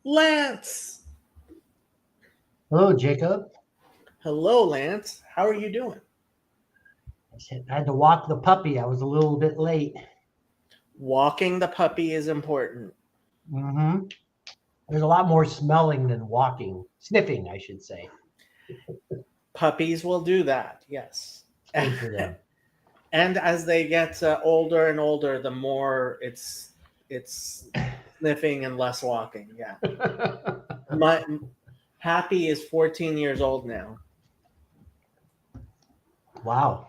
Lance. Hello, Jacob. Hello, Lance. How are you doing? I had to walk the puppy. I was a little bit late. Walking the puppy is important. hmm There's a lot more smelling than walking, sniffing, I should say. Puppies will do that, yes. Good for them. And as they get older and older, the more it's sniffing and less walking. Yeah. My Happy is 14 years old now. Wow.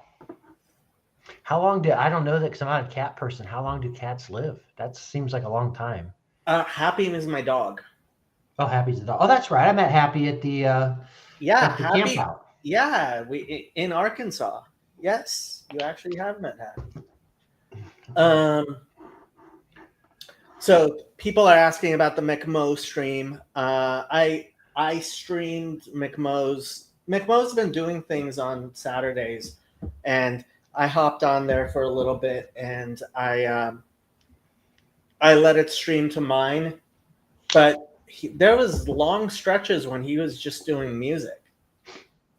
How long do I don't know that because I'm not a cat person. How long do cats live? That seems like a long time. Happy is my dog. Oh, Happy's the dog. Oh, that's right. I met Happy Yeah, at the camp Happy. out. Yeah, we in Arkansas. Yes, you actually have met Happy. Um, So people are asking about the McMo stream. I streamed McMo's. McMo's been doing things on Saturdays, and I hopped on there for a little bit, and I let it stream to mine. But there was long stretches when he was just doing music.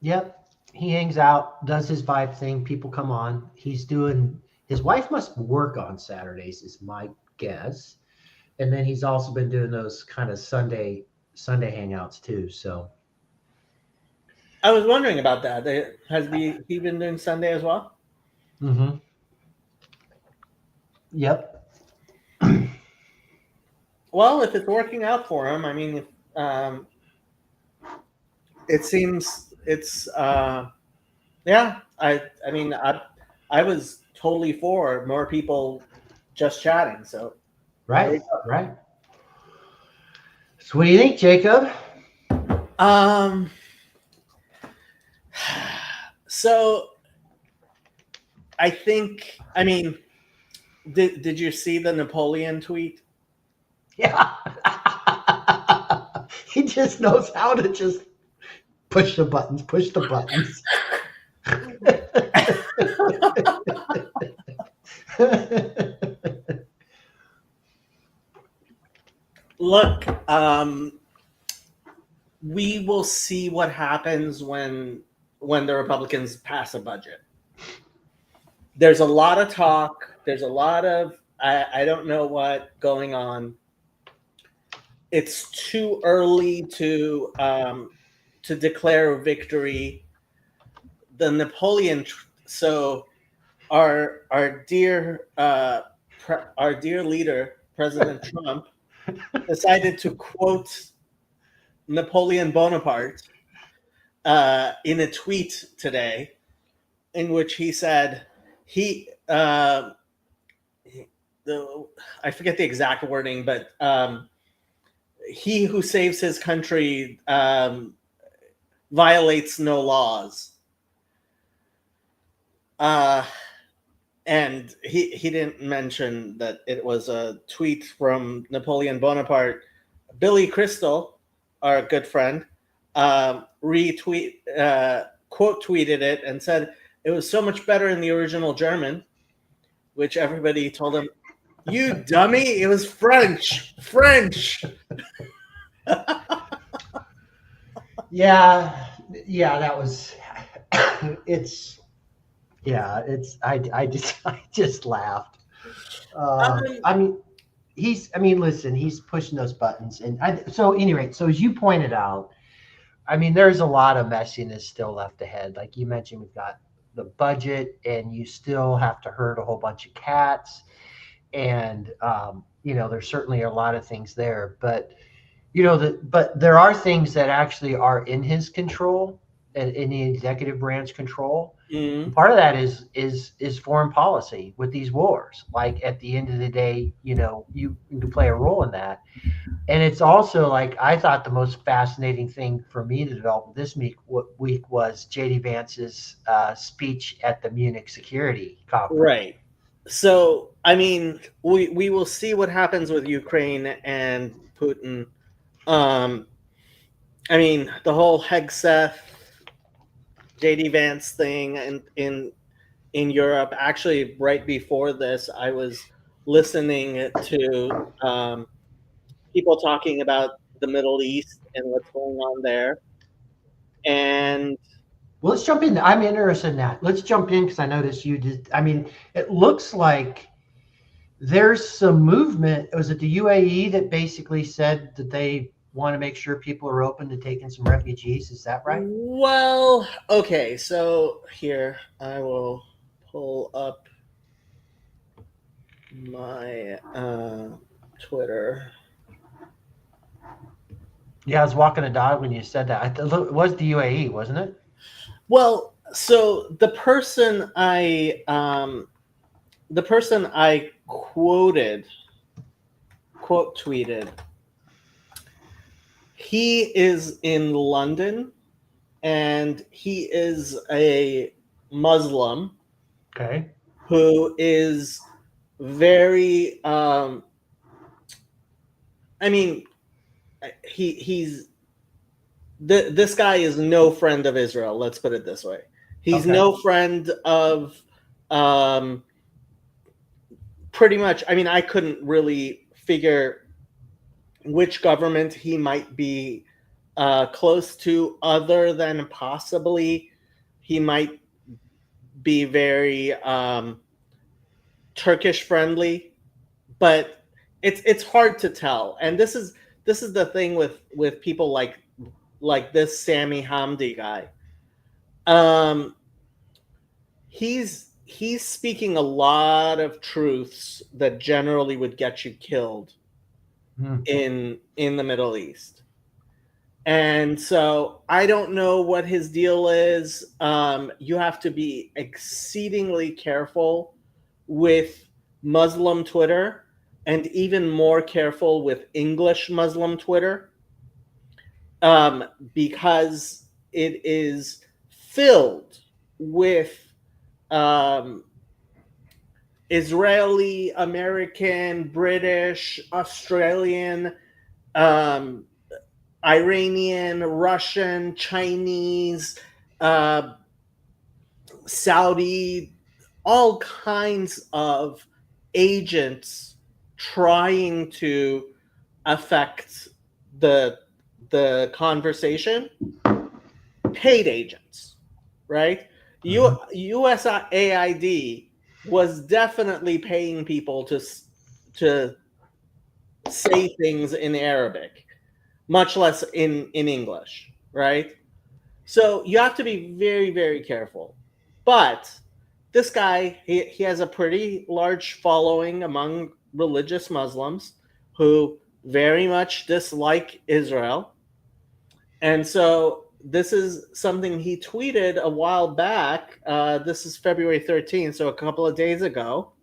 Yep. He hangs out, does his vibe thing. People come on. He's doing. His wife must work on Saturdays, is my guess. And then he's also been doing those kind of Sunday hangouts too. So I was wondering about that. Has he been doing Sunday as well? hmm yep. Well, if it's working out for him, I mean, um, it seems it's yeah. I mean I was totally for more people just chatting. So there we Right, right. So what do you think, Jacob? go. So I think, I mean, did you see the Napoleon tweet? Yeah. He just knows how to just push the buttons. Look, we will see what happens when the Republicans pass a budget. There's a lot of talk. There's a lot of I don't know what going on. It's too early to declare victory. The Napoleon. So our dear our dear leader President Trump decided to quote Napoleon Bonaparte in a tweet today, in which he said he the I forget the exact wording, but he who saves his country violates no laws. Uh, and he didn't mention that it was a tweet from Napoleon Bonaparte. Billy Crystal, our good friend, retweet quote tweeted it and said it was so much better in the original German, which everybody told him, "You dummy! It was French, French." Yeah, yeah, that was. It's it's. I just I just laughed. Um, I mean, I mean, listen, he's pushing those buttons, and so anyway, so as you pointed out, I mean, there's a lot of messiness still left ahead. Like you mentioned, we've got the budget, and you still have to herd a whole bunch of cats, and there's certainly a lot of things there. But but there are things that actually are in his control, and in the executive branch control. And mm, part of that is foreign policy with these wars. Like at the end of the day, you can play a role in that. And it's also like I thought the most fascinating thing for me to develop this week was JD Vance's speech at the Munich Security Conference. right. So, I mean, we will see what happens with Ukraine and Putin. Um, I mean, the whole Hegseth JD Vance thing in Europe. Actually, right before this, I was listening to people talking about the Middle East and what's going on there. And Well, let's jump in. I'm interested in that. Let's jump in because I noticed you did. I mean, it looks like there's some movement. Was it the UAE that basically said that they want to make sure people are open to taking some refugees? Is that right? well, okay, so here I will pull up my Twitter. Yeah, I was walking a dog when you said that. It was the UAE, wasn't it? Well, so the person I quote tweeted, he is in London and he is a Muslim Okay. who is very I mean he's this guy is no friend of Israel, let's put it this way. He's Okay. no friend of pretty much, I mean, I couldn't really figure which government he might be close to, other than possibly he might be very Turkish friendly, but it's hard to tell. And this is the thing with people like this Sami Hamdi guy. He's speaking a lot of truths that generally would get you killed in the Middle East. And so I don't know what his deal is. You have to be exceedingly careful with Muslim Twitter, and even more careful with English Muslim Twitter, because it is filled with Israeli, American, British, Australian, Iranian, Russian, Chinese, Saudi, all kinds of agents trying to affect the conversation. Paid agents, right? USAID was definitely paying people to say things in Arabic, much less in English, right? So you have to be very, very careful. But this guy, he has a pretty large following among religious Muslims who very much dislike Israel. And so this is something he tweeted a while back. This is February 13th, so a couple of days ago.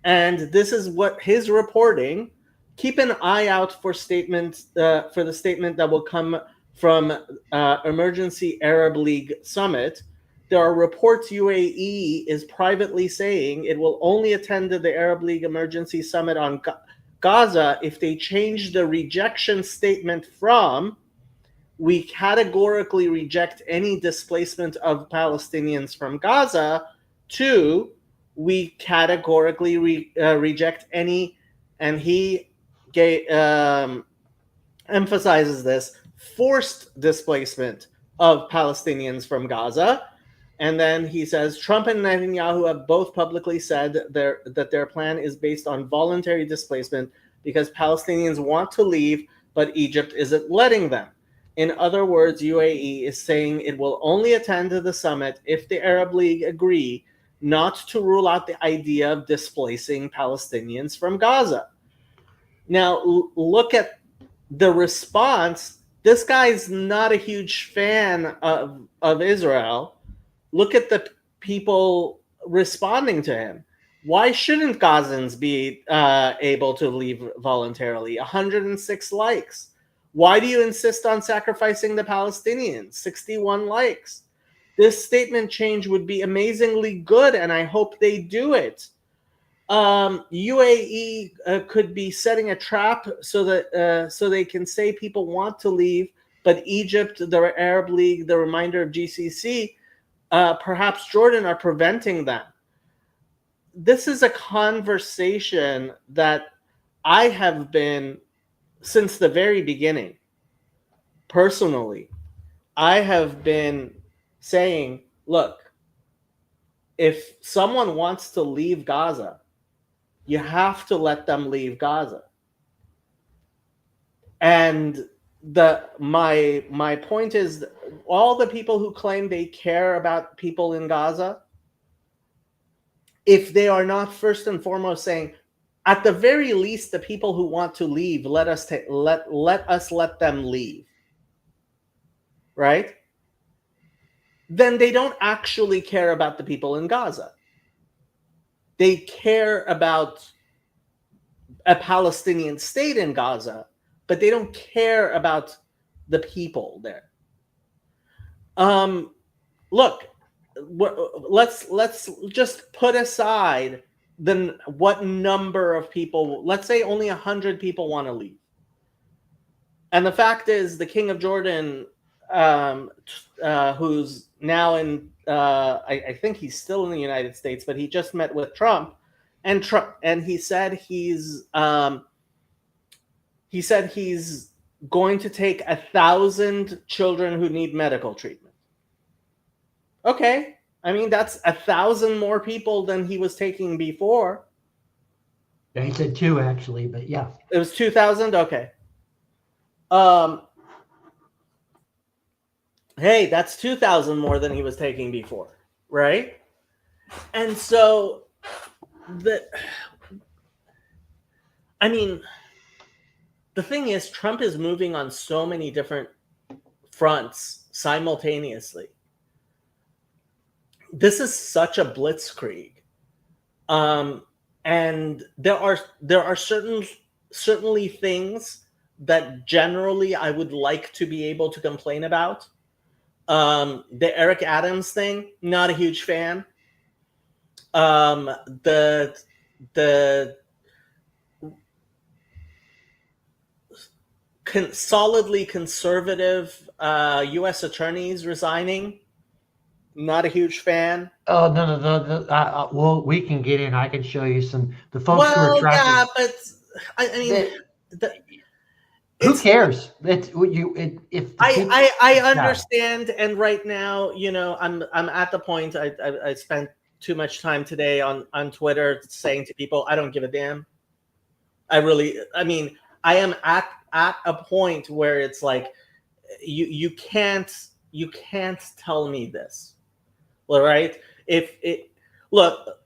And this is what his reporting. Keep an eye out for statements for the statement that will come from Emergency Arab League Summit. There are reports UAE is privately saying it will only attend to the Arab League Emergency Summit on Gaza if they change the rejection statement from "we categorically reject any displacement of Palestinians from Gaza" to "we categorically reject any," and he emphasizes this, "forced displacement of Palestinians from Gaza." And then he says, Trump and Netanyahu have both publicly said that their plan is based on voluntary displacement because Palestinians want to leave, but Egypt isn't letting them. In other words, UAE is saying it will only attend to the summit if the Arab League agree not to rule out the idea of displacing Palestinians from Gaza. Now, look at the response. This guy's not a huge fan of Israel. Look at the people responding to him. Why shouldn't Gazans be able to leave voluntarily? 106 likes. Why do you insist on sacrificing the Palestinians? 61 likes. This statement change would be amazingly good, and I hope they do it. UAE could be setting a trap so that so they can say people want to leave, but Egypt, the Arab League, the reminder of GCC, perhaps Jordan are preventing them. This is a conversation that I have been since the very beginning, personally, I have been saying, look, if someone wants to leave Gaza, you have to let them leave Gaza. And my point is, all the people who claim they care about people in Gaza, if they are not first and foremost saying, at the very least, the people who want to leave, let us let them leave, right? Then they don't actually care about the people in Gaza. They care about a Palestinian state in Gaza, but they don't care about the people there. Look, let's just put aside what number of people. Let's say only 100 people want to leave, and the fact is, the King of Jordan, who's now in, I think he's still in the United States, but he just met with Trump, and he said he's going to take 1,000 children who need medical treatment. Okay, I mean that's 1,000 more people than he was taking before. Yeah, he said 2 actually, but yeah, it was 2,000. Okay. Hey, that's 2,000 more than he was taking before, right? And so the thing is, Trump is moving on so many different fronts simultaneously. This is such a blitzkrieg, and there are certainly things that generally I would like to be able to complain about. The Eric Adams thing, not a huge fan. The solidly conservative U.S. attorneys resigning, not a huge fan. Oh no. Well, we can get in. I can show you the folks who are tracking. Yeah, but I mean, who cares? It's I understand, and right now, I'm at the point. I spent too much time today on Twitter saying to people, I don't give a damn. I am at a point where it's like, you can't tell me this. All right. Look,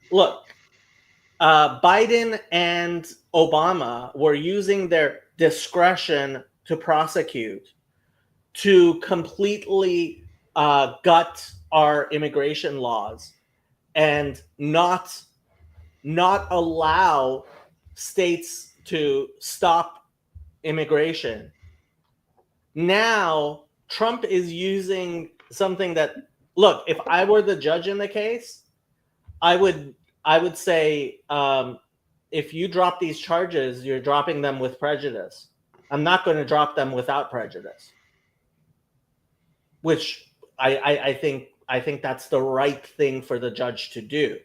Biden and Obama were using their discretion to prosecute, to completely gut our immigration laws and not allow states to stop immigration. Now Trump is using something that, look, if I were the judge in the case, I would say, if you drop these charges, you're dropping them with prejudice. I'm not going to drop them without prejudice, which I think that's the right thing for the judge to do.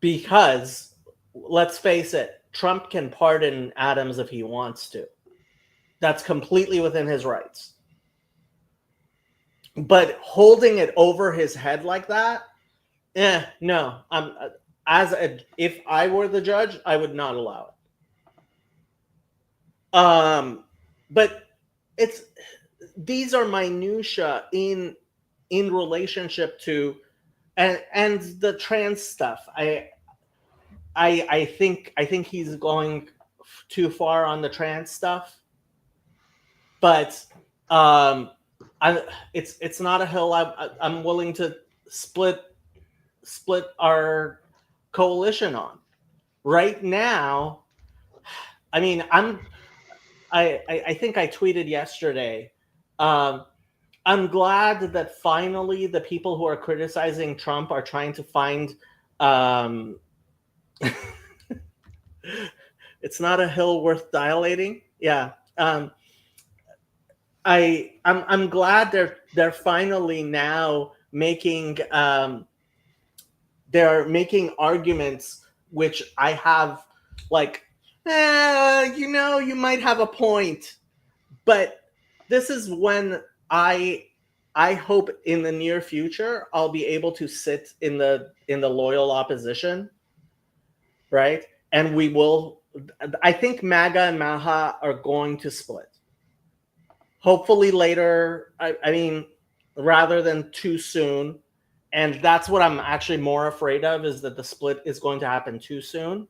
Because let's face it, Trump can pardon Adams if he wants to. That's completely within his rights. But holding it over his head like that, no. If I were the judge, I would not allow it. But these are minutia in relationship to and the trans stuff. I think he's going too far on the trans stuff, but it's not a hill I'm willing to split our coalition on. Right now, I mean, I think I tweeted yesterday. I'm glad that finally the people who are criticizing Trump are trying to find. It's not a hill worth dilating. Yeah. I'm glad they're finally now making they're making arguments which I have, like, You might have a point, but this is when I hope in the near future I'll be able to sit in the loyal opposition, right? And we will. I think MAGA and Maha are going to split. Hopefully later. I mean, rather than too soon. And that's what I'm actually more afraid of, is that the split is going to happen too soon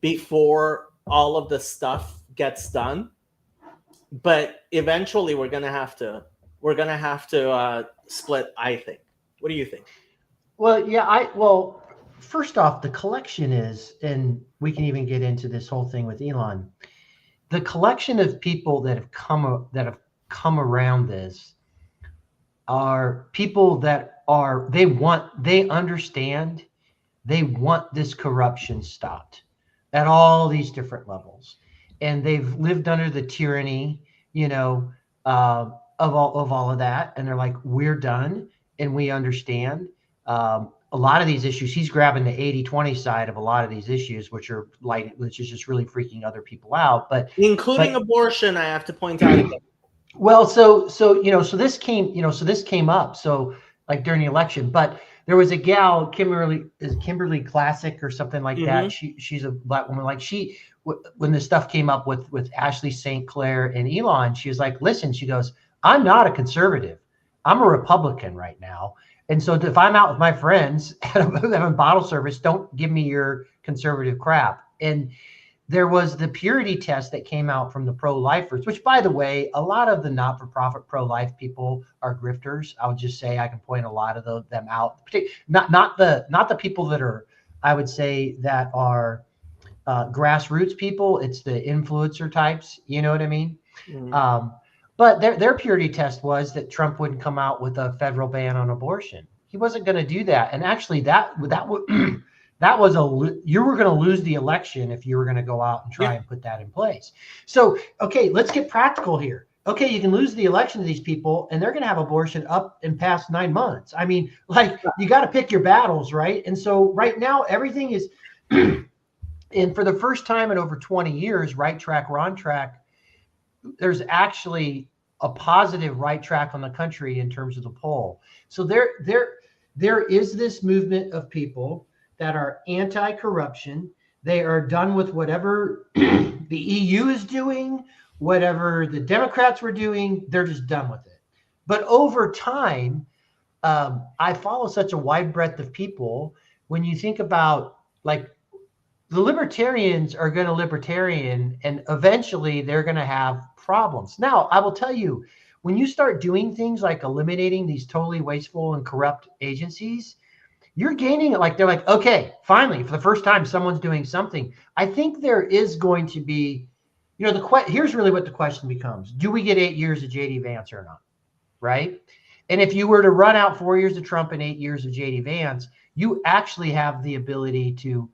before all of the stuff gets done. But eventually we're gonna have to split, I think. What do you think? Well, yeah, well, first off, the collection is, and we can even get into this whole thing with Elon. The collection of people that have come around this are people that they understand, they want this corruption stopped at all these different levels, and they've lived under the tyranny, of all of that, and they're like, we're done, and we understand. A lot of these issues, he's grabbing the 80-20 side of a lot of these issues, which is just really freaking other people out. But including abortion, I have to point out again. Well, so this came up, so like during the election, but there was a gal, Kimberly Classic or something like that. She's a Black woman. Like when the stuff came up with Ashley St. Clair and Elon, she was like, listen, she goes, I'm not a conservative. I'm a Republican right now. And so if I'm out with my friends having bottle service, don't give me your conservative crap. And there was the purity test that came out from the pro-lifers, which, by the way, a lot of the not-for-profit pro-life people are grifters. I would just say I can point a lot of them out. Not the people that are, I would say, that are grassroots people. It's the influencer types. You know what I mean? Mm-hmm. But their purity test was that Trump wouldn't come out with a federal ban on abortion. He wasn't going to do that. And actually, that would you were going to lose the election if you were going to go out and try and put that in place. So, okay, let's get practical here. Okay, you can lose the election to these people, and they're going to have abortion up and past 9 months. I mean, like, you got to pick your battles, right? And so right now, everything is, and for the first time in over 20 years, right track, wrong track, there's actually a positive right track on the country in terms of the poll. So there is this movement of people that are anti-corruption. They are done with whatever the EU is doing, whatever the Democrats were doing. They're just done with it. But over time, I follow such a wide breadth of people. When you think about, like, the libertarians are going to libertarian, and eventually they're going to have problems. Now, I will tell you, when you start doing things like eliminating these totally wasteful and corrupt agencies, you're gaining it. Like, they're like, okay, finally, for the first time, someone's doing something. I think there is going to be, here's really what the question becomes. Do we get 8 years of JD Vance or not? Right? And if you were to run out 4 years of Trump and 8 years of JD Vance, you actually have the ability to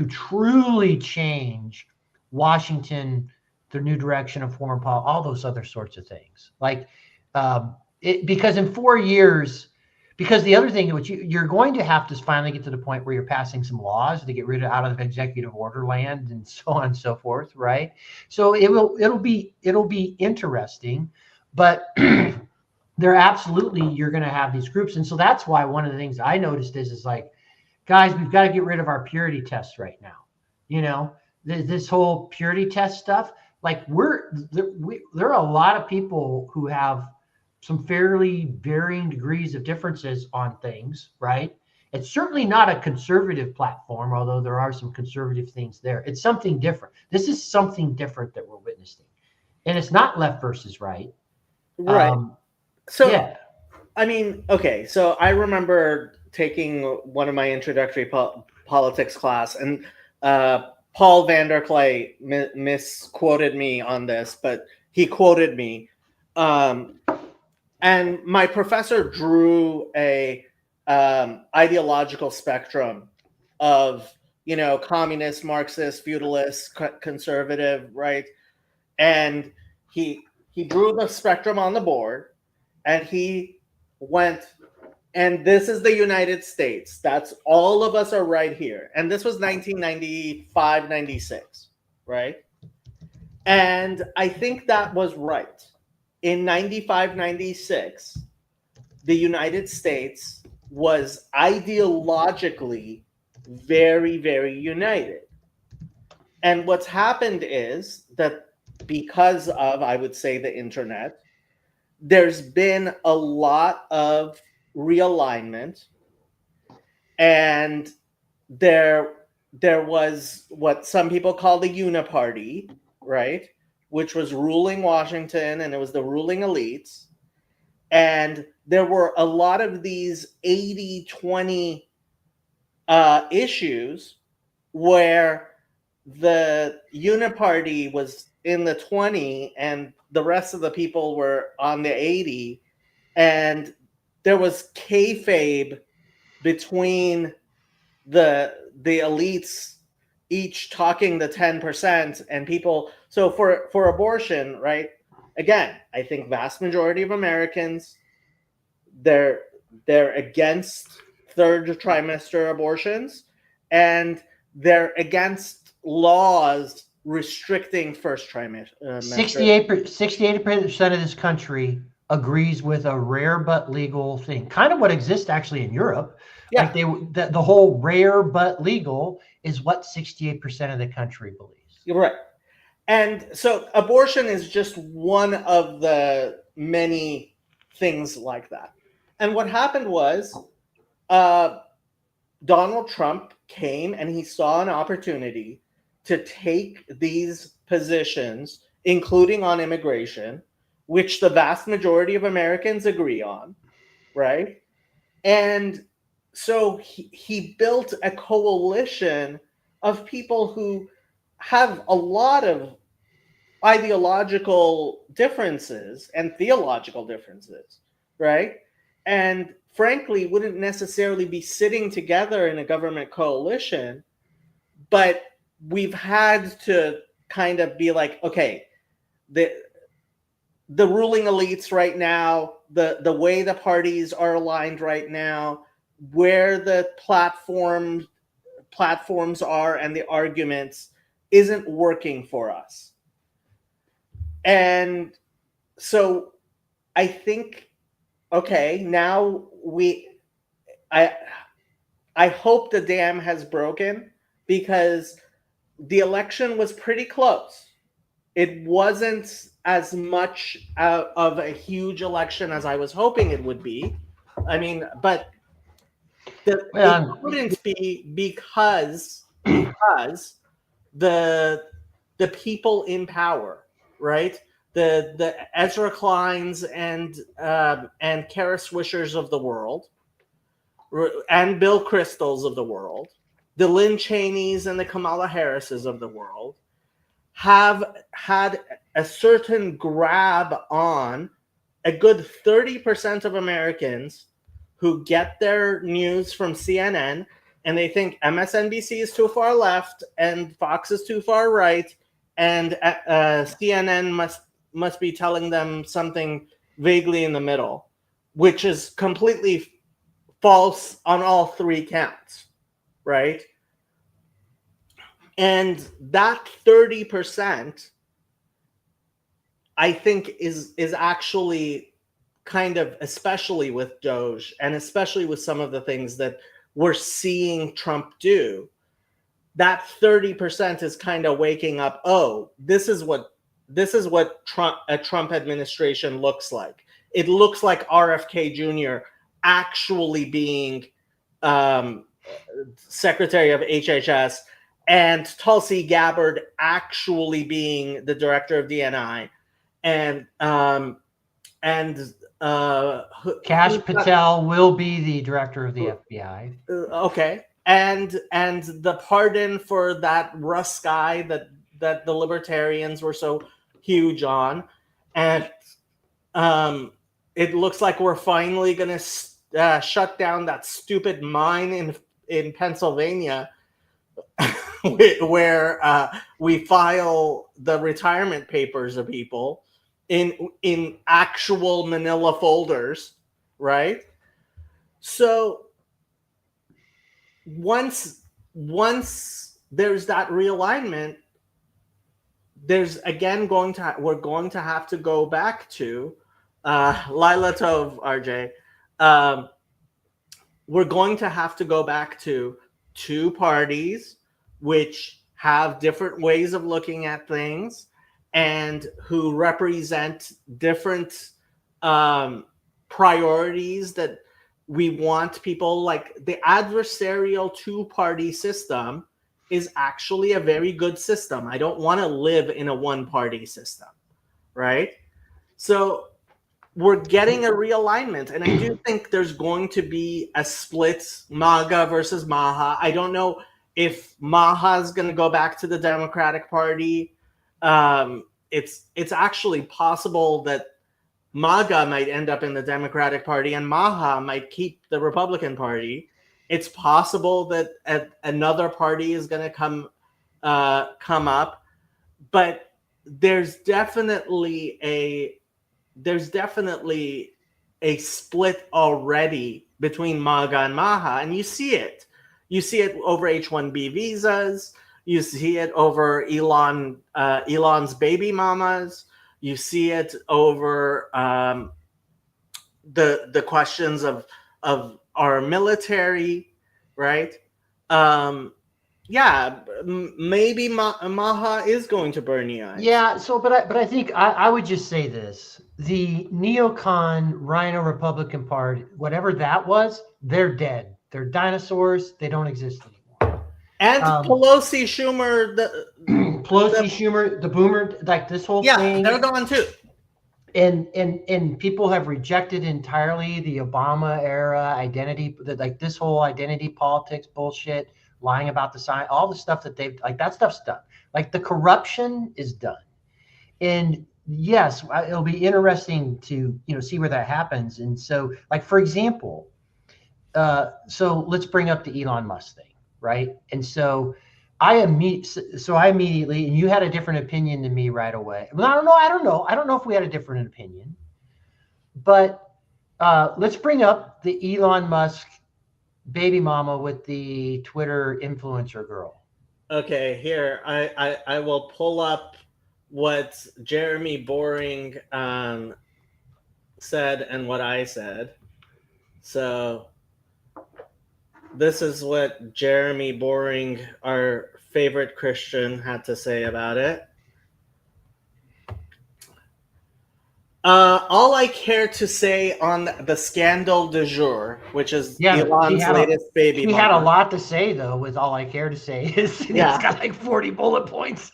truly change Washington, the new direction of foreign policy, all those other sorts of things. Like, because in 4 years, because the other thing, which you're going to have to finally get to the point where you're passing some laws to get rid of out of executive order land and so on and so forth, right? So it'll be interesting, but you're going to have these groups, and so that's why one of the things I noticed is like, guys, we've got to get rid of our purity tests right now. This whole purity test stuff, like, there are a lot of people who have some fairly varying degrees of differences on things, right? It's certainly not a conservative platform, although there are some conservative things there. It's something different. This is something different that we're witnessing. And it's not left versus right. Right. I mean, okay, so I remember taking one of my introductory politics class, and Paul Vanderklay misquoted me on this, but he quoted me. And my professor drew a ideological spectrum of, communist, Marxist, feudalist, conservative, right? And he drew the spectrum on the board, and he went And this is the United States. That's all of us are right here. And this was 1995, 96, right? And I think that was right. In 95, 96, the United States was ideologically very, very united. And what's happened is that because of, I would say, the internet, there's been a lot of realignment, and there was what some people call the uniparty, right, which was ruling Washington, and it was the ruling elites, and there were a lot of these 80-20 issues where the uniparty was in the 20 and the rest of the people were on the 80, and there was kayfabe between the elites each talking the 10% and people. So for abortion, right, again, I think vast majority of Americans, they're against third trimester abortions, and they're against laws restricting first trimester. 68% of this country agrees with a rare but legal thing. Kind of what exists actually in Europe. Yeah. Like the whole rare but legal is what 68% of the country believes. You're right. And so abortion is just one of the many things like that. And what happened was Donald Trump came and he saw an opportunity to take these positions, including on immigration, which the vast majority of Americans agree on, right? And so he built a coalition of people who have a lot of ideological differences and theological differences, right? And frankly, wouldn't necessarily be sitting together in a government coalition, but we've had to kind of be like, okay, the ruling elites right now, the way the parties are aligned right now, where the platforms are and the arguments isn't working for us. And so I think, okay, now I hope the dam has broken, because the election was pretty close. It wasn't as much of a huge election as I was hoping it would be. I mean, but it couldn't be because the people in power, right? The Ezra Kleins and Kara Swishers of the world, and Bill Kristols of the world, the Lynn Cheneys and the Kamala Harrises of the world, have had a certain grab on a good 30% of Americans who get their news from CNN, and they think MSNBC is too far left and Fox is too far right, and CNN must be telling them something vaguely in the middle, which is completely false on all three counts, right? And that 30%, I think, is actually kind of, especially with Doge and especially with some of the things that we're seeing Trump do, that 30% is kind of waking up. Oh, this is what a Trump administration looks like. It looks like RFK Jr. actually being Secretary of HHS, and Tulsi Gabbard actually being the director of DNI, and Kash Patel will be the director of the FBI. Okay, and the pardon for that Russ guy that the libertarians were so huge on, and it looks like we're finally going to shut down that stupid mine in Pennsylvania, where we file the retirement papers of people in actual manila folders, right? So once there's that realignment, there's again we're going to have to go back to Lila Tov, RJ. We're going to have to go back to two parties which have different ways of looking at things and who represent different priorities that we want people. Like the adversarial two-party system is actually a very good system. I don't want to live in a one-party system, right? So we're getting a realignment, and I do think there's going to be a split, MAGA versus Maha. I don't know if Maha is going to go back to the Democratic Party. It's actually possible that MAGA might end up in the Democratic Party and Maha might keep the Republican Party. It's possible that another party is going to come up, but there's definitely a split already between MAGA and Maha, and you see it. You see it over H-1B visas. You see it over Elon's baby mamas. You see it over the questions of our military, right? Maybe Maha is going to burn the eyes. Yeah. So, but I think I would just say this: the neocon Rhino Republican Party, whatever that was, they're dead. They're dinosaurs. They don't exist anymore. And Pelosi, Schumer, Schumer, the Boomer, like this whole thing. Yeah, they're gone too. And people have rejected entirely the Obama era identity, like this whole identity politics bullshit, lying about the science, all the stuff that they've, like that stuff's done. Like the corruption is done. And yes, it'll be interesting to, see where that happens. And so, like, for example, so let's bring up the Elon Musk thing, right? And so I immediately, and you had a different opinion than me right away. Well, I don't know if we had a different opinion, but let's bring up the Elon Musk baby mama with the Twitter influencer girl. Okay, here I will pull up what Jeremy Boring said and what I said. So this is what Jeremy Boring, our favorite Christian, had to say about it. All I care to say on the scandal du jour, which is Elon's latest baby mama. He had a lot to say, though, with all I care to say. He's got like 40 bullet points.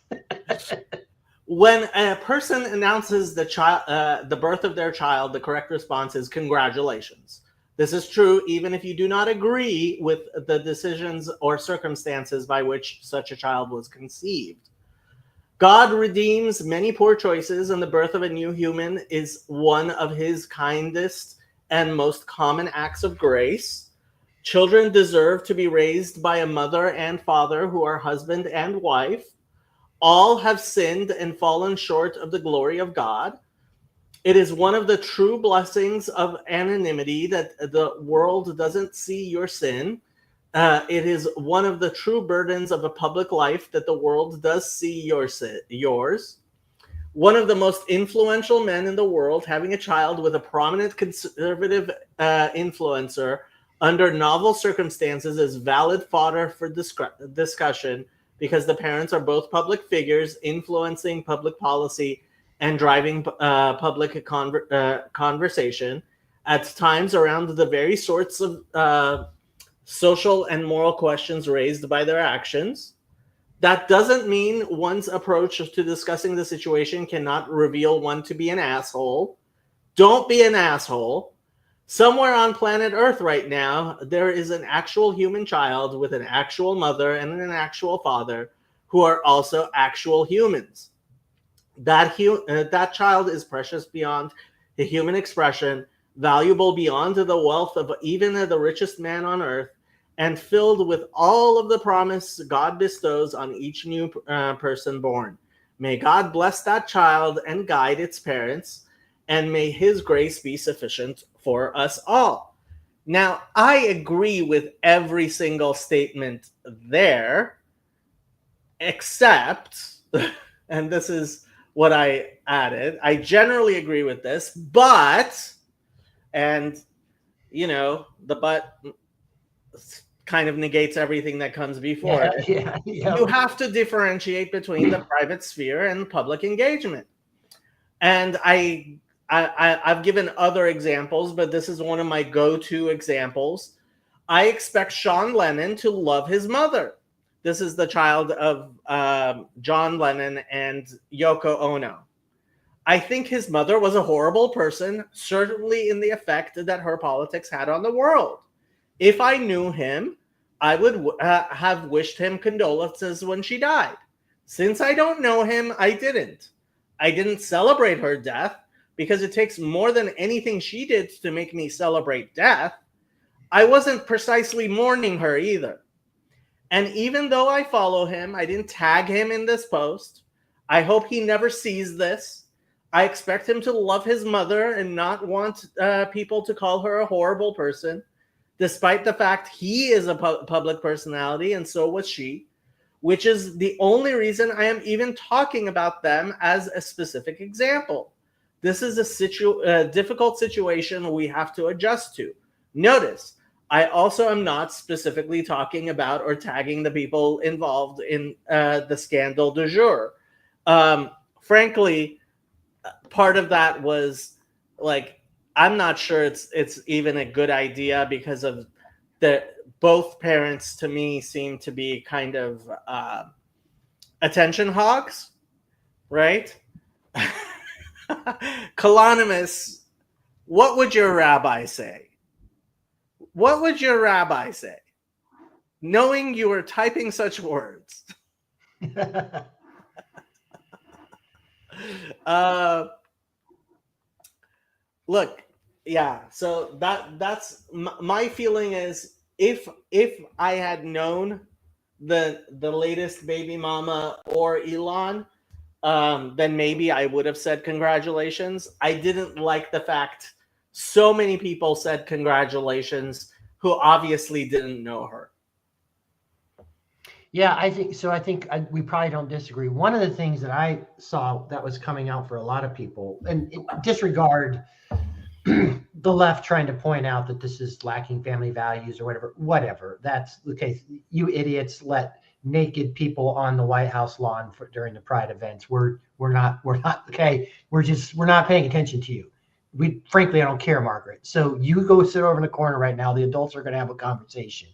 When a person announces the birth of their child, the correct response is congratulations. This is true even if you do not agree with the decisions or circumstances by which such a child was conceived. God redeems many poor choices, and the birth of a new human is one of his kindest and most common acts of grace. Children deserve to be raised by a mother and father who are husband and wife. All have sinned and fallen short of the glory of God. It is one of the true blessings of anonymity that the world doesn't see your sin. It is one of the true burdens of a public life that the world does see yours. One of the most influential men in the world having a child with a prominent conservative influencer under novel circumstances is valid fodder for discussion because the parents are both public figures influencing public policy and driving public conversation at times around the very sorts of social and moral questions raised by their actions. That doesn't mean one's approach to discussing the situation cannot reveal one to be an asshole. Don't be an asshole. Somewhere on planet Earth right now, there is an actual human child with an actual mother and an actual father who are also actual humans. That child is precious beyond the human expression, valuable beyond the wealth of even the richest man on earth, and filled with all of the promise God bestows on each new person born. May God bless that child and guide its parents, and may his grace be sufficient for us all. Now, I agree with every single statement there, except, and this is what I added, I generally agree with this, but, and, you know, the but kind of negates everything that comes before it. You have to differentiate between the private sphere and public engagement. And I've given other examples, but this is one of my go-to examples. I expect Sean Lennon to love his mother. This is the child of John Lennon and Yoko Ono. I think his mother was a horrible person, certainly in the effect that her politics had on the world. If I knew him, I would have wished him condolences when she died. Since I don't know him, I didn't. I didn't celebrate her death because it takes more than anything she did to make me celebrate death. I wasn't precisely mourning her either. And even though I follow him, I didn't tag him in this post. I hope he never sees this. I expect him to love his mother and not want people to call her a horrible person, despite the fact he is a public personality and so was she, which is the only reason I am even talking about them as a specific example. This is a difficult situation we have to adjust to. Notice, I also am not specifically talking about or tagging the people involved in the scandal du jour. Frankly, part of that was like, I'm not sure it's even a good idea because of both parents to me seem to be kind of attention hogs, right? Kalonymus, what would your rabbi say? What would your rabbi say? Knowing you were typing such words. Look, yeah, so that's my feeling is if I had known the latest baby mama or Elon, then maybe I would have said congratulations. I didn't like the fact so many people said congratulations who obviously didn't know her. Yeah, I think so. I think we probably don't disagree. One of the things that I saw that was coming out for a lot of people, and disregard the left trying to point out that this is lacking family values or whatever. That's okay. You idiots let naked people on the White House lawn during the Pride events. We're not okay. We're not paying attention to you. Frankly, I don't care, Margaret. So you go sit over in the corner right now. The adults are going to have a conversation.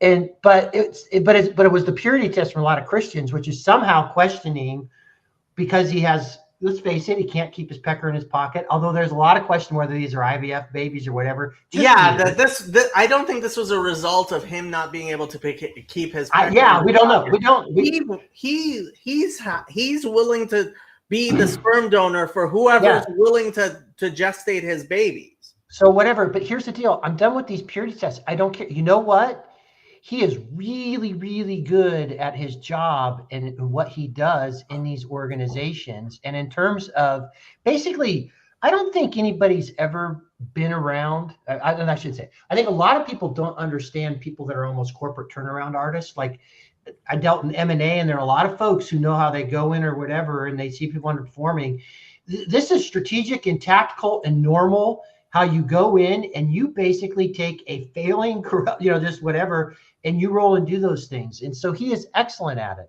But it was the purity test from a lot of Christians, which is somehow questioning because he has, let's face it, he can't keep his pecker in his pocket. Although there's a lot of question whether these are IVF babies or whatever. I don't think this was a result of him not being able to keep his pecker. We don't know. He's willing to be the sperm donor for whoever's willing to gestate his babies. So whatever. But here's the deal. I'm done with these purity tests. I don't care. You know what? He is really, really good at his job and what he does in these organizations. And in terms of basically, I don't think anybody's ever been around. I should say, I think a lot of people don't understand people that are almost corporate turnaround artists. Like I dealt in M&A, and there are a lot of folks who know how they go in or whatever, and they see people underperforming. This is strategic and tactical and normal. How you go in and you basically take a failing, just whatever, and you roll and do those things. And so he is excellent at it.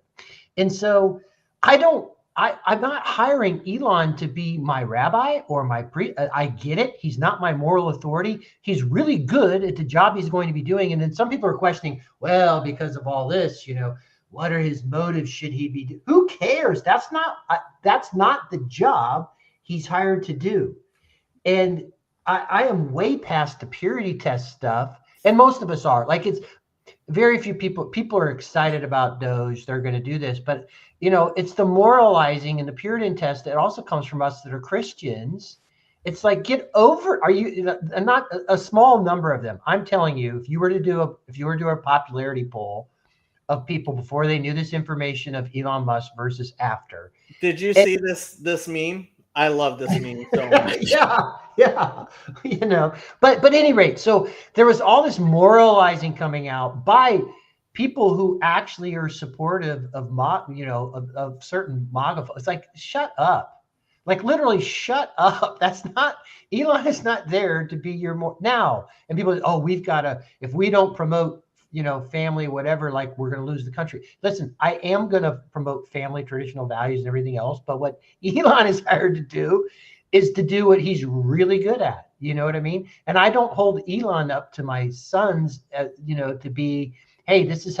And so I'm not hiring Elon to be my rabbi or my priest. I get it. He's not my moral authority. He's really good at the job he's going to be doing. And then some people are questioning, well, because of all this, what are his motives? Should he be? Who cares? That's not the job he's hired to do. And I am way past the purity test stuff, and most of us are. Like, it's very few people are excited about Doge. They're going to do this, but it's the moralizing and the Puritan test that also comes from us that are Christians. It's like, get over. Not a small number of them. I'm telling you, if you were to do a popularity poll of people before they knew this information of Elon Musk versus after. Did you see this meme? I love this meme so much. Yeah. But at any rate, so there was all this moralizing coming out by people who actually are supportive of of certain MAGA. It's like, shut up. Like, literally shut up. That's not, Elon is not there to be your more now. And people, oh, we've got to, if we don't promote, family, whatever, like, we're going to lose the country. Listen, I am going to promote family, traditional values and everything else. But what Elon is hired to do is to do what he's really good at. You know what I mean? And I don't hold Elon up to my sons, to be, hey, this is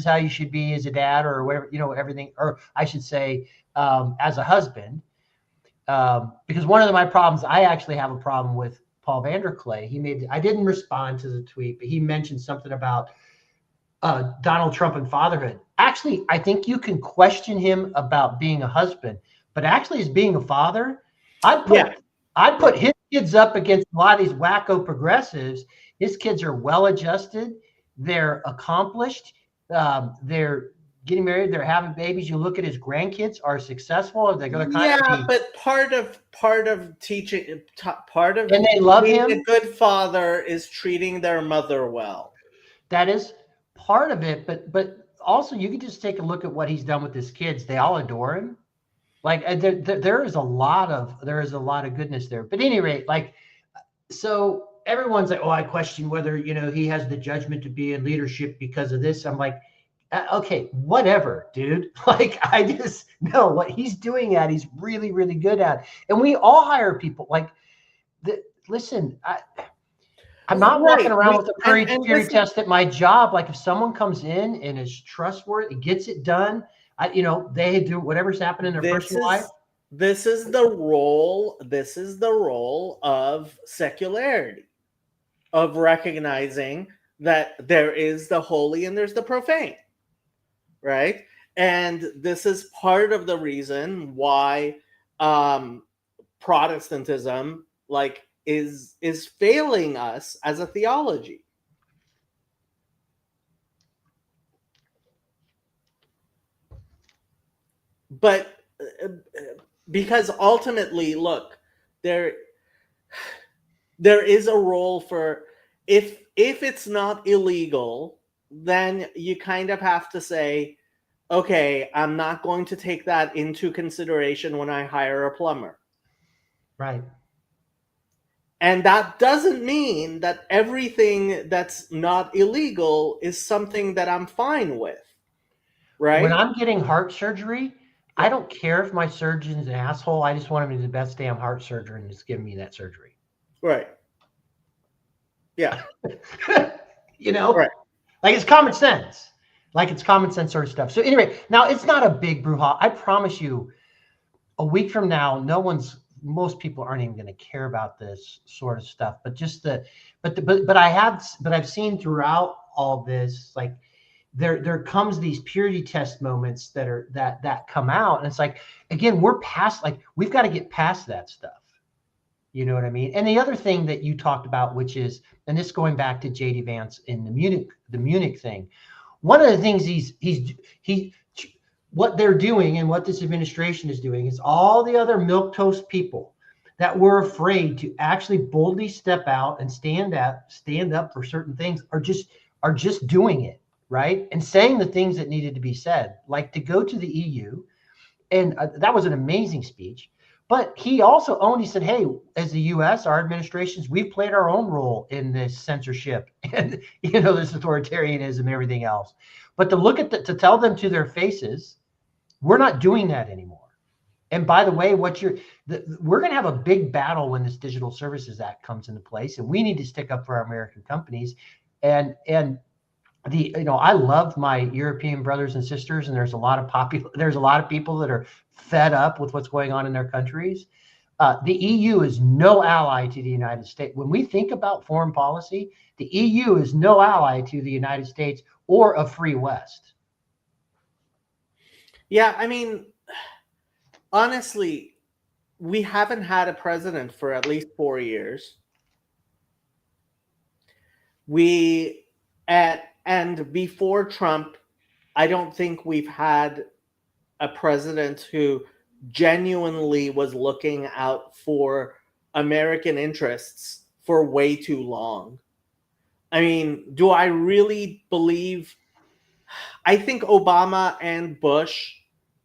how you should be as a dad, or whatever, everything, or I should say, as a husband. Because one of my problems, I actually have a problem with Paul Vanderklay. I didn't respond to the tweet, but he mentioned something about Donald Trump and fatherhood. Actually, I think you can question him about being a husband, but actually as being a father, I'd put his kids up against a lot of these wacko progressives. His kids are well-adjusted. They're accomplished. They're getting married. They're having babies. You look at his grandkids are successful. They're going to but part of teaching, part of and they love being him. A good father is treating their mother well. That is part of it, but also you can just take a look at what he's done with his kids. They all adore him. Like, there is a lot of goodness there. But at any rate, like, so everyone's like, oh, I question whether he has the judgment to be in leadership because of this. I'm like, okay, whatever, dude. Like, I just know what he's doing he's really, really good at. And we all hire people like listen, I'm not walking around with a purity test at my job. Like, if someone comes in and is trustworthy, gets it done, they do whatever's happening in their personal life. This is the role of secularity, of recognizing that there is the holy and there's the profane, right? And this is part of the reason why Protestantism, like, is failing us as a theology. But because ultimately, look, there is a role for, if it's not illegal, then you kind of have to say, okay, I'm not going to take that into consideration when I hire a plumber. Right. And that doesn't mean that everything that's not illegal is something that I'm fine with. Right? When I'm getting heart surgery, I don't care if my surgeon's an asshole. I just want him to do the best damn heart surgery and just give me that surgery. Right. Yeah. Right. Like, it's common sense. Like, it's common sense sort of stuff. So anyway, now it's not a big brouhaha. I promise you, a week from now, most people aren't even going to care about this sort of stuff. But just but I've seen throughout all this, like, there comes these purity test moments that come out, and it's like, again, we're past, like, we've got to get past that stuff. You know what I mean? And the other thing that you talked about, which is, and this going back to JD Vance in the Munich thing, one of the things what they're doing and what this administration is doing is all the other milquetoast people that were afraid to actually boldly step out and stand up for certain things are just doing it, right? And saying the things that needed to be said, like to go to the EU. And that was an amazing speech. But he also he said, hey, as the U.S., our administrations, we've played our own role in this censorship and, this authoritarianism and everything else. But to tell them to their faces, we're not doing that anymore. And by the way, we're going to have a big battle when this Digital Services Act comes into place, and we need to stick up for our American companies. And I love my European brothers and sisters, and there's a lot of people that are fed up with what's going on in their countries. The EU is no ally to the United States. When we think about foreign policy, the EU is no ally to the United States or a free West. Yeah, I mean, honestly, we haven't had a president for at least 4 years. And before Trump, I don't think we've had a president who genuinely was looking out for American interests for way too long. I mean, do I really believe? I think Obama and Bush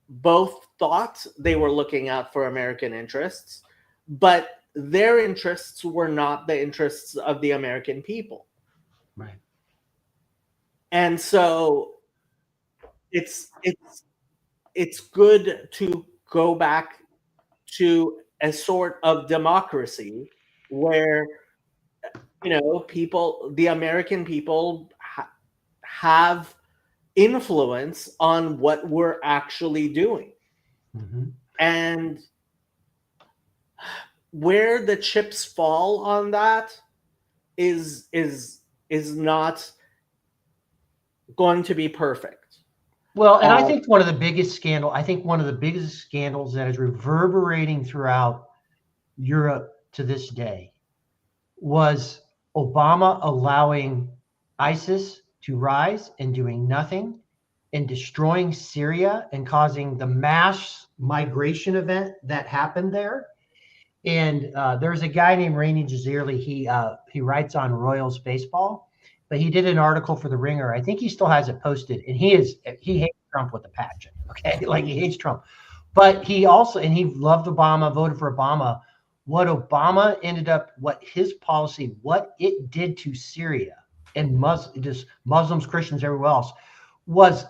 both thought they were looking out for American interests, but their interests were not the interests of the American people. Right. And so it's good to go back to a sort of democracy where the American people have influence on what we're actually doing. Mm-hmm. And where the chips fall on that is not going to be perfect. Well, and I think one of the biggest scandals that is reverberating throughout Europe to this day was Obama allowing ISIS to rise and doing nothing and destroying Syria and causing the mass migration event that happened there. And there's a guy named Rainey Jazirli. He writes on Royals baseball, but he did an article for the Ringer. I think he still has it posted, and he hates Trump with a passion. Okay, like he hates Trump, but he loved Obama, voted for Obama. What Obama ended up, what his policy, what it did to Syria and Muslims, Christians, everywhere else was,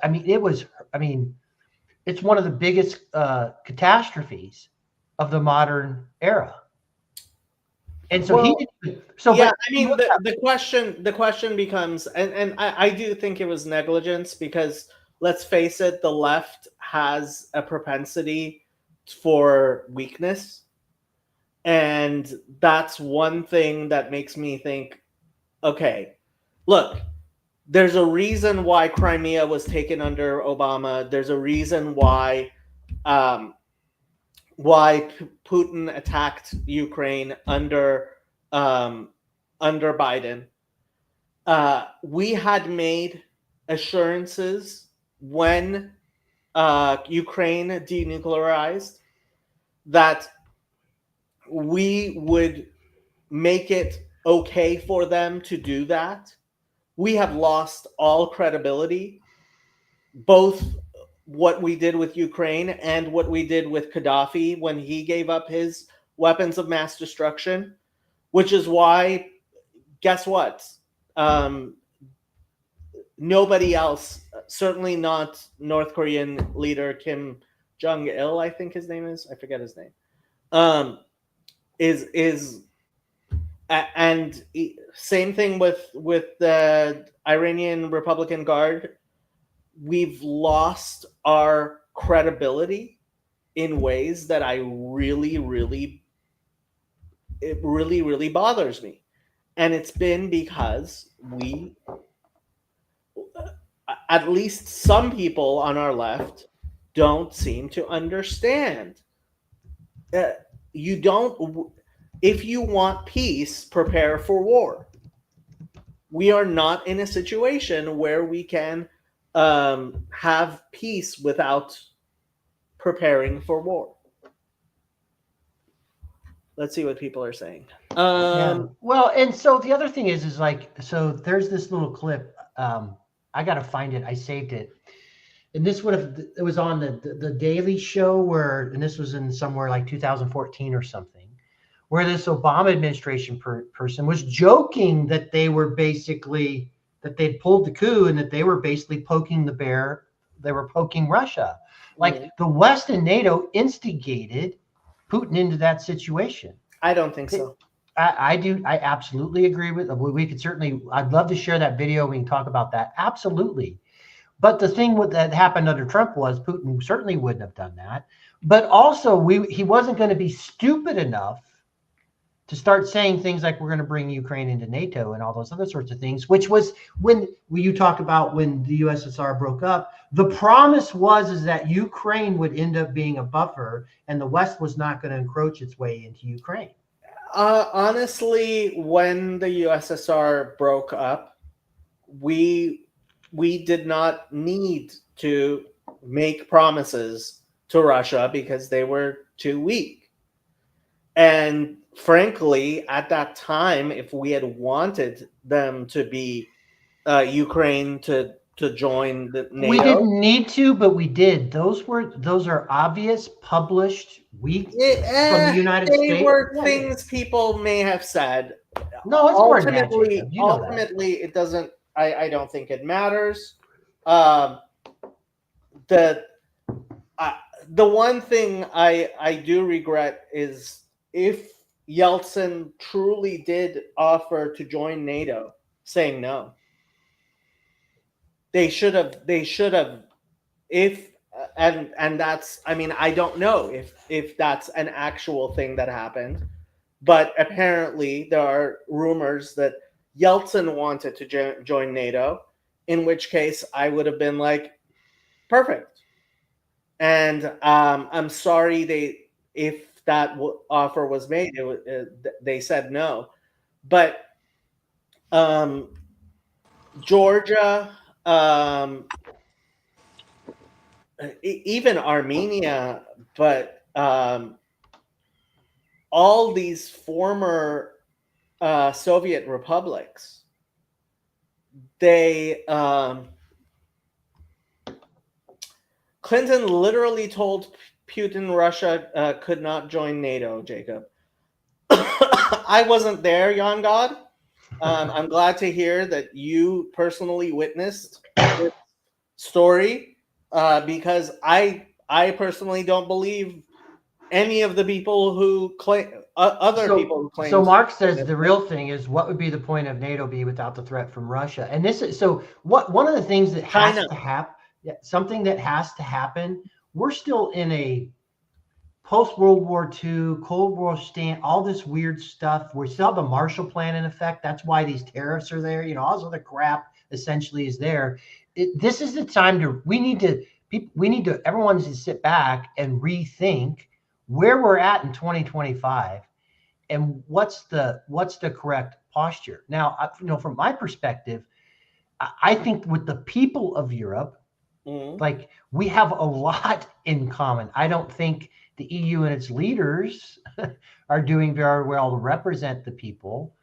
it's one of the biggest catastrophes of the modern era. And so the question becomes, and I do think it was negligence, because let's face it, the left has a propensity for weakness. And that's one thing that makes me think, okay, look, there's a reason why Crimea was taken under Obama. There's a reason why Putin attacked Ukraine under Biden. We had made assurances when Ukraine denuclearized that we would make it okay for them to do that. We have lost all credibility, both what we did with Ukraine and what we did with Gaddafi when he gave up his weapons of mass destruction, which is why, guess what? Nobody else, certainly not North Korean leader Kim Jong-il, I think his name is, I forget his name, and same thing with the Iranian Republican Guard. We've lost our credibility in ways that it really bothers me. And it's been because at least some people on our left don't seem to understand. If you want peace, prepare for war. We are not in a situation where we can have peace without preparing for war. Let's see what people are saying. Well, and so the other thing is like, so there's this little clip. I got to find it. I saved it. And it was on the Daily Show and this was in somewhere like 2014 or something, where this Obama administration person was joking that they'd pulled the coup and that they were basically poking the bear. They were poking Russia. Like the West and NATO instigated Putin into that situation. I don't think so. I do. I absolutely agree with. We could certainly. I'd love to share that video. We can talk about that. Absolutely. But the thing that happened under Trump was Putin certainly wouldn't have done that. But also, he wasn't going to be stupid enough to start saying things like we're going to bring Ukraine into NATO and all those other sorts of things, which was when you talk about when the USSR broke up, the promise is that Ukraine would end up being a buffer and the West was not going to encroach its way into Ukraine. Honestly, when the USSR broke up, we did not need to make promises to Russia because they were too weak. And frankly, at that time, if we had wanted them to be Ukraine to join the We NATO, didn't need to, but we did. Those are obvious, published, from the United they States. were Yeah, things people may have said. no, it's more than that, Jacob. You know that. Ultimately, it doesn't. I don't think it matters. Um, the the one thing I do regret is if Yeltsin truly did offer to join NATO, saying no. They should have. If and that's. I mean, I don't know if that's an actual thing that happened, but apparently there are rumors that Yeltsin wanted to join NATO. In which case, I would have been like, perfect. And I'm sorry if that offer was made, they said no. But Georgia, even Armenia, but all these former Soviet republics, they Clinton literally told Putin Russia could not join NATO, Jacob. I wasn't there, Jan God. I'm glad to hear that you personally witnessed this story because I personally don't believe any of the people who claim people who claim. So Mark says the real thing is, what would be the point of NATO be without the threat from Russia? And this is one of the things that has China. to happen. Something that has to happen. We're still in a post World War II, Cold War stand, all this weird stuff. We still have the Marshall Plan in effect. That's why these tariffs are there. All this other crap essentially is there. This is the time everyone needs to sit back and rethink where we're at in 2025 and what's the correct posture. Now, from my perspective, I think with the people of Europe, like, we have a lot in common. I don't think the EU and its leaders are doing very well to represent the people.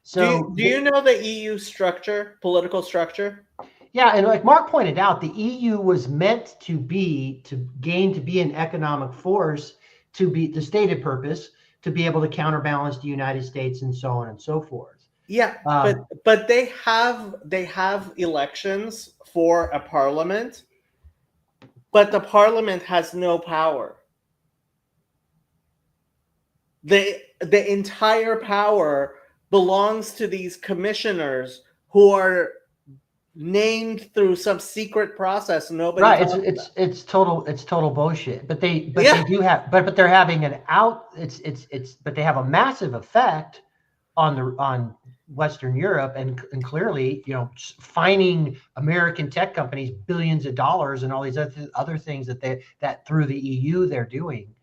So do you know the EU structure, political structure? Yeah, and like Mark pointed out, the EU was meant to be an economic force, to be the stated purpose, to be able to counterbalance the United States and so on and so forth. Yeah, but they have elections for a parliament, but the parliament has no power. The entire power belongs to these commissioners who are named through some secret process. Nobody. Right. It's total bullshit. But they do have, but they're having an out. But they have a massive effect on Western Europe and clearly, fining American tech companies billions of dollars and all these other things that through the EU they're doing.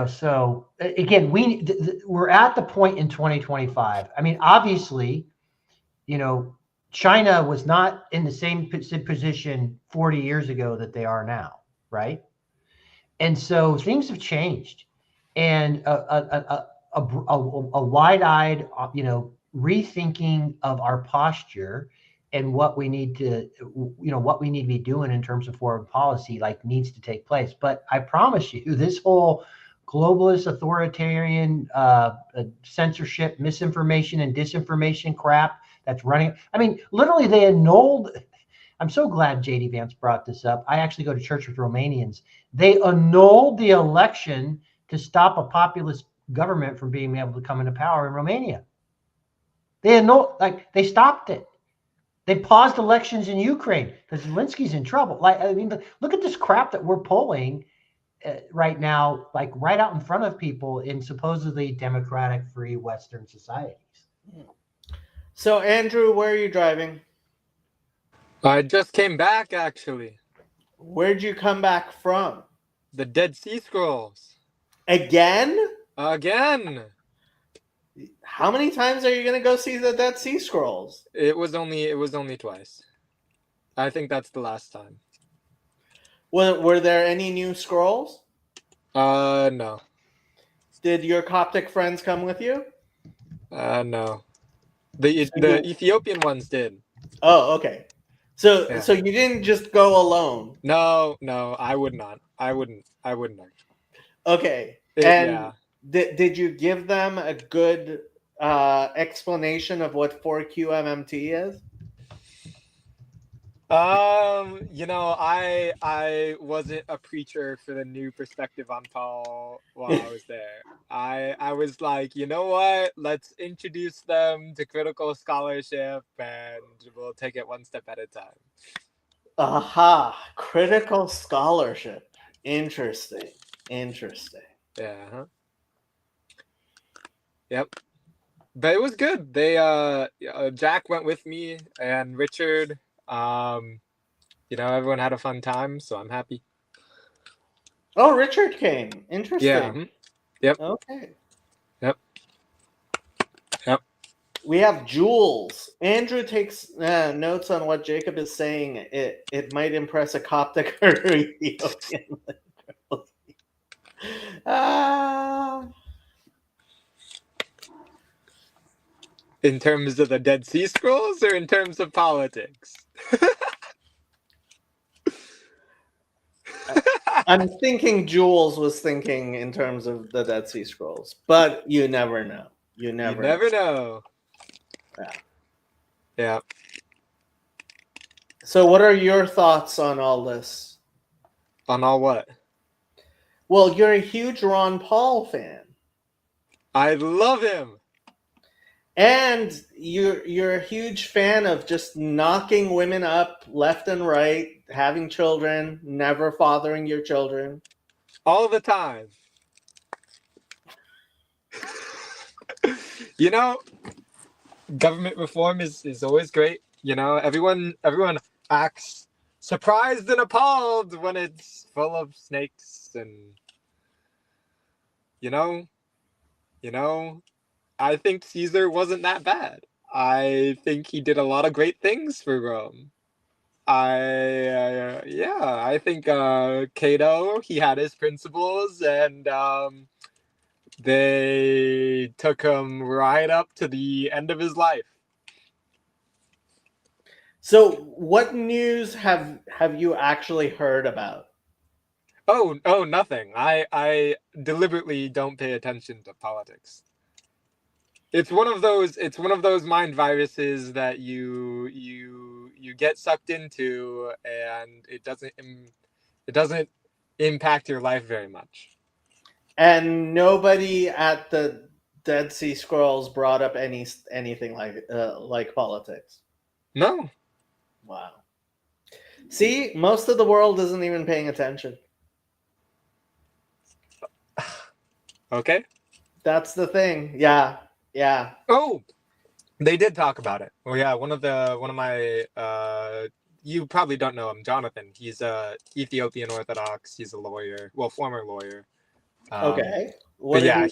So again, we're at the point in 2025. I mean, obviously, China was not in the same position 40 years ago that they are now, right? And so things have changed, and a wide-eyed, rethinking of our posture and what we need to be doing in terms of foreign policy, needs to take place. But I promise you, this whole globalist, authoritarian, censorship, misinformation, and disinformation crap that's running. I mean, literally, they annulled. I'm so glad JD Vance brought this up. I actually go to church with Romanians. They annulled the election to stop a populist government from being able to come into power in Romania. They stopped it. They paused elections in Ukraine because Zelensky's in trouble. Look at this crap that we're pulling right now, right out in front of people in supposedly democratic, free Western societies. So, Andrew, where are you driving? I just came back, actually. Where'd you come back from? The Dead Sea Scrolls. Again? Again. How many times are you going to go see the Dead Sea Scrolls? It was only twice. I think that's the last time. Were there any new scrolls? No. Did your Coptic friends come with you? No. The you- Ethiopian ones did. Oh, okay. So Yeah. so you didn't just go alone. No, I would not. I wouldn't. Okay. Yeah. Did you give them a good explanation of what 4QMMT is? I wasn't a preacher for the new perspective on Paul while I was there. I was like, you know what? Let's introduce them to critical scholarship and we'll take it one step at a time. Aha, critical scholarship. Interesting. Yeah. Huh? Yep. But it was good. They Jack went with me and Richard. Everyone had a fun time, so I'm happy. Oh, Richard came. Interesting. Yeah. Yep. Okay. Yep. We have Jules. Andrew takes notes on what Jacob is saying. It might impress a Coptic or Ethiopian. In terms of the Dead Sea Scrolls or in terms of politics? I'm thinking Jules was thinking in terms of the Dead Sea Scrolls, but you never know. You never know. Yeah. So what are your thoughts on all this? On all what? Well, you're a huge Ron Paul fan. I love him. And you're a huge fan of just knocking women up left and right, having children, never fathering your children. All the time. Government reform is always great. Everyone acts surprised and appalled when it's full of snakes and I think Caesar wasn't that bad. I think he did a lot of great things for Rome. I think Cato, he had his principles and they took him right up to the end of his life. So what news have you actually heard about? Oh, nothing. I deliberately don't pay attention to politics. It's one of those mind viruses that you get sucked into and it doesn't impact your life very much. And nobody at the Dead Sea Scrolls brought up anything like politics. No. Wow. See, most of the world isn't even paying attention. Okay. That's the thing. Yeah. Oh, they did talk about it. Well, yeah, one of my you probably don't know him, Jonathan. He's Ethiopian Orthodox. He's a lawyer, well, former lawyer. Okay. But yeah,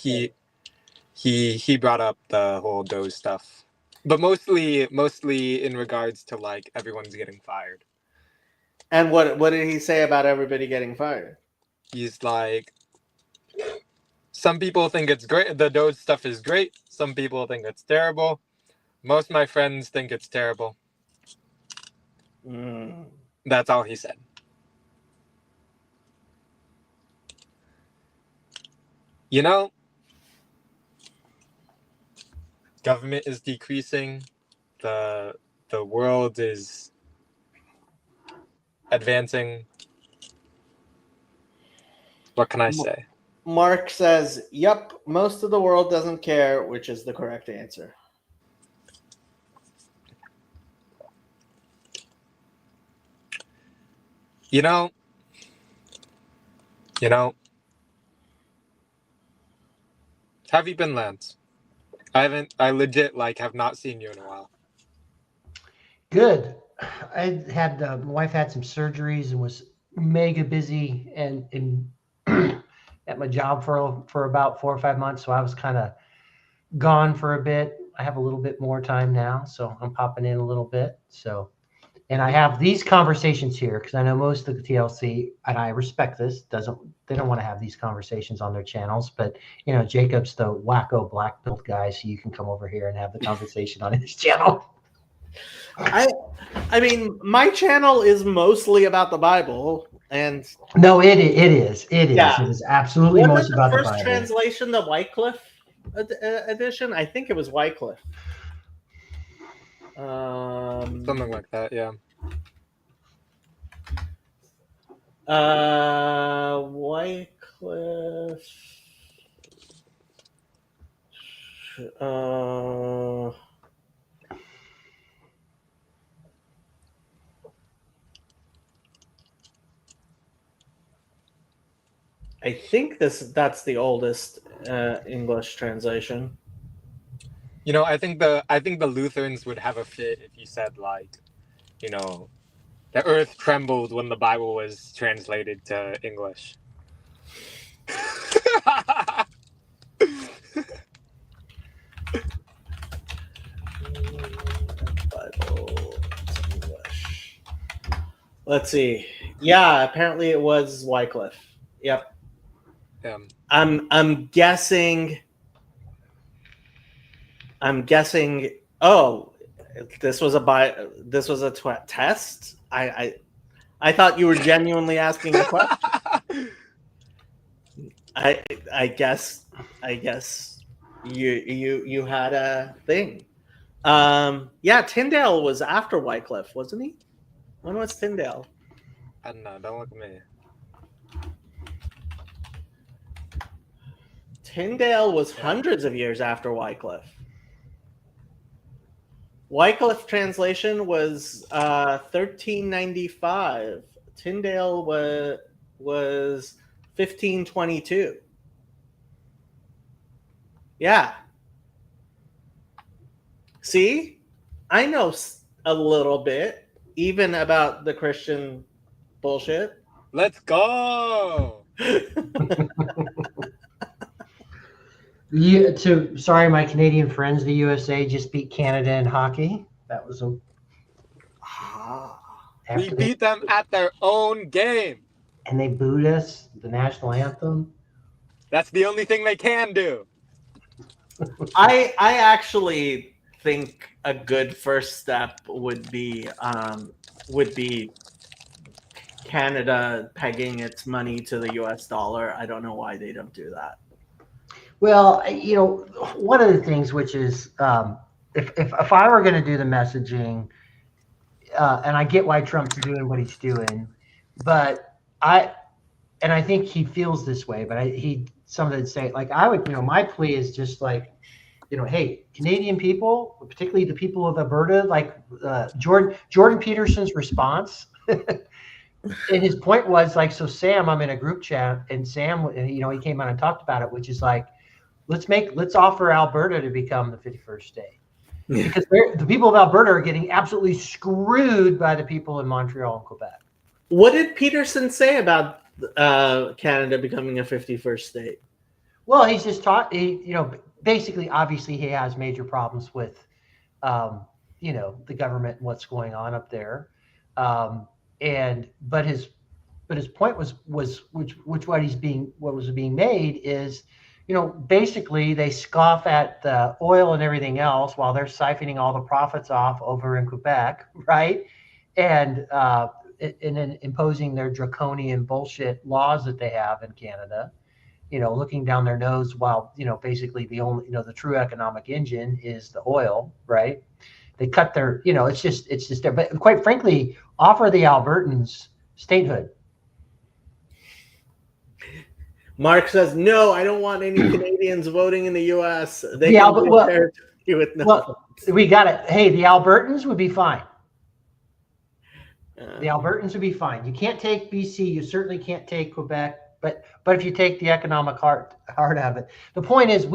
he brought up the whole Doge stuff, but mostly in regards to like everyone's getting fired. And what did he say about everybody getting fired? He's like, some people think it's great. The Doge stuff is great. Some people think it's terrible. Most of my friends think it's terrible. That's all he said. Government is decreasing. The world is advancing. What can I say? Mark says, yep, most of the world doesn't care, which is the correct answer. Have you been, Lance? I legit have not seen you in a while. Good. I had my wife had some surgeries and was mega busy and at my job for about 4 or 5 months. So I was kind of gone for a bit. I have a little bit more time now, so I'm popping in a little bit. So and I have these conversations here because I know most of the TLC, and I respect this, they don't want to have these conversations on their channels, but Jacob's the wacko black belt guy, so you can come over here and have the conversation on his channel. I mean, my channel is mostly about the Bible, and No, it is. It is. Yeah. It is absolutely was most it about the the first Bible. translation, the Wycliffe edition? I think it was Wycliffe. Something like that, yeah. Wycliffe. I think that's the oldest English translation. I think the Lutherans would have a fit if you said like, the earth trembled when the Bible was translated to English. Bible English. Let's see. Yeah, apparently it was Wycliffe. Yep. Yeah. I'm guessing. Oh, this was a test. I thought you were genuinely asking a question. I guess you had a thing. Yeah, Tyndale was after Wycliffe, wasn't he? When was Tyndale? I don't know. Don't look at me. Tyndale was hundreds of years after Wycliffe. Wycliffe translation was 1395. Tyndale was 1522. Yeah. See, I know a little bit, even about the Christian bullshit. Let's go. Sorry, my Canadian friends, the USA just beat Canada in hockey. That was We beat them at their own game. And they booed us, the national anthem. That's the only thing they can do. I actually think a good first step would be Canada pegging its money to the US dollar. I don't know why they don't do that. Well, one of the things which is if I were going to do the messaging, and I get why Trump's doing what he's doing, but I think he feels this way, but some would say, like, I would, my plea is just like, hey, Canadian people, particularly the people of Alberta, like Jordan Peterson's response. And his point was like, so Sam, I'm in a group chat, and Sam, he came out and talked about it, which is like, let's offer Alberta to become the 51st state. Yeah. Because the people of Alberta are getting absolutely screwed by the people in Montreal and Quebec. What did Peterson say about Canada becoming a 51st state? Well, he's just basically, obviously, he has major problems with, the government and what's going on up there. But his point was what was being made is, basically they scoff at the oil and everything else while they're siphoning all the profits off over in Quebec, right? And then imposing their draconian bullshit laws that they have in Canada, looking down their nose while, basically the only, the true economic engine is the oil, right? They cut their, it's just there. But quite frankly, offer the Albertans statehood. Mark says, no, I don't want any Canadians voting in the U.S. We got it. Hey, the Albertans would be fine. The Albertans would be fine. You can't take BC. You certainly can't take Quebec. But if you take the economic heart of it, the point is,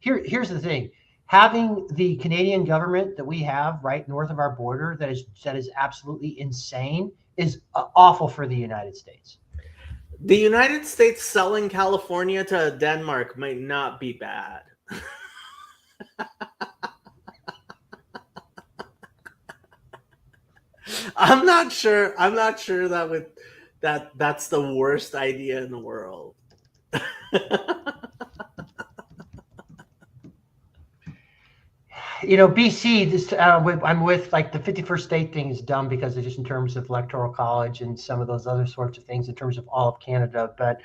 here's the thing: having the Canadian government that we have right north of our border that is absolutely insane is awful for the United States. The United States selling California to Denmark might not be bad. I'm not sure. I'm not sure that's the worst idea in the world. BC, I'm with like the 51st state thing is dumb because it's just in terms of electoral college and some of those other sorts of things in terms of all of Canada. But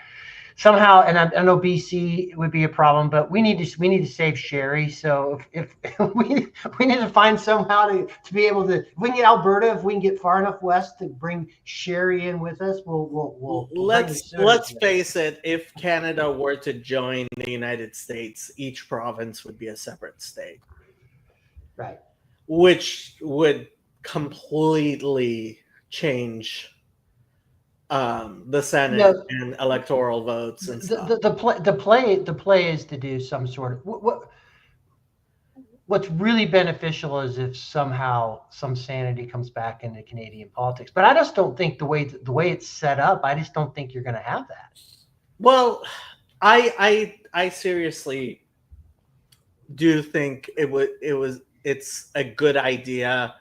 somehow, and I know BC would be a problem, but we need to save Sherry. So if we need to find somehow to be able to, if we can get Alberta, if we can get far enough west to bring Sherry in with us, we'll let's face it. If Canada were to join the United States, each province would be a separate state. Right. Which would completely change the Senate and electoral votes and stuff. The play is to do some sort of what's really beneficial is if somehow some sanity comes back into Canadian politics. But I just don't think the way it's set up, I just don't think you're going to have that. Well, I seriously do think it's a good idea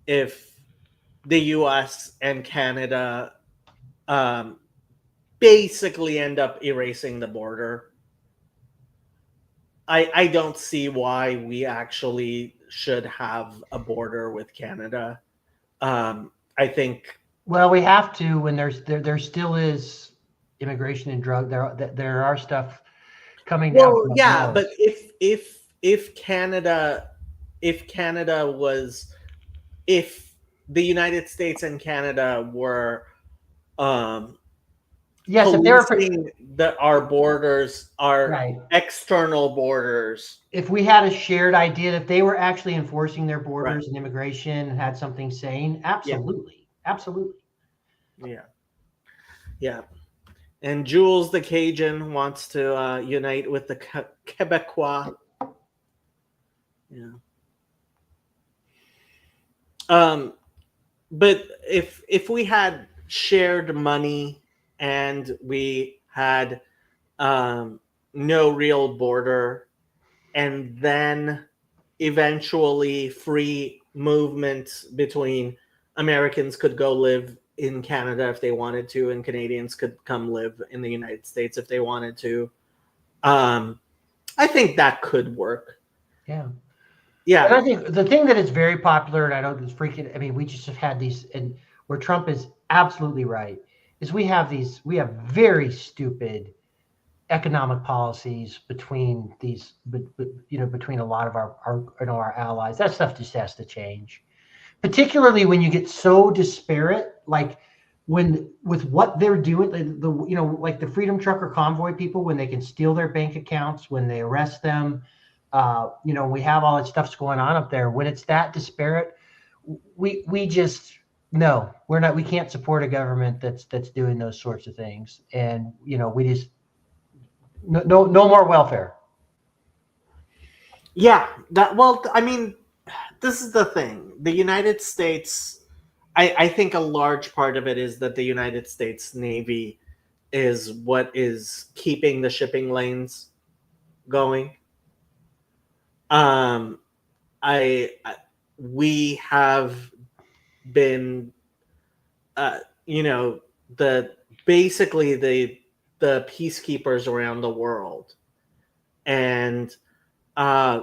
if the US and Canada basically end up erasing the border. I don't see why we actually should have a border with Canada. I think. Well, we have to when there still is immigration and drug. There are stuff coming down. Well, yeah, but if the United States and Canada were yes, if they're our borders, our right. external borders. If we had a shared idea, if they were actually enforcing their borders and immigration and had something saying, absolutely. Yeah. And Jules the Cajun wants to unite with the Quebecois. Yeah. But if we had shared money and we had no real border, and then eventually free movement between Americans could go live in Canada if they wanted to, and Canadians could come live in the United States if they wanted to. I think that could work. Yeah. Yeah. And I think the thing that is very popular, and I know this we just have had these, and where Trump is absolutely right, is we have very stupid economic policies between between a lot of our allies. That stuff just has to change. Particularly when you get so disparate, like with what they're doing, like the Freedom Trucker Convoy people, when they can steal their bank accounts, when they arrest them, we have all that stuff's going on up there. When it's that disparate, we just no, we're not. We can't support a government that's doing those sorts of things, and we just no more welfare. Yeah, this is the thing. The United States, I think a large part of it is that the United States Navy is what is keeping the shipping lanes going. We have been, basically the peacekeepers around the world, and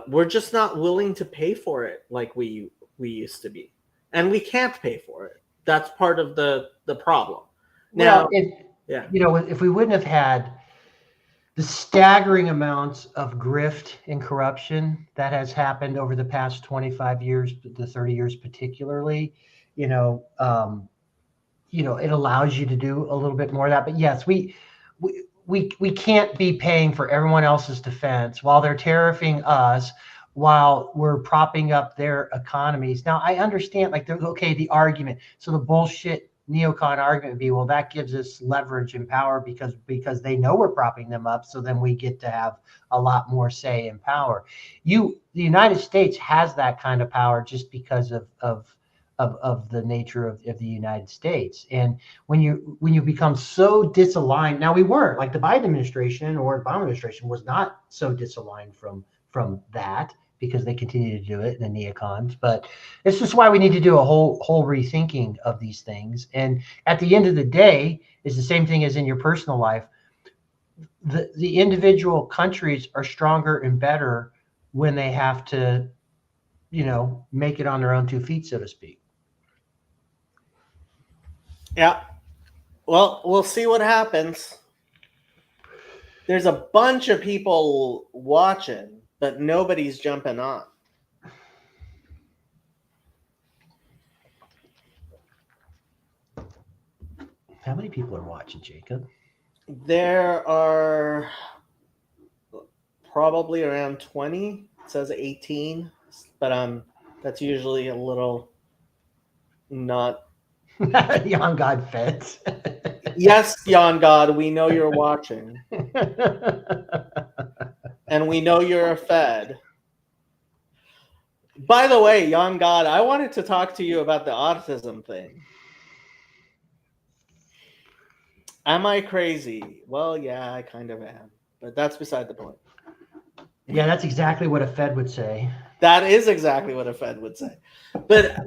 we're just not willing to pay for it like we used to be, and we can't pay for it. That's part of the problem. Now, if we wouldn't have had the staggering amounts of grift and corruption that has happened over the past 25 years, the 30 years particularly, it allows you to do a little bit more of that. But yes, we can't be paying for everyone else's defense while they're tariffing us, while we're propping up their economies. Now, I understand, the argument. So the bullshit neocon argument would be, well, that gives us leverage and power because they know we're propping them up. So then we get to have a lot more say and power. The United States has that kind of power just because of the nature of the United States. And when you become so disaligned, now we weren't, like the Biden administration or Obama administration was not so disaligned from from that because they continue to do it, the neocons. But it's just why we need to do a whole rethinking of these things. And at the end of the day, it's the same thing as in your personal life. The individual countries are stronger and better when they have to, make it on their own 2 feet, so to speak. Yeah. Well, we'll see what happens. There's a bunch of people watching, but nobody's jumping on. How many people are watching, Jacob? There are probably around 20. It says 18, but that's usually a little not. Young God feds. Yes, Jan God, we know you're watching, and we know you're a Fed. By the way, Jan God, I wanted to talk to you about the autism thing. Am I crazy? Well, yeah, I kind of am, but that's beside the point. Yeah, that's exactly what a Fed would say. That is exactly what a Fed would say. But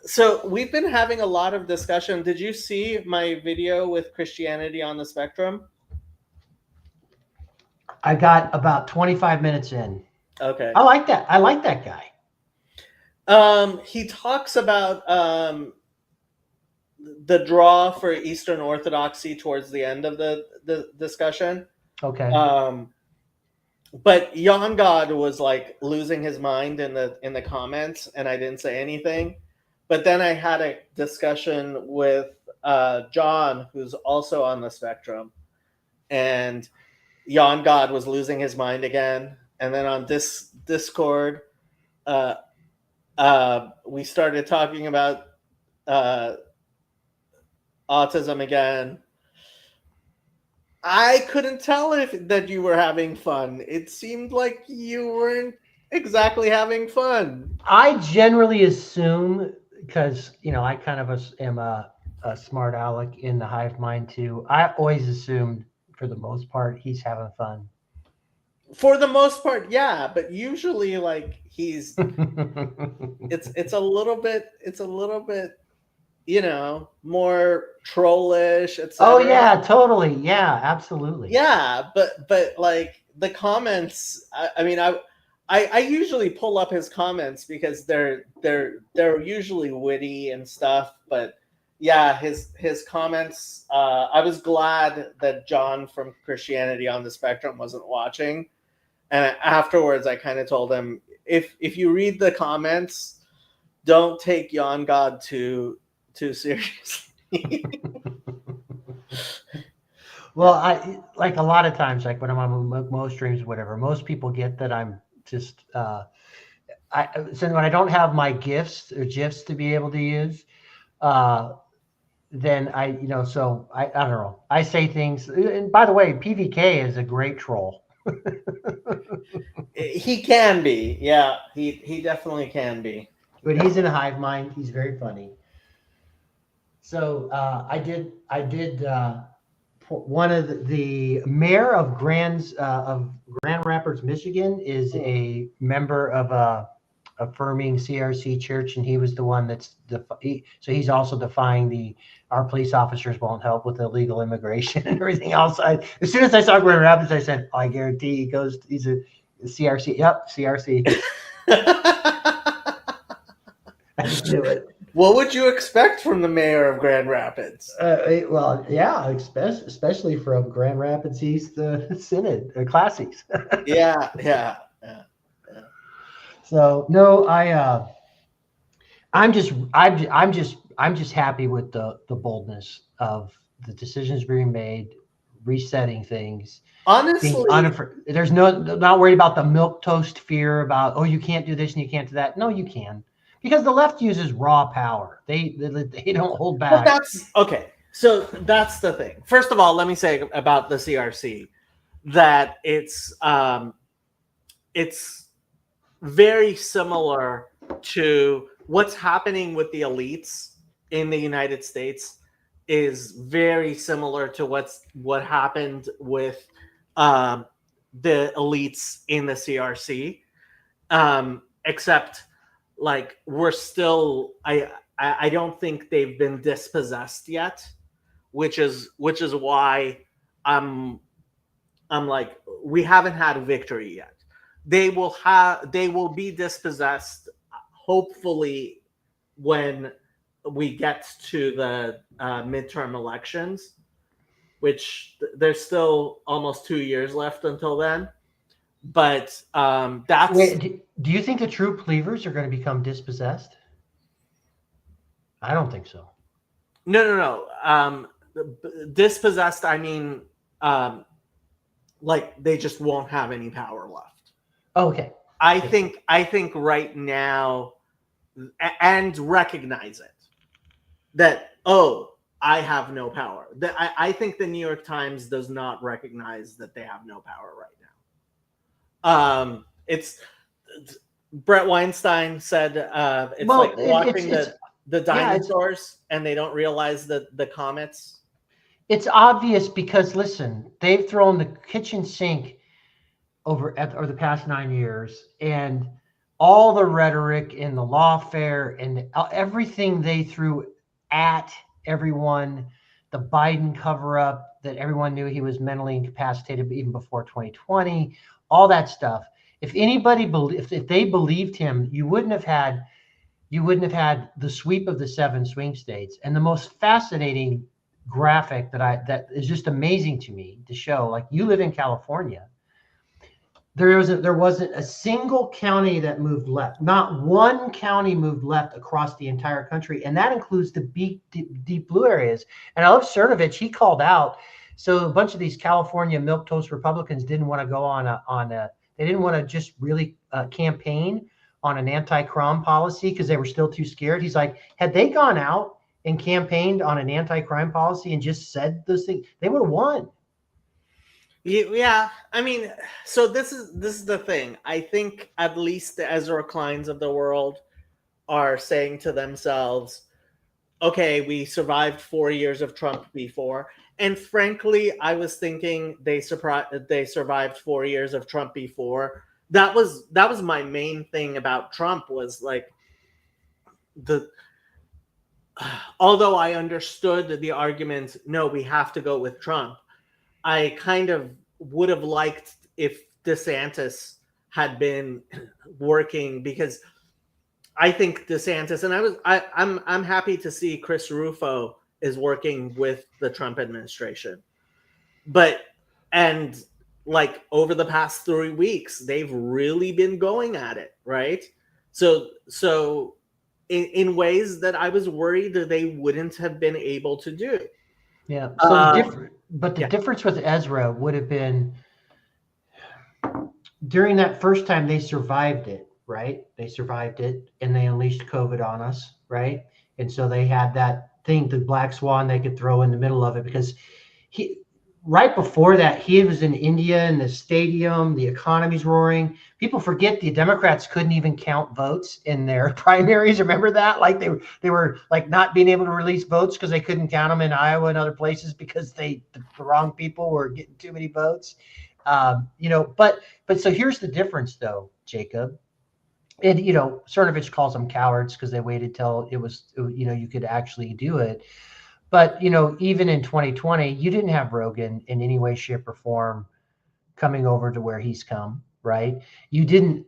so we've been having a lot of discussion. Did you see my video with Christianity on the Spectrum? I got about 25 minutes in. Okay. I like that. I like that guy. He talks about the draw for Eastern Orthodoxy towards the end of the discussion. Okay. But Jan God was like losing his mind in the comments, and I didn't say anything. But then I had a discussion with John, who's also on the Spectrum, and Jan God was losing his mind again. And then on this Discord, we started talking about autism again. I couldn't tell that you were having fun. It seemed like you weren't exactly having fun. I generally assume, because I kind of am a smart aleck in the hive mind too. I always assumed, for the most part, he's having fun. For the most part, yeah, but usually, like, he's it's a little bit more trollish, etc. Oh yeah, totally. Yeah, absolutely. Yeah, but like the comments, I usually pull up his comments because they're usually witty and stuff. But yeah, his comments. I was glad that John from Christianity on the Spectrum wasn't watching, and afterwards I kind of told him, if you read the comments, don't take Jan God too seriously. Well, I like a lot of times, like when I'm on most streams, whatever, most people get that I'm just so when I don't have my GIFs to be able to use, then I don't know. I say things, and by the way, PVK is a great troll. He can be, yeah. He definitely can be. But he's in a hive mind. He's very funny. So I did. One of the mayor of Grand Rapids, Michigan, is a member of a affirming CRC church, and he was the one so he's also defying our police officers won't help with illegal immigration and everything else. As soon as I saw Grand Rapids, I said, I guarantee he's a CRC. Yep, CRC. I just knew it. What would you expect from the mayor of Grand Rapids? Well, yeah, especially from Grand Rapids East Synod Classics. Yeah. So no, I'm just happy with the boldness of the decisions being made, resetting things. Honestly, there's not worried about the milquetoast fear about, oh, you can't do this and you can't do that. No, you can. Because the left uses raw power. They don't hold back. Well, that's okay. So that's the thing. First of all, let me say about the CRC that it's very similar to what's happening with the elites in the United States. Is very similar to what happened with the elites in the CRC, except like we're still. I don't think they've been dispossessed yet, which is why I'm like, we haven't had a victory yet. They will be dispossessed hopefully when we get to the midterm elections, which there's still almost 2 years left until then. But that's Wait, do you think the true believers are going to become dispossessed? I don't think so. no. Dispossessed, I mean, like they just won't have any power left. Okay. I think right now, and recognize it, that, oh, I have no power. I think the New York Times does not recognize that they have no power right now. It's Brett Weinstein said it's like watching the dinosaurs and they don't realize the comets. It's obvious because listen, they've thrown the kitchen sink over the past 9 years, and all the rhetoric in the lawfare and everything they threw at everyone, the Biden cover-up that everyone knew he was mentally incapacitated even before 2020, all that stuff. If anybody if they believed him, you wouldn't have had the sweep of the 7 swing states. And the most fascinating graphic that is just amazing to me to show, like, you live in California. There wasn't a single county that moved left. Not one county moved left across the entire country, and that includes the deep blue areas. And I love Cernovich. He called out. So a bunch of these California milquetoast Republicans didn't want to go they didn't want to just really campaign on an anti-crime policy because they were still too scared. He's like, had they gone out and campaigned on an anti-crime policy and just said those things, they would have won. Yeah, I mean, so this is the thing. I think at least the Ezra Kleins of the world are saying to themselves, okay, we survived 4 years of Trump before. And frankly, I was thinking they survived 4 years of Trump before. That was my main thing about Trump, was like, although I understood the argument, no, we have to go with Trump, I kind of would have liked if DeSantis had been working, because I think DeSantis, and I'm happy to see Chris Rufo is working with the Trump administration. And like over the past 3 weeks, they've really been going at it, right? So in ways that I was worried that they wouldn't have been able to do. Yeah. So the difference with Ezra would have been during that first time they survived it, right? They survived it and they unleashed COVID on us, right? And so they had that thing, the black swan they could throw in the middle of it, because right before that, he was in India in the stadium, the economy's roaring. People forget the Democrats couldn't even count votes in their primaries. Remember that? Like they were like not being able to release votes because they couldn't count them in Iowa and other places because the wrong people were getting too many votes. But so here's the difference though, Jacob. And, Cernovich calls them cowards because they waited till it was, you could actually do it. But, even in 2020, you didn't have Rogan in any way, shape, or form coming over to where he's come, right? You didn't,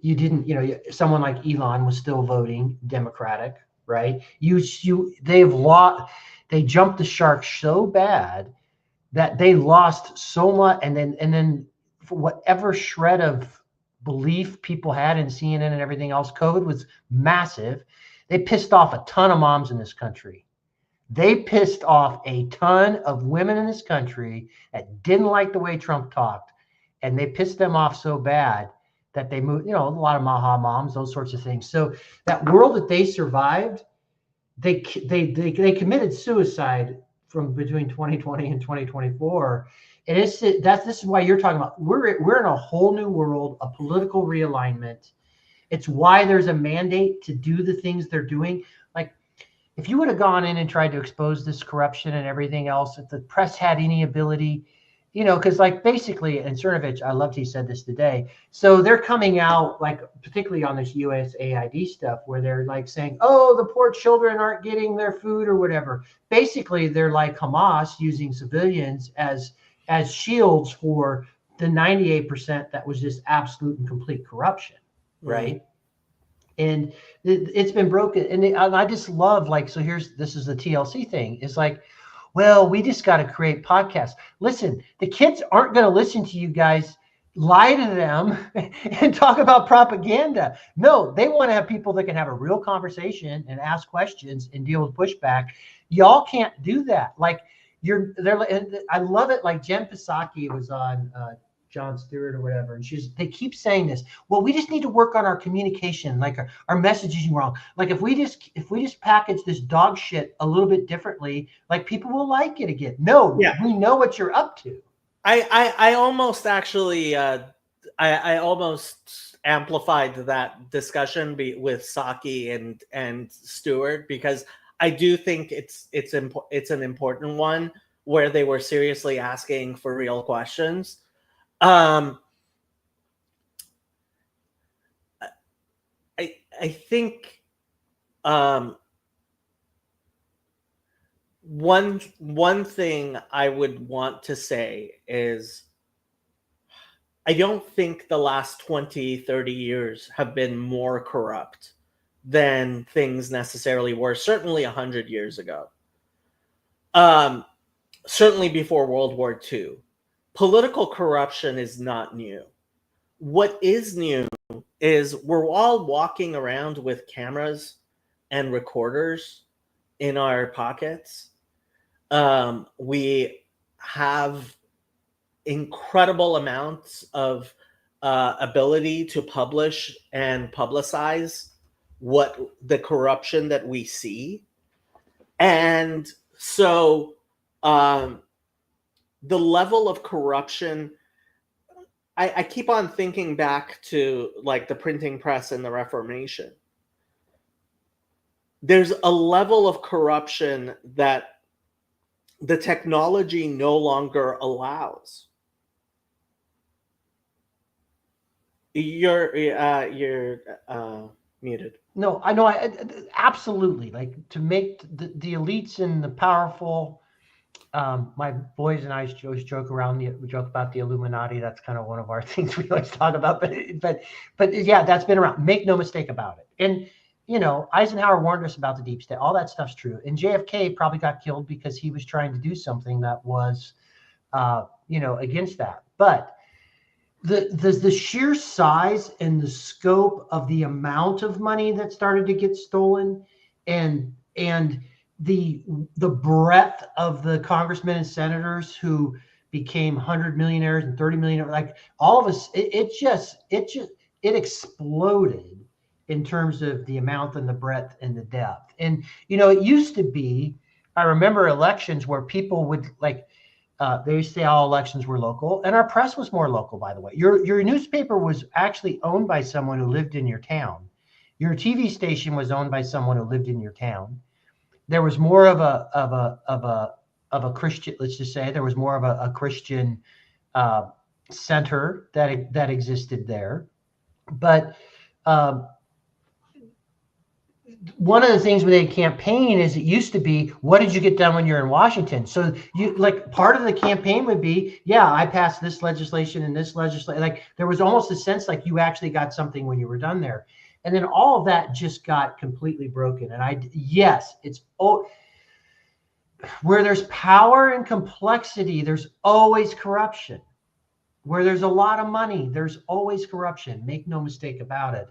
someone like Elon was still voting Democratic, right? They jumped the shark so bad that they lost so much. And then for whatever shred of belief people had in CNN and everything else, COVID was massive. They pissed off a ton of moms in this country. They pissed off a ton of women in this country that didn't like the way Trump talked. And they pissed them off so bad that they moved, a lot of Maha moms, those sorts of things. So that world that they survived, they committed suicide from between 2020 and 2024. And this is why you're talking about, we're in a whole new world, a political realignment. It's why there's a mandate to do the things they're doing. Like, if you would have gone in and tried to expose this corruption and everything else, if the press had any ability, you know, because like basically, and Cernovich, I loved he said this today. So they're coming out like particularly on this USAID stuff where they're like saying, oh, the poor children aren't getting their food or whatever. Basically, they're like Hamas using civilians as shields for the 98% that was just absolute and complete corruption, right? And it's been broken. And I just love like, so this is the TLC thing. It's like, well, we just got to create podcasts. Listen, the kids aren't going to listen to you guys lie to them and talk about propaganda. No, they want to have people that can have a real conversation and ask questions and deal with pushback. Y'all can't do that. Like I love it. Like Jen Psaki was on Jon Stewart or whatever, and they keep saying this. Well, we just need to work on our communication, like our messaging wrong. Like if we just package this dog shit a little bit differently, like people will like it again. No, we know what you're up to. I almost actually I almost amplified that discussion with Psaki and Stewart, because I do think it's an important one where they were seriously asking for real questions. I think one thing I would want to say is I don't think the last 20, 30 years have been more corrupt than things necessarily were, certainly 100 years ago. Certainly before World War II. Political corruption is not new. What is new is we're all walking around with cameras and recorders in our pockets. We have incredible amounts of ability to publish and publicize what the corruption that we see. And so the level of corruption, I keep on thinking back to like the printing press and the Reformation. There's a level of corruption that the technology no longer allows. You're muted. No, I know. Absolutely. Like to make the elites and the powerful. My boys and I always joke about the Illuminati. That's kind of one of our things we always talk about. But yeah, that's been around. Make no mistake about it. And you know, Eisenhower warned us about the deep state. All that stuff's true. And JFK probably got killed because he was trying to do something that was, against that. But the sheer size and the scope of the amount of money that started to get stolen, and the breadth of the congressmen and senators who became 100 millionaires and 30 million, like all of us, it exploded in terms of the amount and the breadth and the depth. And, it used to be, I remember elections where people would like, they used to say all elections were local, and our press was more local, by the way. Your newspaper was actually owned by someone who lived in your town. Your TV station was owned by someone who lived in your town. There was more of a Christian, let's just say there was more of a Christian center that existed there. But one of the things with a campaign is it used to be, what did you get done when you're in Washington? So you like part of the campaign would be, yeah, I passed this legislation and this legislation. Like there was almost a sense like you actually got something when you were done there. And then all of that just got completely broken. And where there's power and complexity, there's always corruption. Where there's a lot of money, there's always corruption. Make no mistake about it.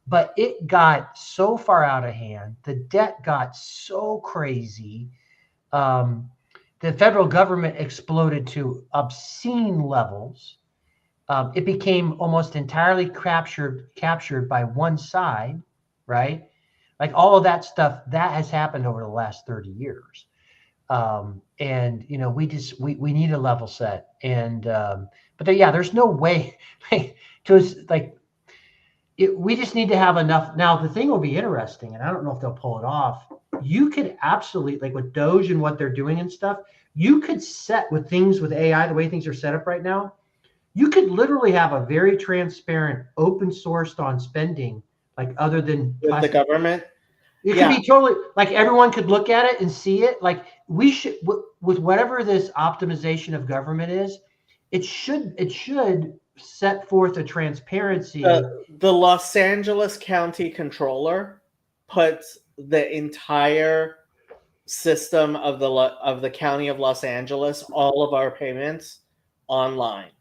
But it got so far out of hand. The debt got so crazy. The federal government exploded to obscene levels. It became almost entirely captured by one side, right? Like all of that stuff that has happened over the last 30 years. And we need a level set. And there's no way we just need to have enough. Now the thing will be interesting, and I don't know if they'll pull it off. You could absolutely, like with Doge and what they're doing and stuff, you could set with things with AI, the way things are set up right now, you could literally have a very transparent, open sourced on spending, like other than with the plastic. government. It could Yeah. be totally like everyone could look at it and see it. Like we should, with whatever this optimization of government is, it should set forth a transparency. The Los Angeles County Controller puts the entire system of the County of Los Angeles, all of our payments online.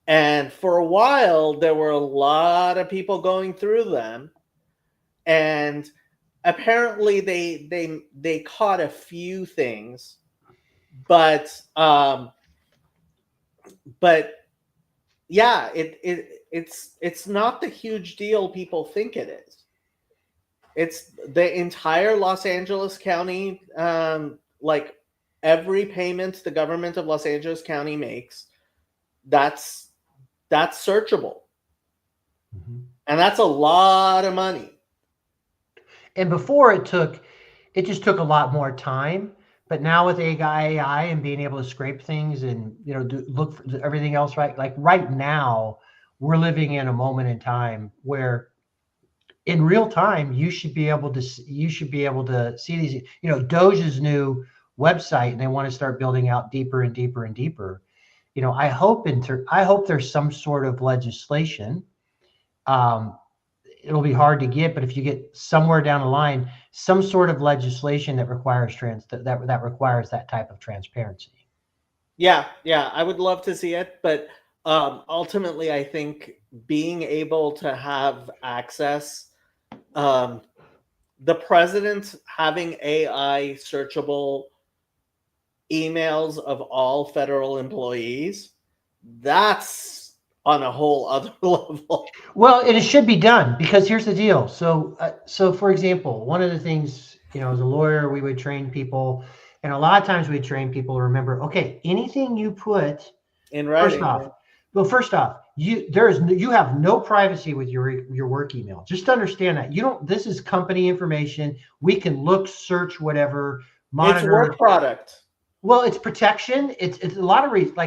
And for a while, there were a lot of people going through them, and apparently they caught a few things, but yeah, it's not the huge deal people think it is. It's the entire Los Angeles County, like every payment the government of Los Angeles County makes, that's searchable. Mm-hmm. And that's a lot of money. And before it just took a lot more time. But now with AI and being able to scrape things and look for everything else right, like right now, we're living in a moment in time where, in real time, you should be able to see these. Doge's new website, and they want to start building out deeper and deeper and deeper. I hope there's some sort of legislation. It'll be hard to get, but if you get somewhere down the line, some sort of legislation that requires that requires that type of transparency. Yeah, I would love to see it, but ultimately, I think being able to have access, the president having AI searchable emails of all federal employees, that's on a whole other level. Well, it should be done, because here's the deal. So for example, one of the things, as a lawyer, we would train people, and a lot of times we train people to remember, okay, anything you put in writing. First off, you have no privacy with your work email. Just understand that this is company information. We can look, search, whatever, monitor. It's work product. Well, it's protection. It's a lot of reasons.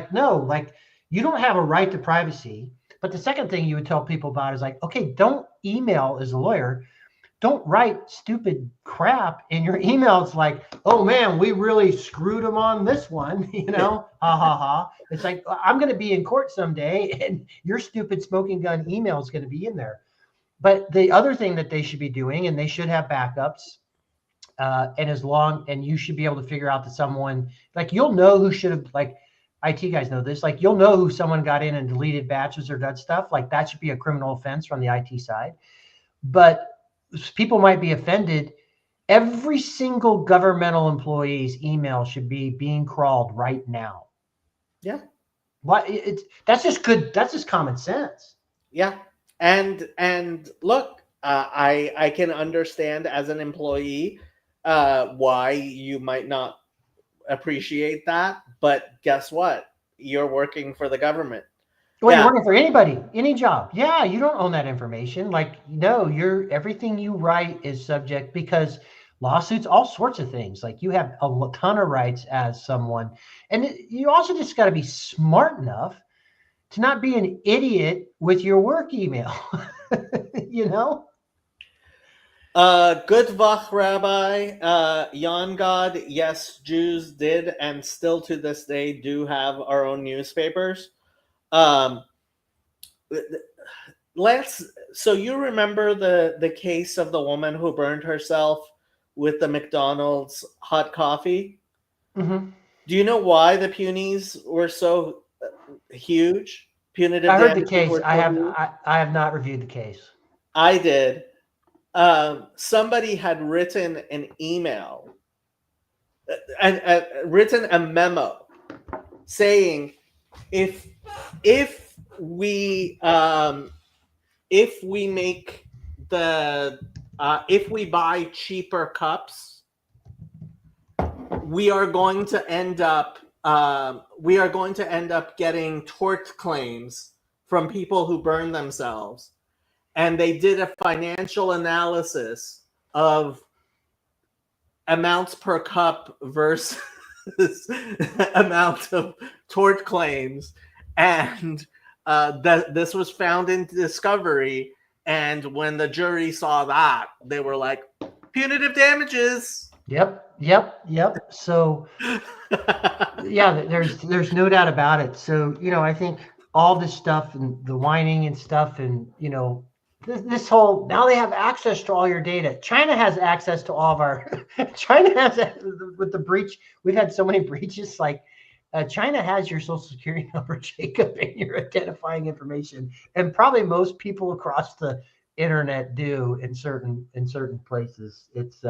You don't have a right to privacy. But the second thing you would tell people about is okay, don't email as a lawyer. Don't write stupid crap in your email. It's like, oh man, we really screwed them on this one, ha ha ha. It's like, I'm going to be in court someday and your stupid smoking gun email is going to be in there. But the other thing that they should be doing, and they should have backups, and you should be able to figure out that someone, you'll know who should have, IT guys know this, you'll know who someone got in and deleted batches or done stuff. That should be a criminal offense from the IT side. But people might be offended. Every single governmental employee's email should be being crawled right now. Yeah. That's just good. That's just common sense. Yeah. And look, I can understand as an employee why you might not appreciate that, but guess what? You're working for the government. Well, you're working for anybody, any job. Yeah, you don't own that information. No, everything you write is subject, because lawsuits, all sorts of things. You have a ton of rights as someone, and you also just got to be smart enough to not be an idiot with your work email. Good Vach Rabbi, Jan God, yes, Jews did and still to this day do have our own newspapers. Lance, so you remember the case of the woman who burned herself with the McDonald's hot coffee? Mm-hmm. Do you know why the punies were so huge? Punitive. I heard the case. I have not reviewed the case. I did. Somebody had written an email, written a memo saying, if we make if we buy cheaper cups, we are going to end up getting tort claims from people who burn themselves. And they did a financial analysis of amounts per cup versus amount of tort claims, and that this was found in discovery. And when the jury saw that, they were like, punitive damages. Yep. So yeah, there's no doubt about it. So, I think all this stuff and the whining and stuff, and this whole, now they have access to all your data. China has access to all of our China has, with the breach, we've had so many breaches, like China has your social security number, Jacob, and your identifying information, and probably most people across the internet do in certain places. It's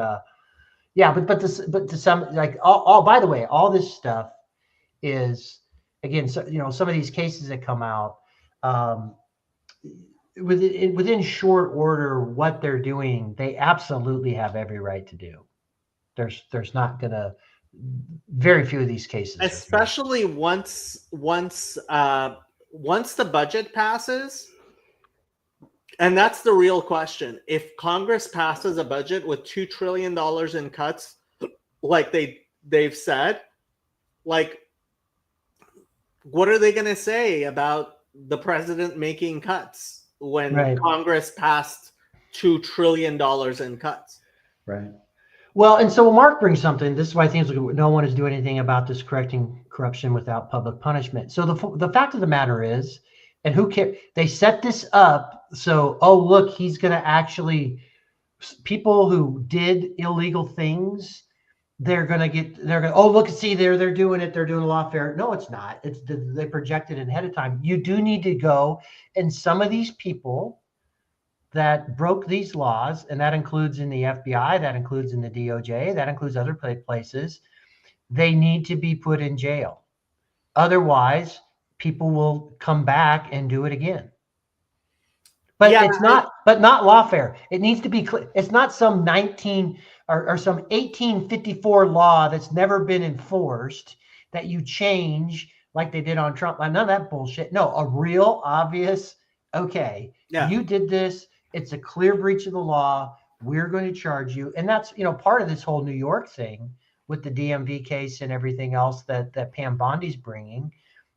yeah, but to some, like, all by the way, all this stuff is, again, so, some of these cases that come out, within short order, what they're doing, they absolutely have every right to do. There's not gonna, very few of these cases, especially once the budget passes. And that's the real question. If Congress passes a budget with $2 trillion in cuts, like they've said, like, what are they going to say about the president making cuts when Congress passed $2 trillion in cuts? Right. Well, and so Mark brings something. This is why I think no one is doing anything about this, correcting corruption without public punishment. So the fact of the matter is, and who cares? They set this up so, oh, look, he's going to actually, people who did illegal things, oh, look, see, they're doing it. They're doing lawfare. No, it's not. They projected it ahead of time. You do need to go, and some of these people that broke these laws, and that includes in the FBI, that includes in the DOJ, that includes other places, they need to be put in jail. Otherwise, people will come back and do it again. But it's not, but not lawfare. It needs to be clear. It's not some 19 or some 1854 law that's never been enforced that you change like they did on Trump. None of that bullshit. No, a real obvious, okay, you did this. It's a clear breach of the law. We're going to charge you. And that's, part of this whole New York thing with the DMV case and everything else that Pam Bondi's bringing,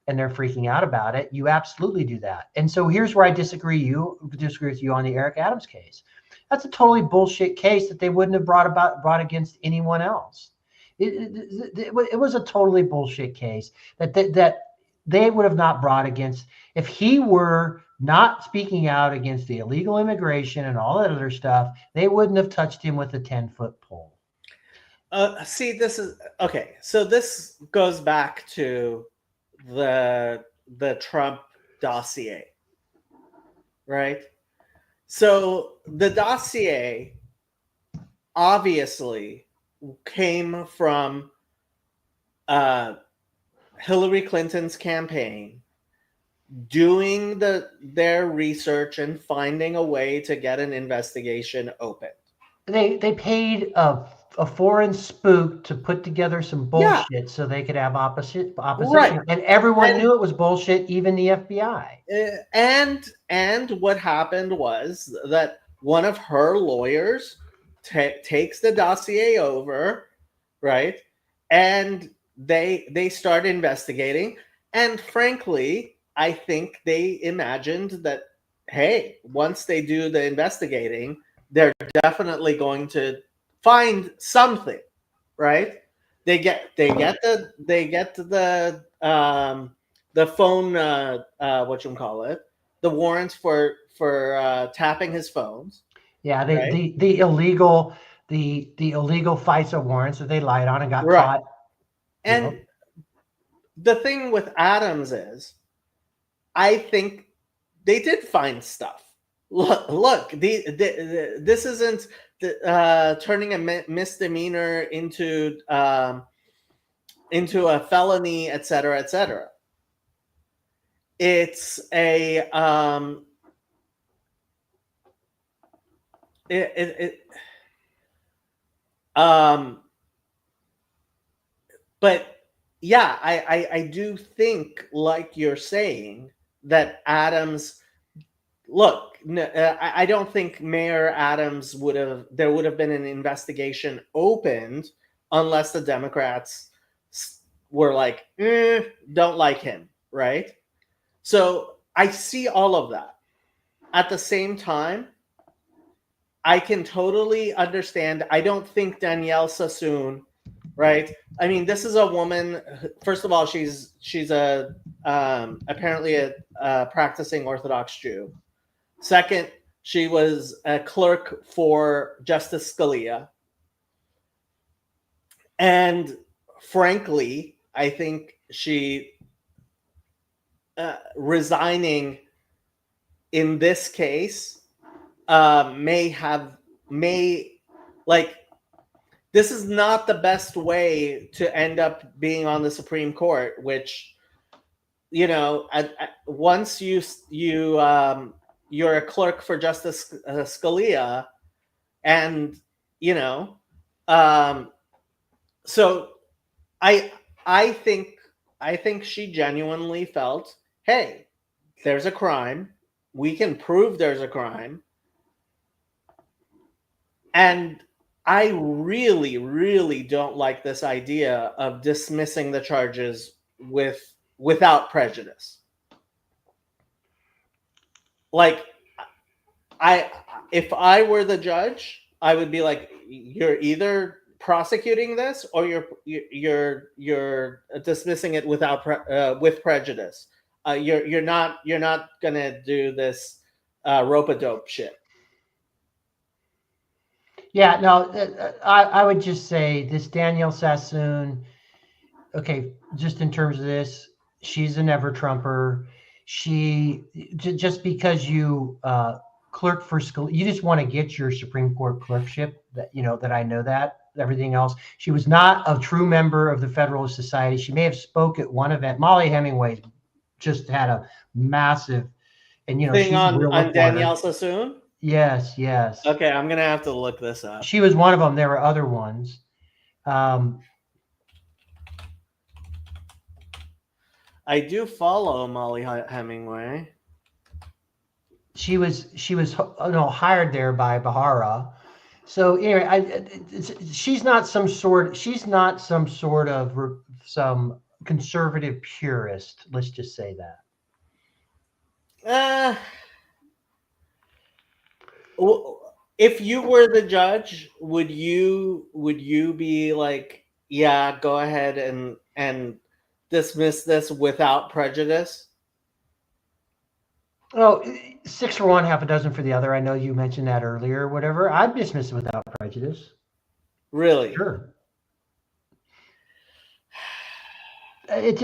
and they're freaking out about it. You absolutely do that. And so here's where I disagree with you on the Eric Adams case. That's a totally bullshit case that they wouldn't have brought against anyone else. It was a totally bullshit case that they would have not brought against, if he were not speaking out against the illegal immigration and all that other stuff, they wouldn't have touched him with a 10-foot pole. See, this is okay. So this goes back to the Trump dossier, right? So the dossier obviously came from Hillary Clinton's campaign doing their research and finding a way to get an investigation opened. They paid a foreign spook to put together some bullshit so they could have opposition, right. And everyone knew it was bullshit, even the FBI. And what happened was that one of her lawyers takes the dossier over, right? And they start investigating. And frankly, I think they imagined that, hey, once they do the investigating, they're definitely going to find something, right? They get the phone, the warrants for tapping his phones. Yeah, the illegal FISA warrants that they lied on and got caught. And the thing with Adams is, I think they did find stuff. Look, this isn't turning a misdemeanor into a felony, et cetera, et cetera. It's a but yeah, I do think, like you're saying, that Adams. Look, I don't think Mayor Adams there would have been an investigation opened unless the Democrats were like, don't like him, right? So I see all of that. At the same time, I can totally understand. I don't think Danielle Sassoon, right? I mean, this is a woman. First of all, she's a apparently a practicing Orthodox Jew. Second, she was a clerk for Justice Scalia. And frankly, I think she resigning in this case this is not the best way to end up being on the Supreme Court, which, you know, once you're a clerk for Justice Scalia, and you know, so I think she genuinely felt, hey, there's a crime, we can prove there's a crime, and I really, really don't like this idea of dismissing the charges without prejudice. Like, if I were the judge, I would be like, you're either prosecuting this or you're dismissing it with prejudice. You're not gonna do this rope-a-dope shit. Yeah, no, I would just say this Danielle Sassoon, okay, just in terms of this, she's a never Trumper. She, just because you clerk for Scalia, you just want to get your Supreme Court clerkship, that, you know, that I know that. Everything else, she was not a true member of the Federalist Society. She may have spoke at one event. Molly Hemingway just had a massive, and you know, thing she's a real on reporter. Danielle Sassoon. Yes. Okay, I'm gonna have to look this up. She was one of them. There were other ones. I do follow Molly Hemingway. She was hired there by Bahara. So anyway, she's not some sort of some conservative purist. Let's just say that. If you were the judge, would you be like, yeah, go ahead and dismiss this without prejudice? Oh, 6 for one, half a dozen for the other. I know you mentioned that earlier. Whatever, I'd dismiss it without prejudice. Really? Sure. It's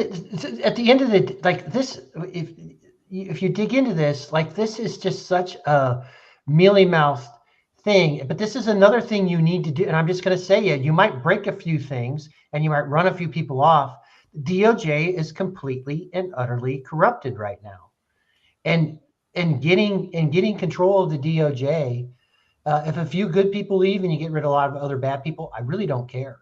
at the end of the, like, this. If you dig into this, like, this is just such a mealy-mouthed thing. But this is another thing you need to do. And I'm just going to say you might break a few things and you might run a few people off. DOJ is completely and utterly corrupted right now. And getting control of the DOJ, if a few good people leave and you get rid of a lot of other bad people, I really don't care.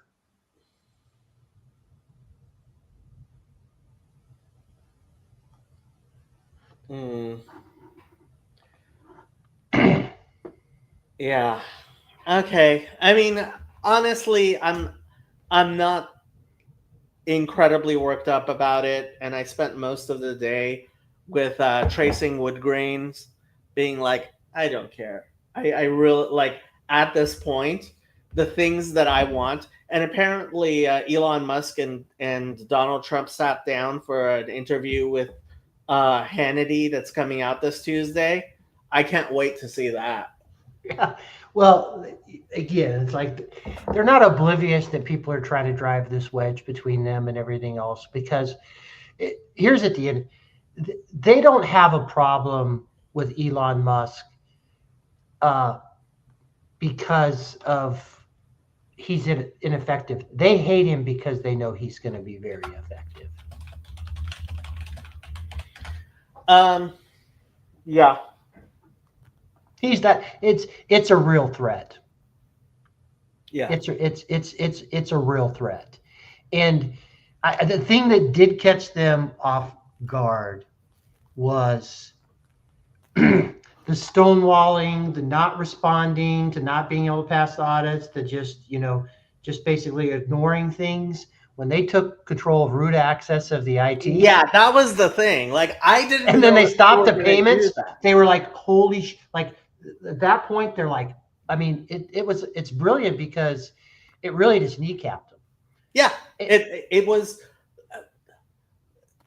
Yeah. Okay. I mean, honestly, I'm not incredibly worked up about it, and I spent most of the day with tracing wood grains, being like, I don't care. I really, like, at this point, the things that I want, and apparently Elon Musk and Donald Trump sat down for an interview with Hannity that's coming out this Tuesday. I can't wait to see that. Yeah. Well, again, it's like they're not oblivious that people are trying to drive this wedge between them and everything else, because here's at the end, they don't have a problem with Elon Musk because of he's ineffective. They hate him because they know he's going to be very effective. Yeah. He's that. It's a real threat. Yeah. It's a real threat. And the thing that did catch them off guard was the stonewalling, the not responding, to not being able to pass the audits, to just basically ignoring things when they took control of root access of the IT. Yeah, that was the thing. Like, I didn't. And then know they that stopped they the were gonna do payments. that. They were like, holy like at that point, they're like, I mean, it's brilliant because it really just kneecapped them. Yeah, it was.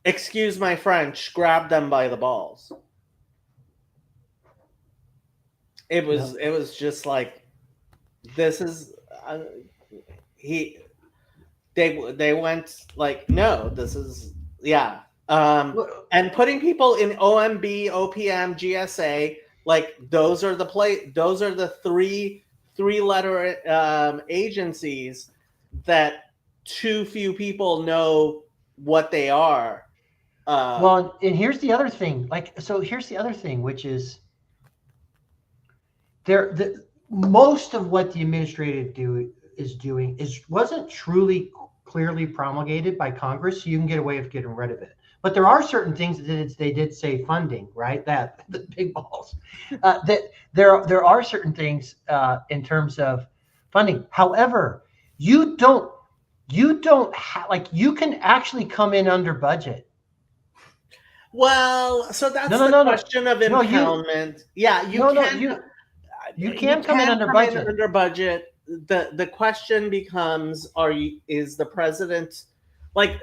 Excuse my French. Grab them by the balls. It was just like, this is they went like, no, this is, yeah. And putting people in OMB, OPM, GSA, like those are the three letter agencies that too few people know what they are. Well, and here's the other thing. Here's the other thing, which is most of what the administrative is doing wasn't truly clearly promulgated by Congress, so you can get away with getting rid of it. But there are certain things that they did say funding, right? That the big balls. That there are certain things in terms of funding. However, you don't like, you can actually come in under budget. Well, so that's question of impoundment. You can come in under budget. The question becomes, is the president, like,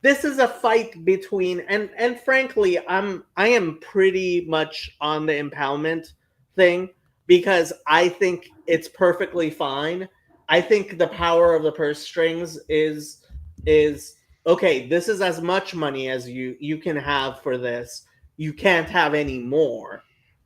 this is a fight between, and frankly, I am pretty much on the impoundment thing, because I think it's perfectly fine. I think the power of the purse strings is okay, this is as much money as you can have for this. You can't have any more.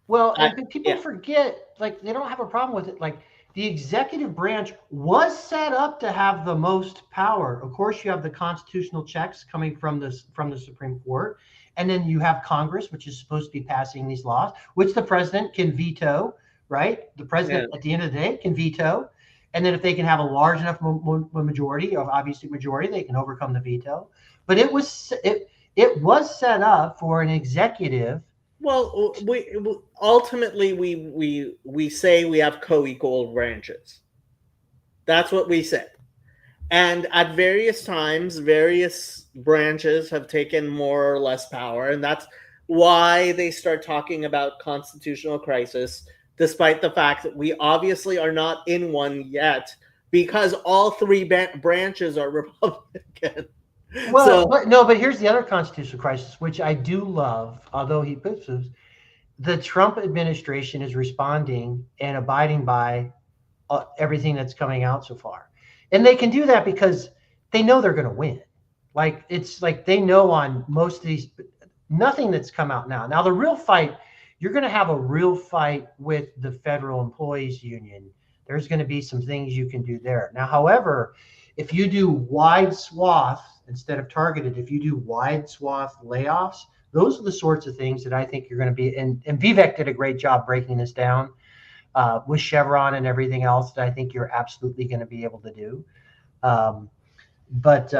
Well, people forget, like, they don't have a problem with it. Like, the executive branch was set up to have the most power. Of course, you have the constitutional checks coming from the Supreme Court, and then you have Congress, which is supposed to be passing these laws, which the president can veto. Right? The president, at the end of the day, can veto. And then if they can have a large enough majority, they can overcome the veto. But it was set up for an executive. Well, we ultimately we say we have co-equal branches. That's what we said. And at various times, various branches have taken more or less power, and that's why they start talking about constitutional crisis, despite the fact that we obviously are not in one yet, because all three branches are Republican. Well, but here's the other constitutional crisis, which I do love, although he pisses. The Trump administration is responding and abiding by everything that's coming out so far. And they can do that because they know they're going to win. Like, it's like they know on most of these, nothing that's come out now. Now, the real fight, you're going to have a real fight with the federal employees union. There's going to be some things you can do there. Now, however, if you do wide swath instead of targeted, if you do wide swath layoffs, those are the sorts of things that I think you're going to be. And Vivek did a great job breaking this down with Chevron and everything else that I think you're absolutely going to be able to do. But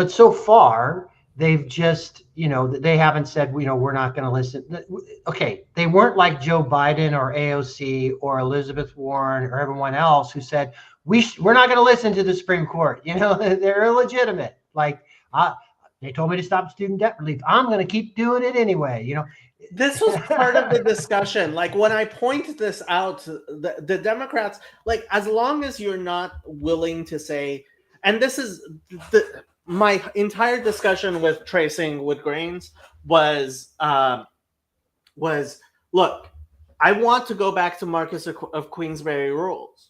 so far, they've just, they haven't said, we're not going to listen. Okay, they weren't like Joe Biden or AOC or Elizabeth Warren or everyone else who said, we're not going to listen to the Supreme Court. They're illegitimate. Like, they told me to stop student debt relief. I'm going to keep doing it anyway. This was part of the discussion. Like, when I point this out, the Democrats, like, as long as you're not willing to say, and this is my entire discussion with Tracing with Grains was look, I want to go back to Marcus of Queensberry rules.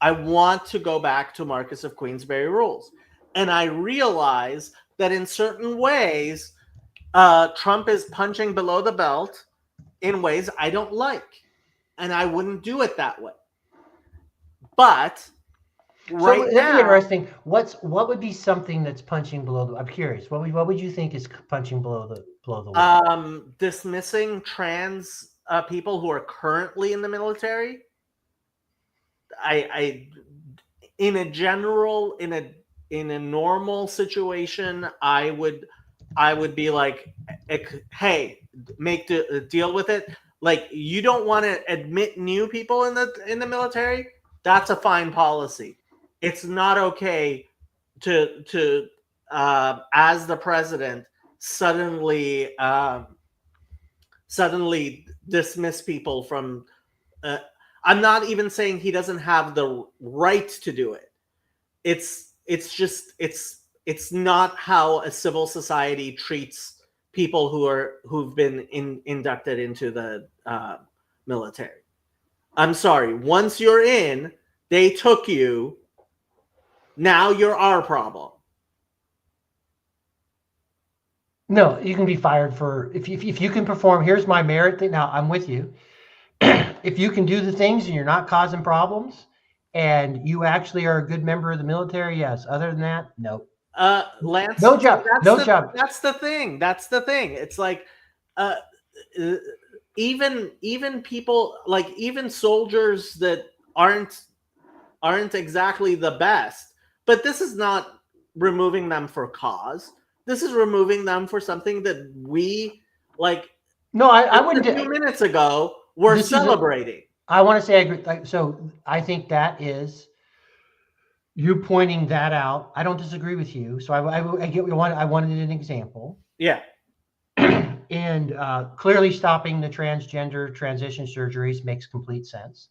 I want to go back to Marcus of Queensberry rules. And I realize that in certain ways, Trump is punching below the belt in ways I don't like. And I wouldn't do it that way. But right now, interesting. What would be something that's punching below the? I'm curious. What would you think is punching below the line? Dismissing trans people who are currently in the military. I in a normal situation, I would be like, hey, deal with it. Like, you don't want to admit new people in the military. That's a fine policy. It's not okay to as the president, suddenly dismiss people from. I'm not even saying he doesn't have the right to do it. It's just it's not how a civil society treats people who've been inducted into the military. I'm sorry. Once you're in, they took you. Now you're our problem. No, you can be fired for if you can perform. Here's my merit thing. Now I'm with you. If you can do the things and you're not causing problems, and you actually are a good member of the military, yes. Other than that, no. Lance, No job. No job. That's the thing. It's like, even people, like even soldiers that aren't exactly the best, but this is not removing them for cause. This is removing them for something that we like. No, I wouldn't. A few minutes ago, we're celebrating. I want to say I agree. Like, so I think that is you pointing that out. I don't disagree with you. So I get what you want. I wanted an example. Yeah. And clearly stopping the transgender transition surgeries makes complete sense.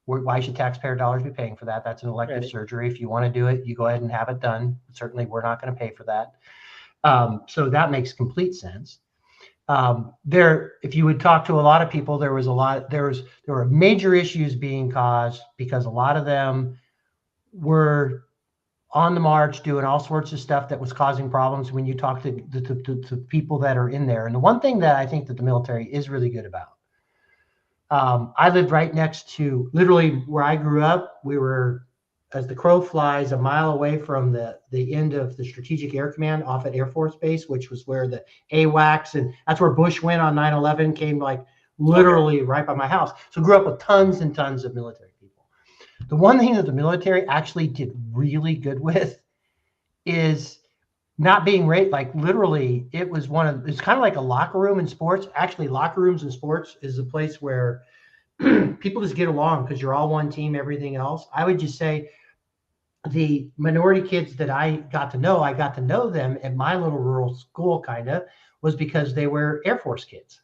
Why should taxpayer dollars be paying for that? That's an elective surgery. If you want to do it, you go ahead and have it done. Certainly, we're not going to pay for that. So that makes complete sense. If you would talk to a lot of people, there were major issues being caused because a lot of them were on the march doing all sorts of stuff that was causing problems when you talk to people that are in there. And the one thing that I think that the military is really good about, I lived right next to literally where I grew up. We were, as the crow flies, a mile away from the end of the Strategic Air Command off at Air Force Base, which was where the AWACS, and that's where Bush went on 9/11, came like literally right by my house. So grew up with tons and tons of military people. The one thing that the military actually did really good with is not being raped. Like literally, it's kind of like a locker room in sports. Actually, locker rooms in sports is a place where people just get along because you're all one team, everything else. I would just say the minority kids that I got to know them at my little rural school kind of was because they were Air Force kids.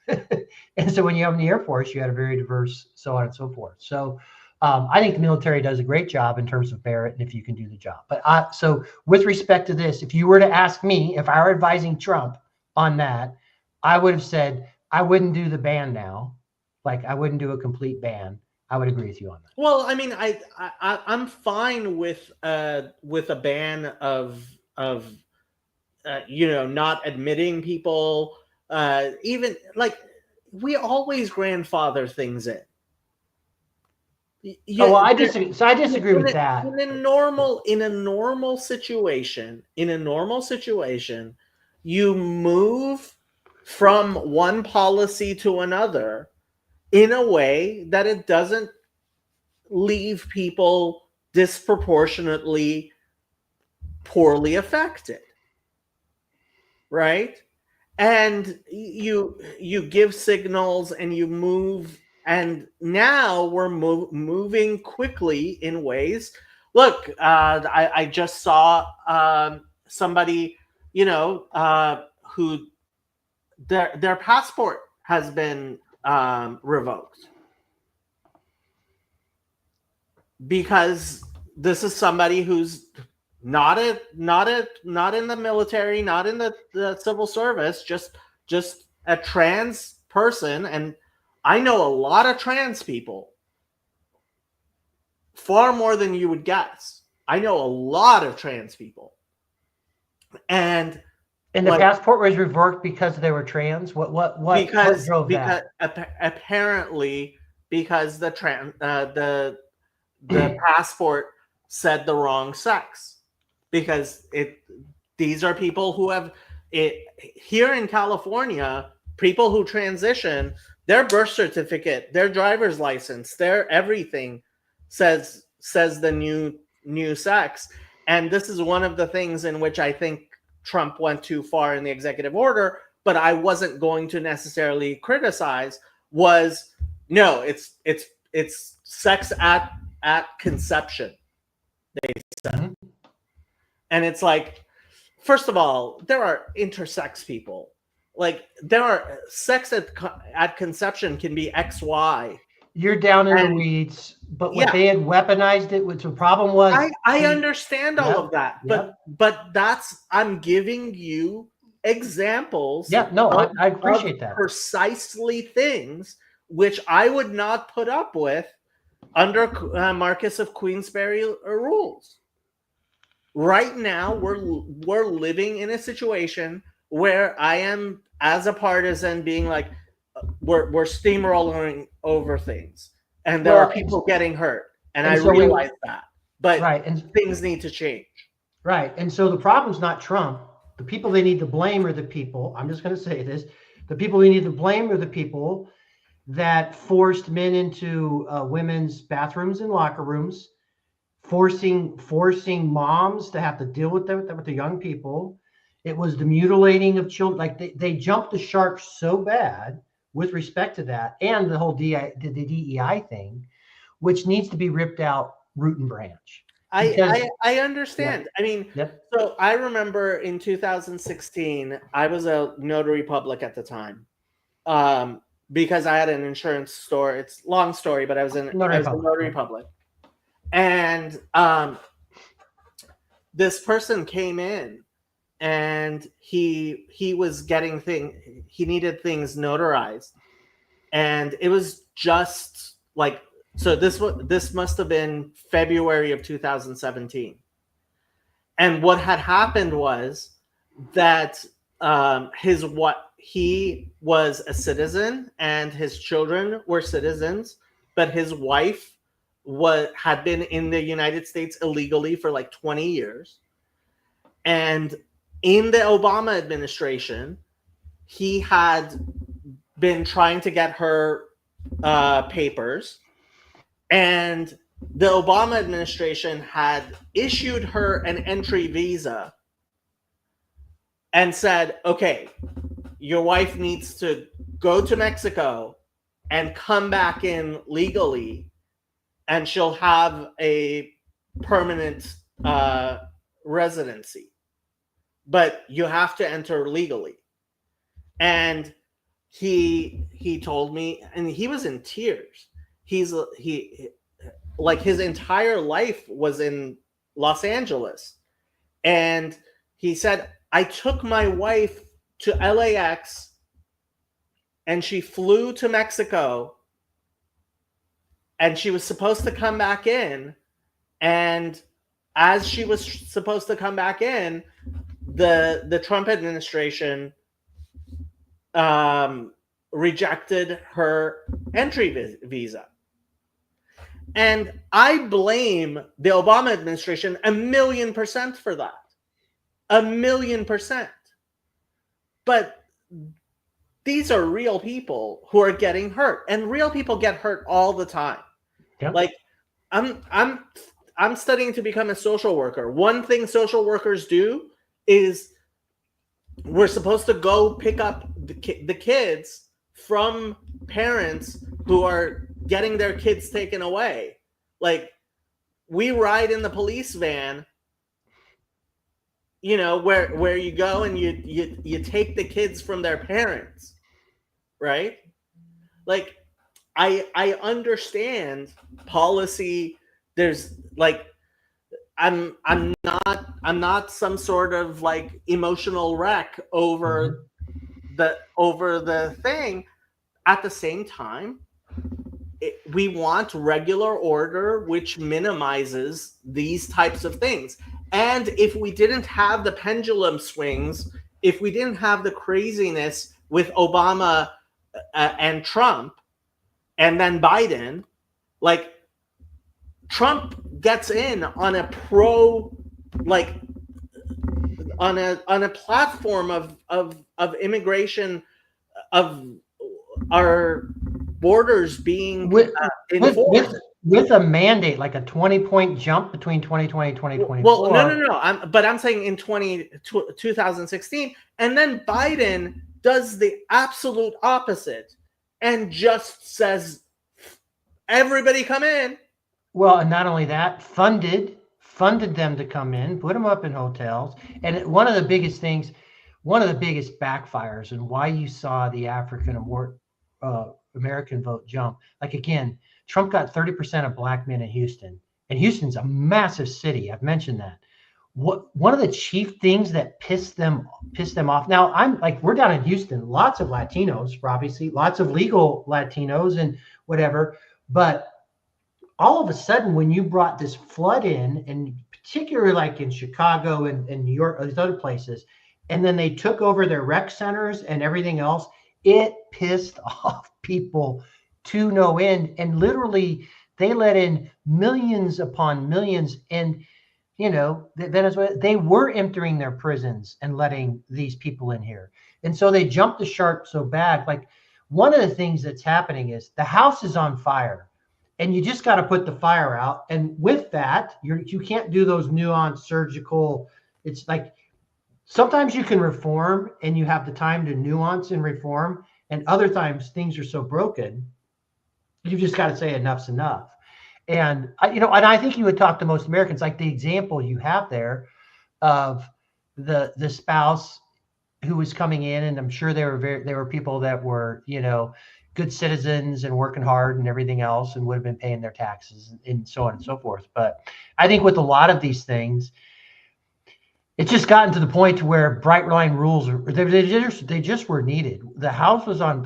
And so when you have in the Air Force, you had a very diverse, so on and so forth. So I think the military does a great job in terms of merit and if you can do the job. But so with respect to this, if you were to ask me, if I were advising Trump on that, I would have said, I wouldn't do the ban now. Like I wouldn't do a complete ban. I would agree with you on that. Well, I mean, I'm fine with a ban of not admitting people. Even like we always grandfather things in. Well, I disagree. So I disagree with that. In a normal situation, you move from one policy to another in a way that it doesn't leave people disproportionately poorly affected, right? And you give signals and you move, and now we're moving quickly in ways. Look, I just saw somebody, who their passport has been revoked because this is somebody who's not in the military, not in the civil service, just a trans person. And I know a lot of trans people, far more than you would guess. I know a lot of trans people, and the passport was revoked because they were trans. What drove that? Apparently, because the passport said the wrong sex. Because these are people who have here in California, people who transition, their birth certificate, their driver's license, their everything says the new sex. And this is one of the things in which I think Trump went too far in the executive order, but I wasn't going to necessarily criticize, was no, it's sex at conception, they said. And it's like, first of all, there are intersex people. Like there are sex at conception can be XY. You're down in the And- weeds, but what yeah. they had weaponized it, which the problem was. I understand all Yep, of that, yep. but I'm giving you examples. Yeah, no, of- I appreciate of that. precisely things which I would not put up with under Marcus of Queensberry rules. Right now, we're living in a situation where I am, as a partisan, being like, we're steamrolling over things, and there are people getting hurt, and I so realize that. But right, and things need to change. right, and so the problem's not Trump. The people they need to blame are the people. I'm just going to say this: the people we need to blame are the people that forced men into women's bathrooms and locker rooms, forcing moms to have to deal with them with the young people. It was the mutilating of children. Like they jumped the shark so bad with respect to that, and the whole DEI thing, which needs to be ripped out root and branch. I understand. Yep. I mean, Yep. so I remember in 2016, I was a notary public at the time, because I had an insurance store. It's a long story, but I was a notary public, and this person came in, and he was getting he needed things notarized, and it was just like. So this must have been February of 2017. And what had happened was that he was a citizen and his children were citizens, but his wife had been in the United States illegally for like 20 years. And in the Obama administration, he had been trying to get her papers. And the Obama administration had issued her an entry visa and said, okay, your wife needs to go to Mexico and come back in legally, and she'll have a permanent residency. But you have to enter legally. And he told me, and he was in tears. Like his entire life was in Los Angeles. And he said, I took my wife to LAX and she flew to Mexico and she was supposed to come back in. And as she was supposed to come back in, the Trump administration rejected her entry visa. And I blame the Obama administration 1,000,000% for that. 1,000,000%. But these are real people who are getting hurt, and real people get hurt all the time. Yep. Like I'm studying to become a social worker. One thing social workers do is we're supposed to go pick up the kids from parents who are getting their kids taken away. Like we ride in the police van, where you go and you take the kids from their parents, right? Like I understand policy. There's like I'm not some sort of like emotional wreck over the thing. At the same time, we want regular order, which minimizes these types of things. And if we didn't have the pendulum swings, if we didn't have the craziness with Obama and Trump, and then Biden, like Trump gets in on a on a platform of immigration, of our borders being enforced. With a mandate, like a 20-point jump between 2020 and 2024. Well, no. But I'm saying in 2016, and then Biden does the absolute opposite and just says, everybody come in. Well, and not only that, funded funded them to come in, put them up in hotels. And one of the biggest backfires and why you saw the African American vote jump, like again, Trump got 30% of black men in Houston, and Houston's a massive city. I've mentioned that. One of the chief things that pissed them off. Now we're down in Houston, lots of Latinos, obviously, lots of legal Latinos and whatever. But all of a sudden, when you brought this flood in, and particularly like in Chicago and New York, these other places, and then they took over their rec centers and everything else, it pissed off people to no end. And literally, they let in millions upon millions. And Venezuela, they were entering their prisons and letting these people in here. And so they jumped the shark so bad. Like, one of the things that's happening is the house is on fire, and you just got to put the fire out. And with that, you can't do those nuanced surgical. It's like sometimes you can reform and you have the time to nuance and reform. And other times things are so broken, you've just got to say enough's enough. And I think you would talk to most Americans, like the example you have there of the spouse who was coming in, and I'm sure there were people that were, good citizens and working hard and everything else, and would have been paying their taxes and so on and so forth. But I think with a lot of these things, it's just gotten to the point to where bright line rules they just were needed. The house was on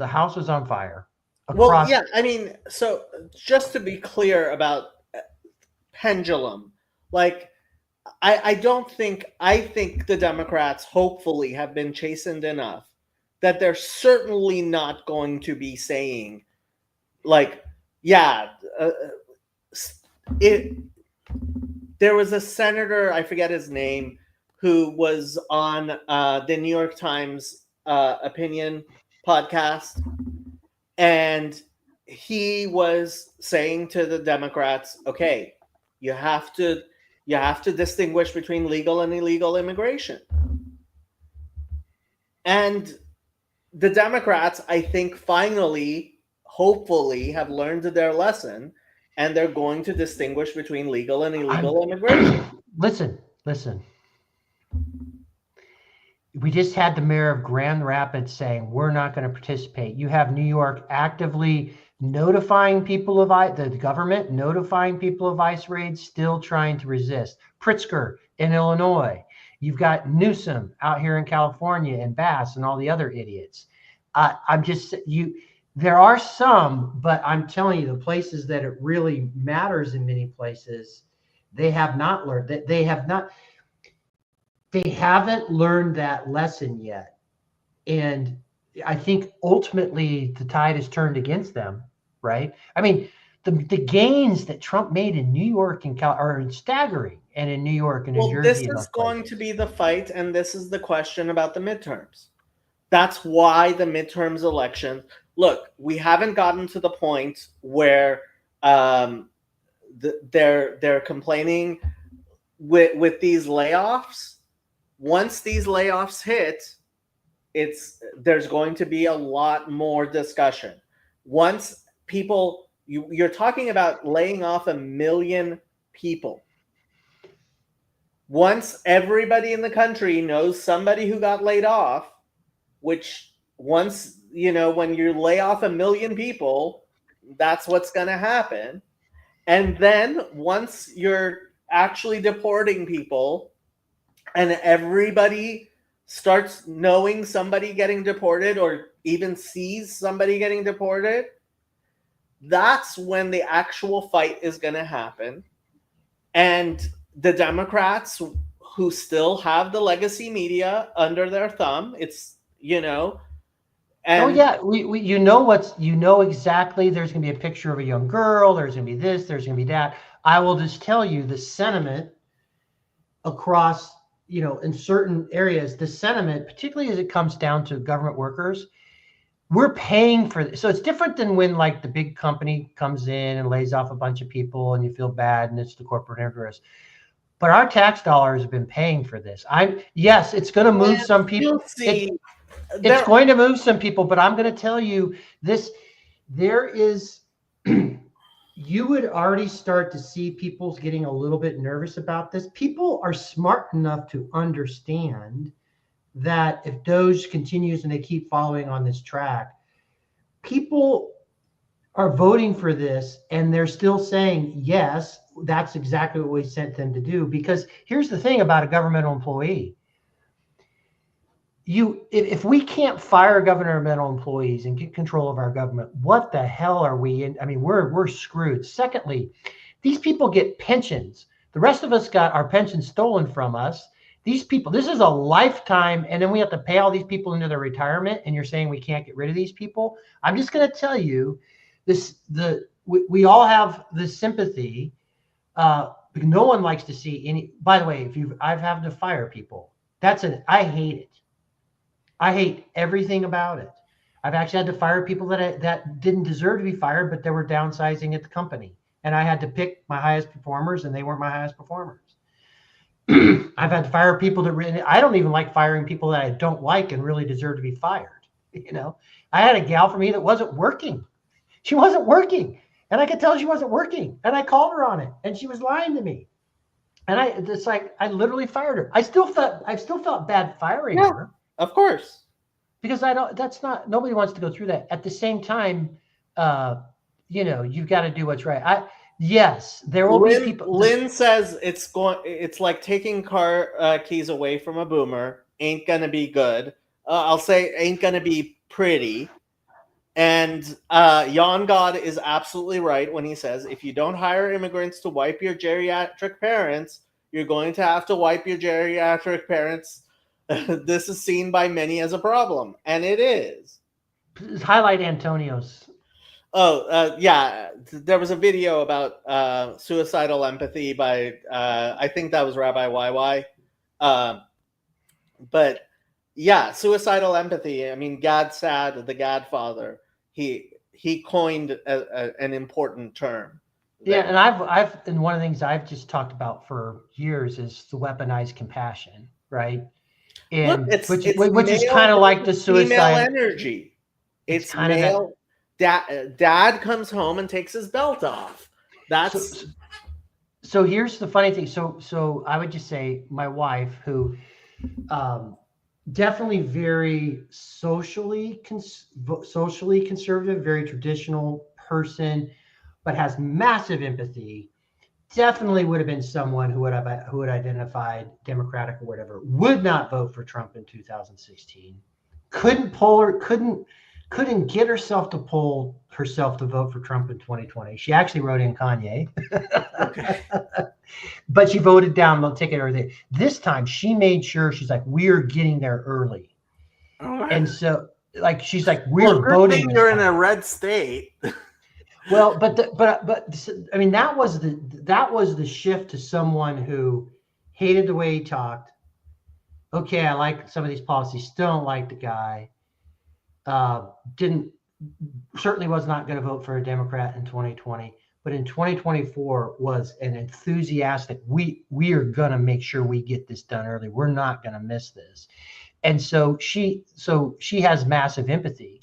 fire. Well, yeah, I mean, so just to be clear about pendulum, like I think the Democrats hopefully have been chastened enough that they're certainly not going to be saying, like, there was a senator, I forget his name, who was on the New York Times opinion podcast, and he was saying to the Democrats, okay, you have to distinguish between legal and illegal immigration. And the Democrats, I think, finally, hopefully, have learned their lesson, and they're going to distinguish between legal and illegal immigration. Listen. We just had the mayor of Grand Rapids saying we're not going to participate. You have New York actively notifying people of the government, notifying people of ICE raids, still trying to resist. Pritzker in Illinois. You've got Newsom out here in California, and Bass and all the other idiots. There are some, but I'm telling you, the places that it really matters in many places, they have not learned that. They haven't learned that lesson yet. And I think ultimately the tide has turned against them, right? I mean, the gains that Trump made in New York and are staggering, and in New York and New Jersey. This is going to be the fight, and this is the question about the midterms. That's why the midterms election. Look, we haven't gotten to the point where they're complaining with these layoffs. Once these layoffs hit, there's going to be a lot more discussion. Once people, you're talking about laying off 1 million people. Once everybody in the country knows somebody who got laid off, which once, when you lay off 1 million people, that's what's going to happen. And then once you're actually deporting people and everybody starts knowing somebody getting deported or even sees somebody getting deported, that's when the actual fight is going to happen. And the Democrats, who still have the legacy media under their thumb, and we know exactly. There's going to be a picture of a young girl. There's going to be this. There's going to be that. I will just tell you the sentiment across, in certain areas, the sentiment, particularly as it comes down to government workers, we're paying for this. So it's different than when like the big company comes in and lays off a bunch of people and you feel bad and it's the corporate interest. But our tax dollars have been paying for this. Yes, it's going to move some people. It's going to move some people, but I'm going to tell you this: there is, you would already start to see people getting a little bit nervous about this. People are smart enough to understand that if Doge continues and they keep following on this track, people are voting for this and they're still saying, yes, that's exactly what we sent them to do. Because here's the thing about a governmental employee. If we can't fire governmental employees and get control of our government, what the hell are we in? I mean, we're screwed. Secondly, these people get pensions. The rest of us got our pensions stolen from us. These people, this is a lifetime, and then we have to pay all these people into their retirement, and you're saying we can't get rid of these people? I'm just going to tell you, we all have this sympathy. No one likes to see any. By the way, I've had to fire people. I hate it. I hate everything about it. I've actually had to fire people that didn't deserve to be fired, but they were downsizing at the company. And I had to pick my highest performers, and they weren't my highest performers. I've had to fire people I don't even like firing people that I don't like and really deserve to be fired. I had a gal for me that wasn't working. She wasn't working. And I could tell she wasn't working. And I called her on it, and she was lying to me. And I literally fired her. I still felt bad firing her. Of course. Because nobody wants to go through that. At the same time, you've got to do what's right. Yes, there will be people. Lynn says it's like taking car keys away from a boomer. Ain't gonna be good. I'll say ain't gonna be pretty. And Jan God is absolutely right when he says if you don't hire immigrants to wipe your geriatric parents, you're going to have to wipe your geriatric parents. This is seen by many as a problem, and it is. Highlight Antonio's. Yeah. There was a video about suicidal empathy by, I think that was Rabbi YY. But yeah, suicidal empathy. I mean, Gad Saad, the Godfather, he coined an important term. Yeah, and and one of the things I've just talked about for years is the weaponized compassion, right? And look, which is kind of like the suicide female energy. It's kind male. Dad comes home and takes his belt off. That's so here's the funny thing. So I would just say my wife, who definitely very socially conservative, very traditional person, but has massive empathy. Definitely would have been someone who would identified Democratic or whatever, would not vote for Trump in 2016. Couldn't get herself to pull herself to vote for Trump in 2020. She actually wrote in Kanye. okay. But she voted down the ticket or this time she made sure, she's like, we're getting there early. Right. And so she's like, we're voting. You're in a red state. Well, but I mean, that was the shift to someone who hated the way he talked. Okay, I like some of these policies, still don't like the guy. Certainly was not going to vote for a Democrat in 2020, but in 2024 was an enthusiastic, we are going to make sure we get this done early. We're not going to miss this. And so she has massive empathy.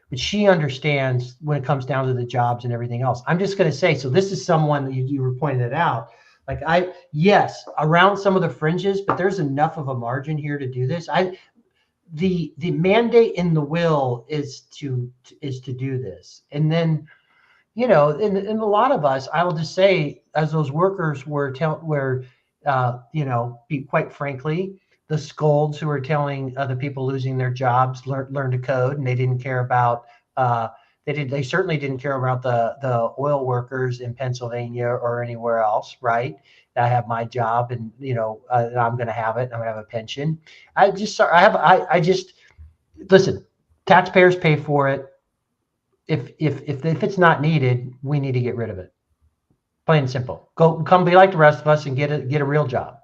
But she understands when it comes down to the jobs and everything else. I'm just going to say, so this is someone that you were pointing it out. Yes, around some of the fringes, but there's enough of a margin here to do this. The mandate in the will is to do this. And then, in a lot of us, I will just say, as those workers quite frankly, the scolds who are telling other people losing their jobs learn to code, and they didn't care about they certainly didn't care about the oil workers in Pennsylvania or anywhere else, right? I have my job, and I'm going to have it. I'm going to have a pension. Listen. Taxpayers pay for it. If it's not needed, we need to get rid of it. Plain and simple. Come be like the rest of us and get a real job.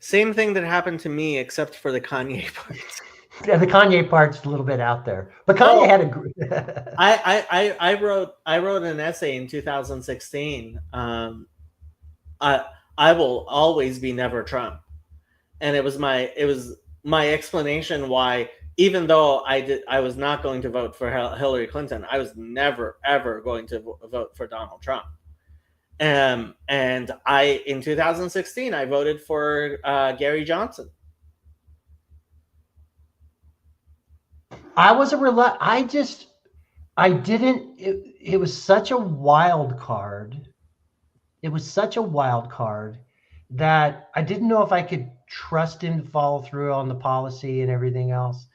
Same thing that happened to me, except for the Kanye part. Yeah, the Kanye part's a little bit out there, but Kanye had a. I wrote an essay in 2016. I will always be never Trump, and it was my explanation why, even though I was not going to vote for Hillary Clinton, I was never ever going to vote for Donald Trump. And in 2016 I voted for Gary Johnson. I was it was such a wild card. It was such a wild card that I didn't know if I could trust him to follow through on the policy and everything else.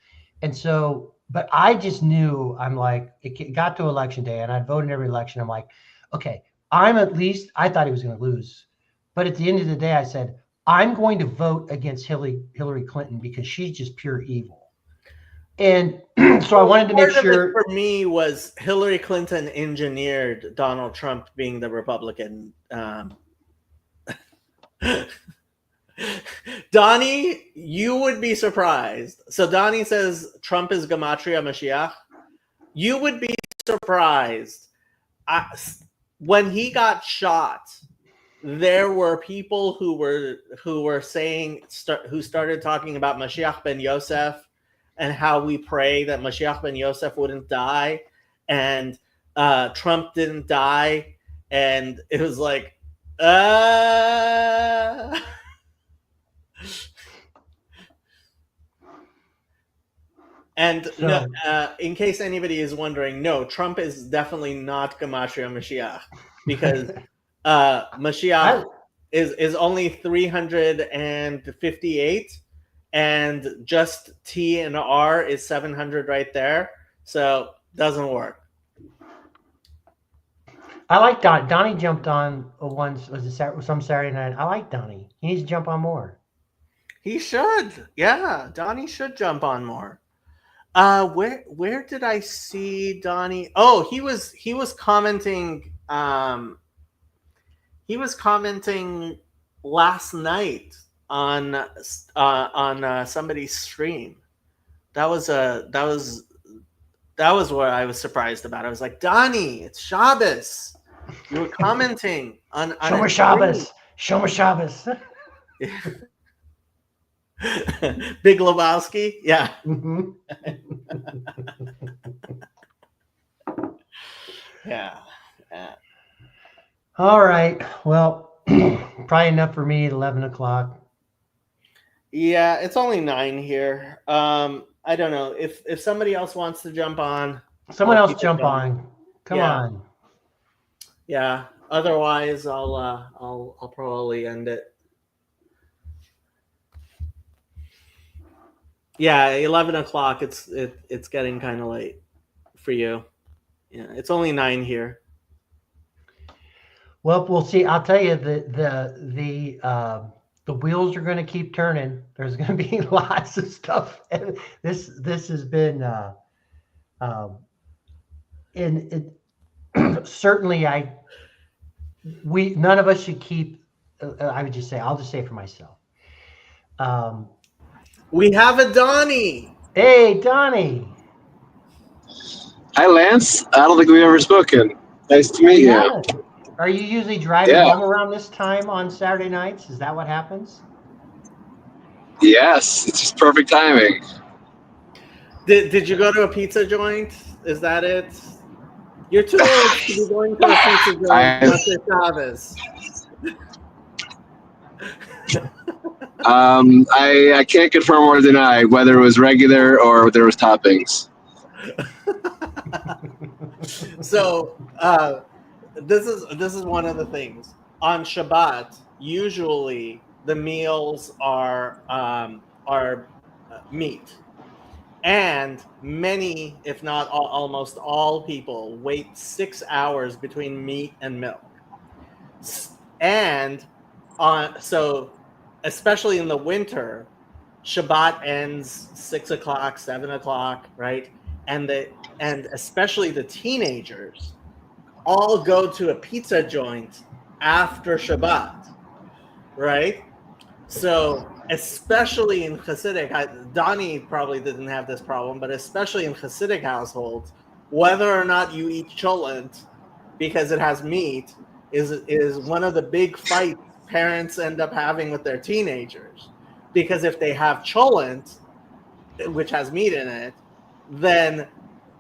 And so, but I just knew, I'm like, it got to election day and I'd vote in every election. I'm like, okay, I thought he was going to lose. But at the end of the day, I said, I'm going to vote against Hillary Clinton because she's just pure evil. And so I wanted to make sure. For me was Hillary Clinton engineered Donald Trump being the Republican. Donnie, you would be surprised. So Donnie says Trump is Gematria Mashiach. You would be surprised. When he got shot, there were people who were saying who started talking about Mashiach ben Yosef and how we pray that Mashiach ben Yosef wouldn't die, and Trump didn't die, and it was like, And no, in case anybody is wondering, no, Trump is definitely not Gematria Mashiach, because Mashiach is only 358, and just T and R is 700 right there, so doesn't work. I like Donnie. Donnie jumped on once, some Saturday night. I like Donnie. He needs to jump on more. He should. Yeah, Donnie should jump on more. Where did I see Donnie? Oh, he was commenting. He was commenting last night on somebody's stream. That was what I was surprised about. I was like, Donnie, it's Shabbos. You were commenting on Shomer Shabbos. Shomer Shabbos. Big Lebowski, yeah. Mm-hmm. Yeah. All right. Well, probably enough for me at 11 o'clock. Yeah, it's only 9 here. I don't know if somebody else wants to jump on. Someone else jump on. Come on. Yeah. Otherwise, I'll probably end it. Yeah, 11 o'clock. It's getting kind of late for you. Yeah, it's only 9 here. Well, we'll see. I'll tell you the wheels are going to keep turning. There's going to be lots of stuff. And this has been certainly none of us should keep. I would just say, I'll just say for myself. We have a Donnie. Hey, Donnie. Hi, Lance. I don't think we've ever spoken. Nice to meet you. Are you usually driving home around this time on Saturday nights? Is that what happens? Yes, it's just perfect timing. Did you go to a pizza joint? Is that it? You're too old to be going to a pizza joint after Shabbos. I can't confirm or deny whether it was regular or there was toppings. So this is one of the things on Shabbat. Usually the meals are meat, and many, if not almost all people, wait 6 hours between meat and milk, and so especially in the winter, Shabbat ends 6 o'clock, 7 o'clock, right? And especially the teenagers all go to a pizza joint after Shabbat, right? So especially in Hasidic, Donnie probably didn't have this problem, but especially in Hasidic households, whether or not you eat cholent because it has meat is one of the big fights parents end up having with their teenagers, because if they have cholent, which has meat in it, then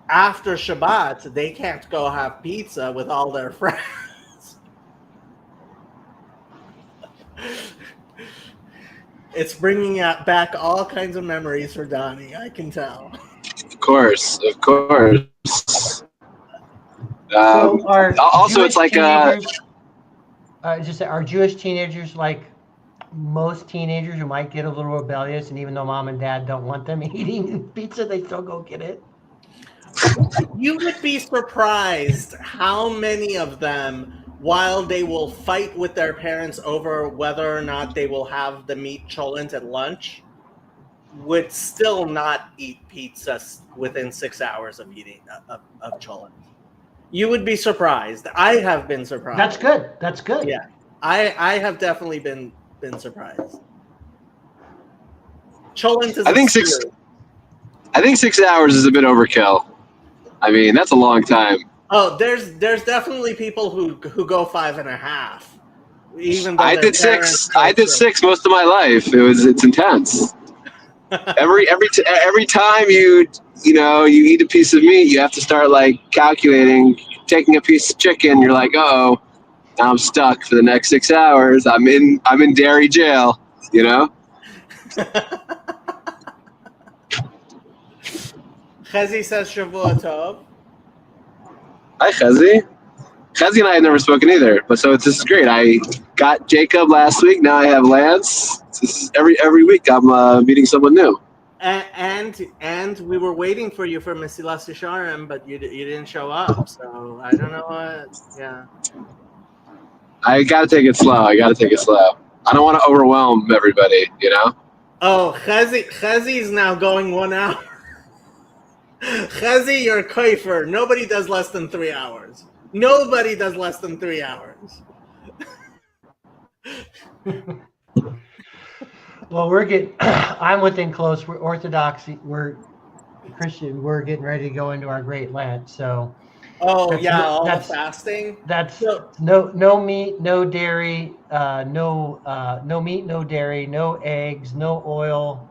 after Shabbat they can't go have pizza with all their friends. It's bringing back all kinds of memories for Donnie. I can tell. Of course. So are Also, Jewish it's like teenagers, just are Jewish teenagers like most teenagers who might get a little rebellious, and even though mom and dad don't want them eating pizza, they still go get it? You would be surprised how many of them, while they will fight with their parents over whether or not they will have the meat cholent at lunch, would still not eat pizza within 6 hours of eating of cholent. You would be surprised. I have been surprised. That's good. Yeah, I have definitely been surprised. Cholent is. I think 6 hours is a bit overkill. I mean, that's a long time. Oh, there's definitely people who go 5.5. Even though I their did parents 6. go I did through. 6 most of my life. It's intense. Every time you eat a piece of meat, you have to start like calculating. Taking a piece of chicken, you're like, oh, now I'm stuck for the next 6 hours. I'm in dairy jail. You know. Chezi says Shavua Tov. Hi, Chezi. Chezi and I had never spoken either, but this is great. I got Jacob last week. Now I have Lance. This is every week I'm meeting someone new. And we were waiting for you for Mesilas Yesharim, but you didn't show up. So I don't know what. Yeah. I gotta take it slow. I don't want to overwhelm everybody. You know. Oh, Chezi is now going 1 hour. Chezi, you're a koifer. Nobody does less than 3 hours. Nobody does less than 3 hours. Well, I'm within close. We're Orthodox. We're Christian. We're getting ready to go into our Great Lent. So. Oh That's yeah, no- all the that's- fasting. That's So- no meat, no dairy, no meat, no dairy, no eggs, no oil.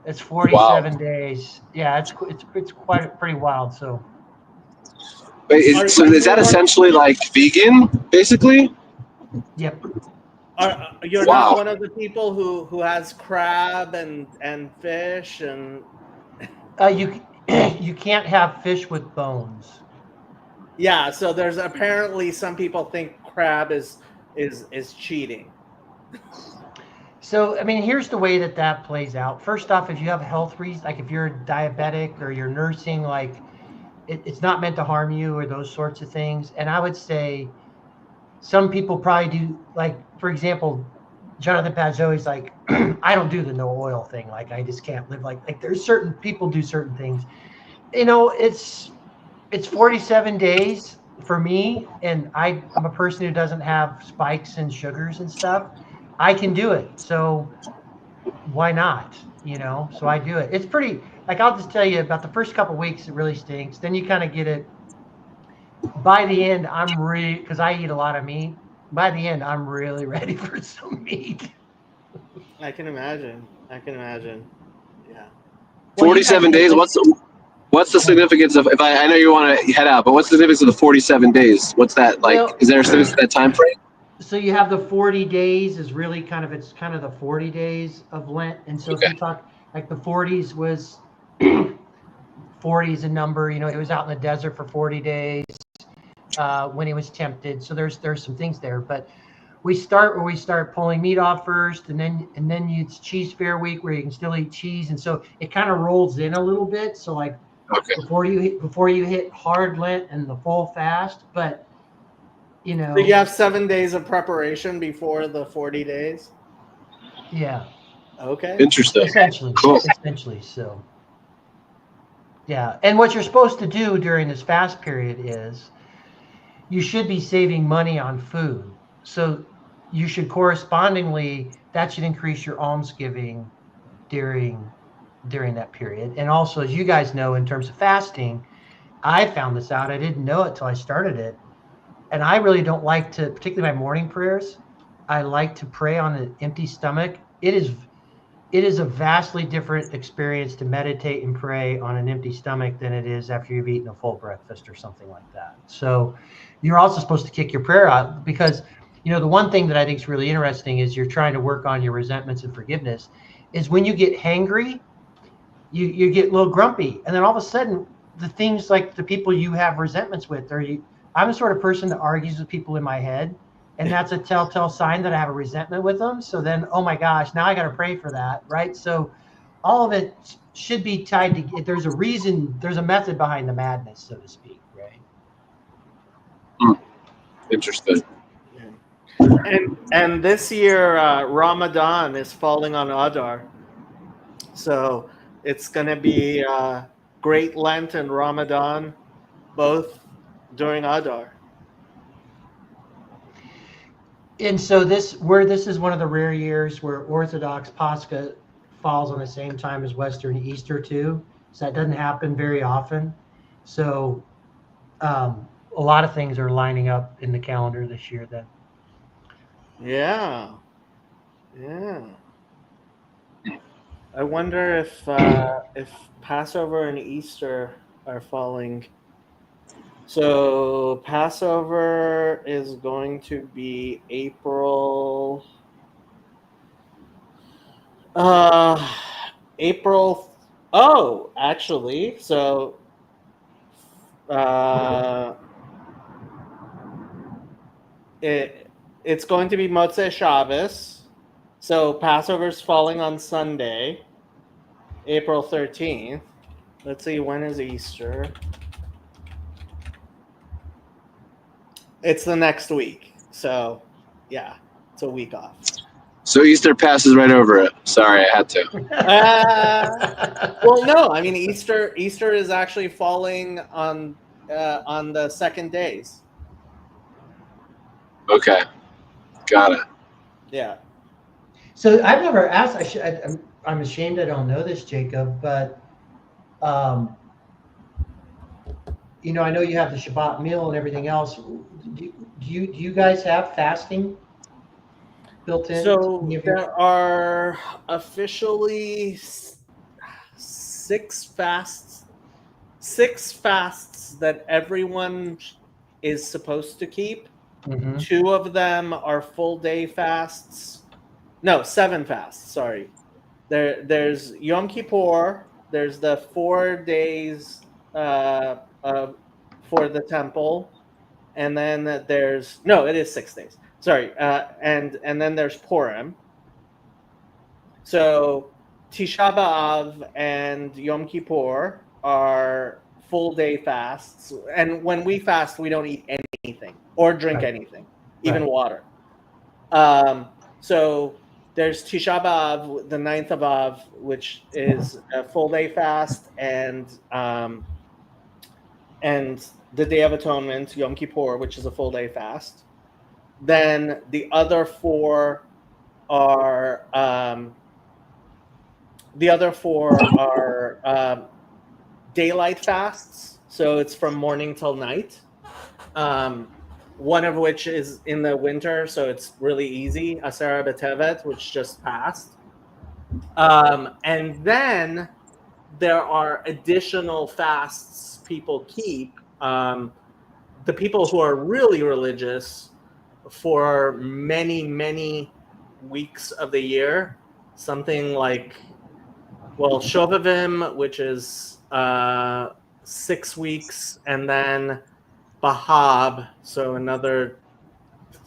It's 47 days. Yeah, it's quite pretty wild. So Wait, is that essentially like vegan, basically? yep. You're Wow. not one of the people who has crab and fish and. You can't have fish with bones. Yeah, so there's apparently some people think crab is cheating. So, I mean, here's the way that plays out. First off, if you have health reasons, like if you're diabetic or you're nursing, like it's not meant to harm you or those sorts of things. And I would say some people probably do, like, for example, Jonathan Pazzo's like, I don't do the no oil thing. Like, I just can't live like there's certain people do certain things. You know, it's 47 days for me, and I'm a person who doesn't have spikes and sugars and stuff. I can do it, so why not? You know, so I do it. It's pretty, like, I'll just tell you about the first couple of weeks, it really stinks. Then you kind of get it. By the end, because I eat a lot of meat. By the end, I'm really ready for some meat. I can imagine. Yeah. 47 days. What's the significance of? If I know you want to head out, but what's the significance of the 47 days? What's that like? Well, is there a significance to that time frame? So you have the 40 days is really it's kind of the 40 days of Lent. And so if you talk like the 40s was 40 is a number, you know, he was out in the desert for 40 days when he was tempted. So there's some things there, but we start pulling meat off first, and then it's Cheese Fair week where you can still eat cheese. And so it kind of rolls in a little bit. So like before you hit hard Lent and the full fast, but you know. So you have 7 days of preparation before the 40 days? Yeah. Okay. Interesting. Essentially. Cool. Essentially. So. Yeah. And what you're supposed to do during this fast period is you should be saving money on food. So you should correspondingly, that should increase your almsgiving during that period. And also, as you guys know, in terms of fasting, I found this out. I didn't know it till I started it. And I really don't like to, particularly my morning prayers, I like to pray on an empty stomach. It is, it is a vastly different experience to meditate and pray on an empty stomach than it is after you've eaten a full breakfast or something like that. So you're also supposed to kick your prayer out because, the one thing that I think is really interesting is you're trying to work on your resentments and forgiveness is when you get hangry, you get a little grumpy. And then all of a sudden the things like the people you have resentments with I'm the sort of person that argues with people in my head. And that's a telltale sign that I have a resentment with them. So then, oh my gosh, now I got to pray for that, right? So all of it should be tied to, there's a reason, there's a method behind the madness, so to speak, right? Interesting. And this year, Ramadan is falling on Adar. So it's going to be Great Lent and Ramadan, both during Adar. And so this is one of the rare years where Orthodox Pascha falls on the same time as Western Easter too. So that doesn't happen very often. So a lot of things are lining up in the calendar this year then. Yeah. I wonder if Passover and Easter are falling. So Passover is going to be April. April. Oh, actually, so. It's going to be Motzei Shabbos. So Passover's falling on Sunday, April 13th. Let's see, when is Easter? It's the next week. So, yeah, it's a week off. So Easter passes right over it. Sorry, I had to. Well, no, I mean Easter is actually falling on the second days. Okay, got it. Yeah. So I've never asked. I'm ashamed I don't know this, Jacob, but I know you have the Shabbat meal and everything else. Do you guys have fasting built in? So there are officially six fasts that everyone is supposed to keep. Mm-hmm. 2 of them are full day fasts. No, 7 fasts. Sorry. There's Yom Kippur. There's the 4 days for the temple, and then it is 6 days. Sorry, and then there's Purim. So Tisha B'Av and Yom Kippur are full day fasts, and when we fast, we don't eat anything or drink anything, even water. So there's Tisha B'Av, the 9th of Av, which is a full day fast, and the Day of Atonement, Yom Kippur, which is a full day fast. Then the other 4 are daylight fasts. So it's from morning till night. One of which is in the winter, so it's really easy. Asara B'Tevet, which just passed. And then there are additional fasts people keep. The people who are really religious for many, many weeks of the year, something like, Shovavim, which is 6 weeks, and then Bahab, so another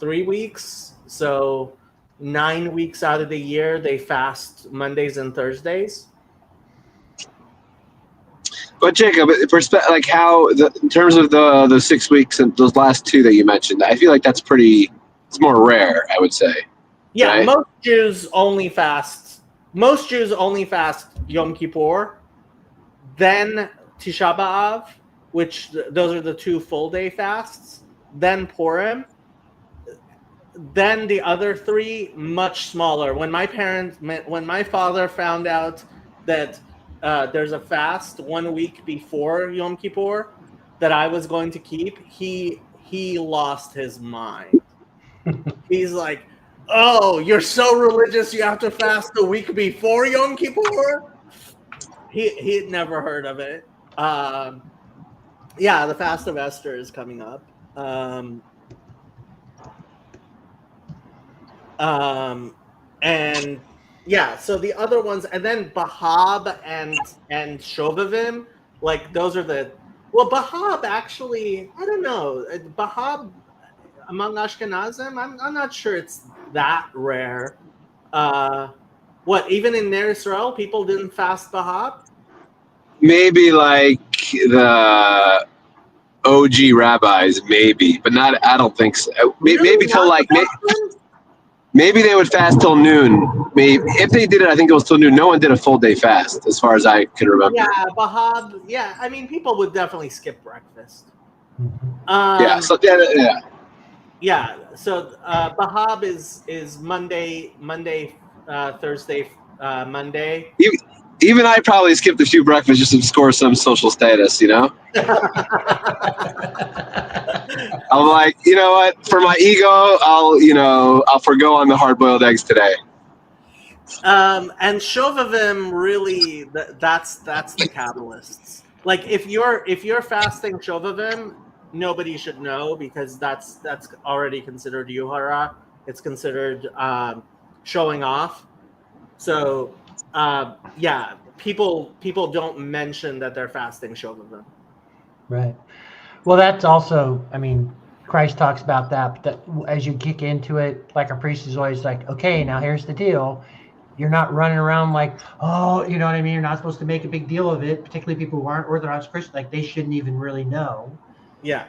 3 weeks. So 9 weeks out of the year, they fast Mondays and Thursdays. But Jacob, in terms of the 6 weeks and those last 2 that you mentioned, I feel like it's more rare, I would say. Yeah, right? Most Jews only fast Yom Kippur, then Tisha B'Av, which those are the 2 full day fasts, then Purim, then the other 3 much smaller. When my father found out that there's a fast 1 week before Yom Kippur that I was going to keep, he lost his mind. He's like, Oh, you're so religious you have to fast the week before Yom Kippur? He'd never heard of it. Yeah, the Fast of Esther is coming up. And yeah, so the other ones, and then Bahab and Shovavim, like those are the Bahab actually, I don't know. Bahab among Ashkenazim, I'm not sure it's that rare. What, even in Ner Israel, people didn't fast Bahab? Maybe like the OG rabbis, maybe, but not. I don't think so. Maybe till like maybe they would fast till noon. Maybe if they did it, I think it was till noon. No one did a full day fast, as far as I can remember. Yeah, Bahab. Yeah, I mean, people would definitely skip breakfast. Yeah. So yeah. Yeah. So Bahab is Monday, Thursday, Monday. Even I probably skipped a few breakfasts just to score some social status, you know? I'm like, you know what? For my ego, I'll forgo on the hard-boiled eggs today. And Shovavim, really, that's the Kabbalists. Like if you're fasting Shovavim, nobody should know because that's already considered Yuhara. It's considered showing off. So yeah, people don't mention that they're fasting Shovavim. Right. Well, that's also, I mean, Christ talks about that, but that as you kick into it, like a priest is always like, okay, now here's the deal. You're not running around like, oh, you know what I mean? You're not supposed to make a big deal of it, particularly people who aren't Orthodox Christians. Like, they shouldn't even really know. Yeah.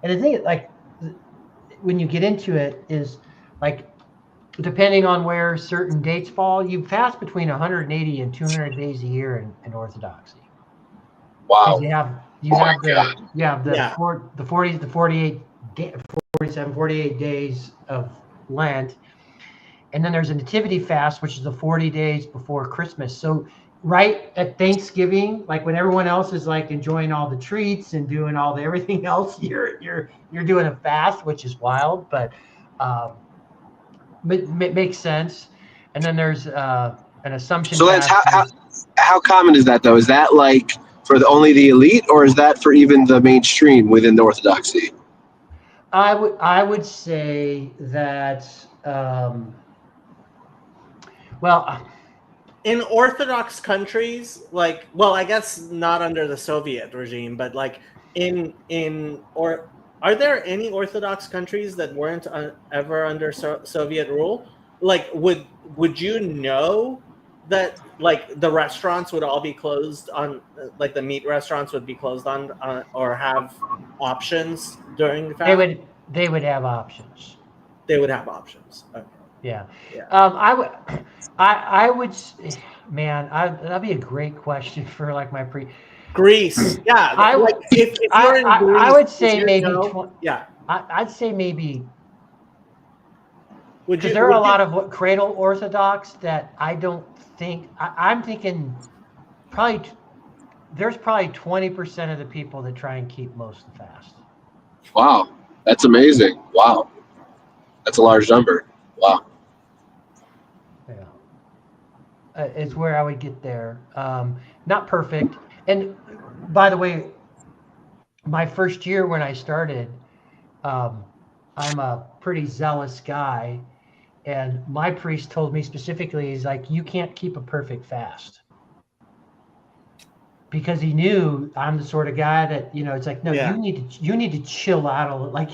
And the thing, like, when you get into it is, like, depending on where certain dates fall, you fast between 180 and 200 days a year in Orthodoxy. Wow. You have Yeah. 48 days of Lent. And then there's a nativity fast, which is the 40 days before Christmas. So right at Thanksgiving, like when everyone else is like enjoying all the treats and doing all the everything else, you're doing a fast, which is wild, but makes sense. And then there's an Assumption So that's fast. how common is that though? Is that like for only the elite, or is that for even the mainstream within the Orthodoxy? I would say that in Orthodox countries, like, well, I guess not under the Soviet regime, but like are there any Orthodox countries that weren't ever under Soviet rule? Like, would you know that like the restaurants would all be closed on, like the meat restaurants would be closed on or have options during the fast? They would have options. They would have options. Okay. Yeah. Yeah. I would, man, that'd be a great question for like my Greece. Yeah. If you're in Greece, I would say maybe, yeah. I'd say maybe, because there are a lot of cradle Orthodox that I don't think, I'm thinking there's probably 20% of the people that try and keep most of the fast. Wow. That's amazing. Wow. That's a large number. Wow. Yeah. It's where I would get there. Not perfect. And by the way, my first year when I started, I'm a pretty zealous guy. And my priest told me specifically, he's like, you can't keep a perfect fast. Because he knew I'm the sort of guy that, it's like, no, yeah. you need to chill out a little. Like,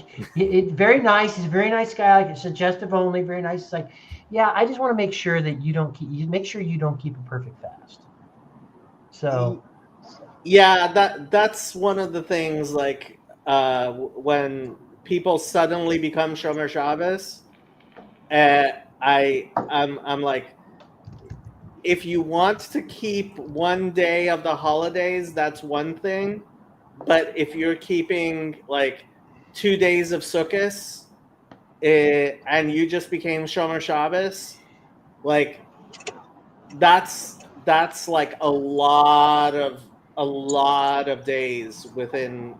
very nice. He's a very nice guy. Like, suggestive only, very nice. It's like, yeah, I just want to make sure that you don't keep a perfect fast. So, yeah, that's one of the things. Like, when people suddenly become Shomer Shabbos, I'm like, if you want to keep one day of the holidays, that's one thing. But if you're keeping like 2 days of Sukkot, and you just became Shomer Shabbos, like that's like a lot of days within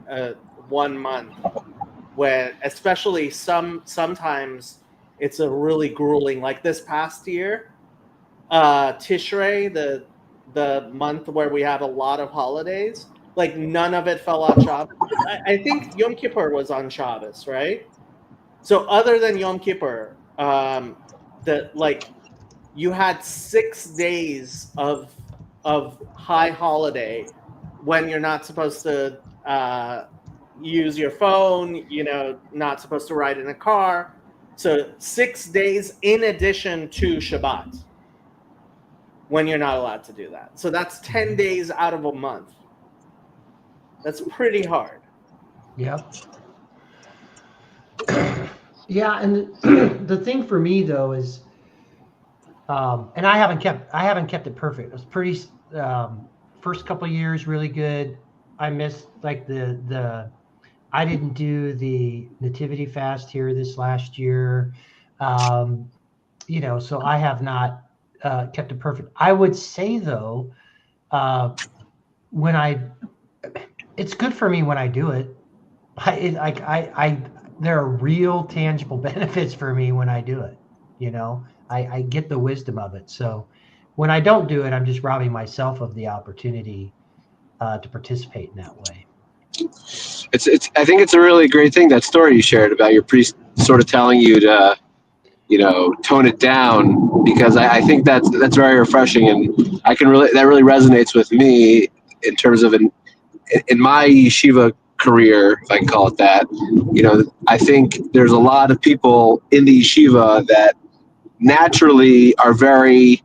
1 month. When especially sometimes It's a really grueling. Like this past year, Tishrei, the month where we have a lot of holidays, like none of it fell on Shabbos. I think Yom Kippur was on Shabbos, right? So other than Yom Kippur, you had 6 days of high holiday when you're not supposed to use your phone, not supposed to ride in a car. So 6 days in addition to Shabbat when you're not allowed to do that. So that's 10 days out of a month. That's pretty hard. Yep. Yeah, and the thing for me though is, and I haven't kept it perfect. It was pretty first couple of years really good. I missed like I didn't do the nativity fast here this last year, so I have not kept it perfect. I would say though, it's good for me when I do it. There are real tangible benefits for me when I do it. I get the wisdom of it. So when I don't do it, I'm just robbing myself of the opportunity to participate in that way. I think it's a really great thing, that story you shared about your priest sort of telling you to, tone it down, because I think that's very refreshing, and that really resonates with me in terms of in my yeshiva career, if I can call it that. I think there's a lot of people in the yeshiva that naturally are very,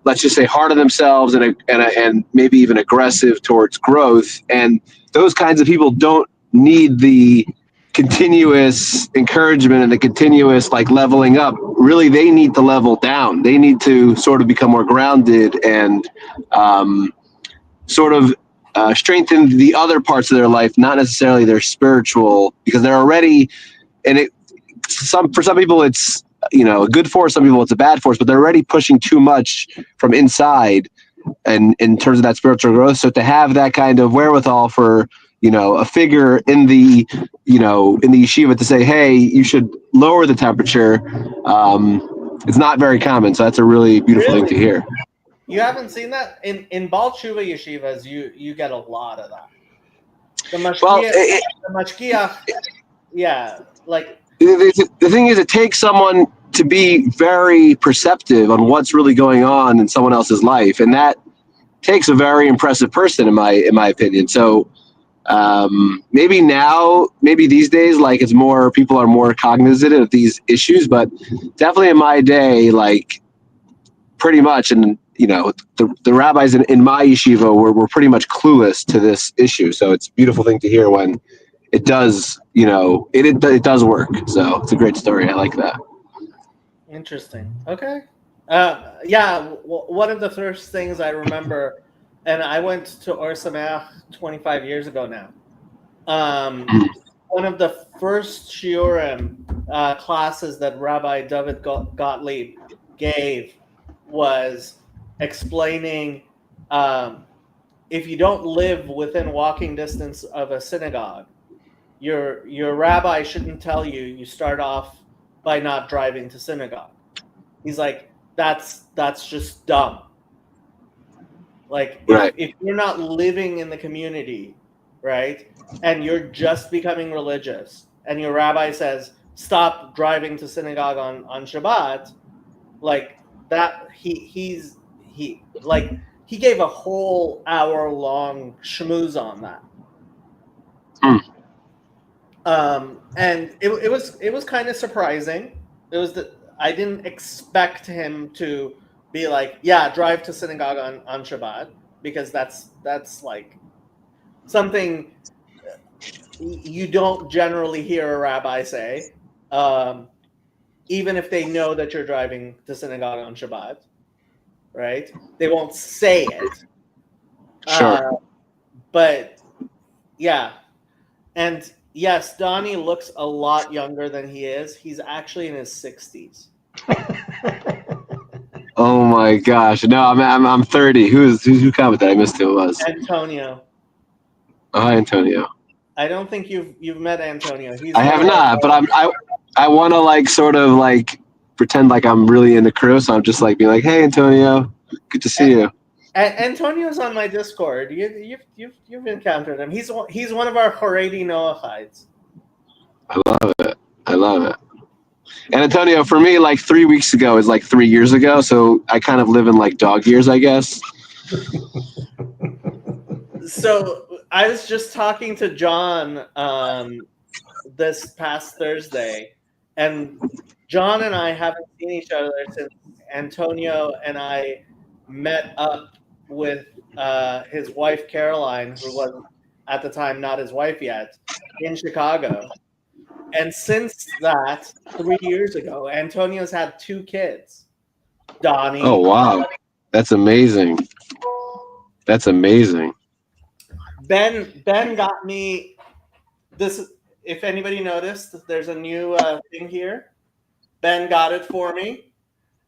let's just say, hard on themselves and maybe even aggressive towards growth. And those kinds of people don't need the continuous encouragement and the continuous leveling up. Really, they need to level down. They need to sort of become more grounded and sort of strengthen the other parts of their life, not necessarily their spiritual, because they're already, and for some people it's a good force, some people it's a bad force, but they're already pushing too much from inside and in terms of that spiritual growth. So to have that kind of wherewithal for a figure in the yeshiva to say, hey, you should lower the temperature, it's not very common. So that's a really beautiful thing to hear. You haven't seen that in Baal Tshuva yeshivas. You get a lot of that. The mashgiach, yeah, like the thing is, it takes someone to be very perceptive on what's really going on in someone else's life, and that takes a very impressive person, in my opinion. So maybe these days, it's more, people are more cognizant of these issues, but definitely in my day, pretty much, and the rabbis in my yeshiva were pretty much clueless to this issue. So it's a beautiful thing to hear when it does, it does work. So it's a great story. I like that. Interesting. Okay. One of the first things I remember, and I went to Or Sameach 25 years ago now. One of the first shiurim classes that Rabbi David Gottlieb gave was explaining if you don't live within walking distance of a synagogue, your rabbi shouldn't tell you start off by not driving to synagogue. He's like, that's just dumb. If you're not living in the community, right, and you're just becoming religious, and your rabbi says stop driving to synagogue on Shabbat, that he gave a whole hour-long schmooze on that. And it was kind of surprising. It was that I didn't expect him to be like, yeah, drive to synagogue on Shabbat, because that's something you don't generally hear a rabbi say, even if they know that you're driving to synagogue on Shabbat, right? They won't say it. Sure. But yeah. And yes, Donnie looks a lot younger than he is. He's actually in his 60s. Oh my gosh! No, I'm 30. Who commented? I missed who it was. Antonio. Oh, hi, Antonio. I don't think you've met Antonio. He's I have one of not, but I want to like sort of like pretend like I'm really in the crew. So I'm just like being like, hey, Antonio, good to see you. Antonio's on my Discord. You've encountered him. He's one of our Haredi Noachites. I love it. And Antonio, for me, like 3 weeks ago is like 3 years ago. So I kind of live in like dog years, I guess. So I was just talking to John this past Thursday, and John and I haven't seen each other since Antonio and I met up with his wife Caroline, who was at the time not his wife yet, in Chicago. And since that, 3 years ago, Antonio's had 2 kids. Donnie. Oh wow, that's amazing. That's amazing. Ben got me this. If anybody noticed, there's a new thing here. Ben got it for me,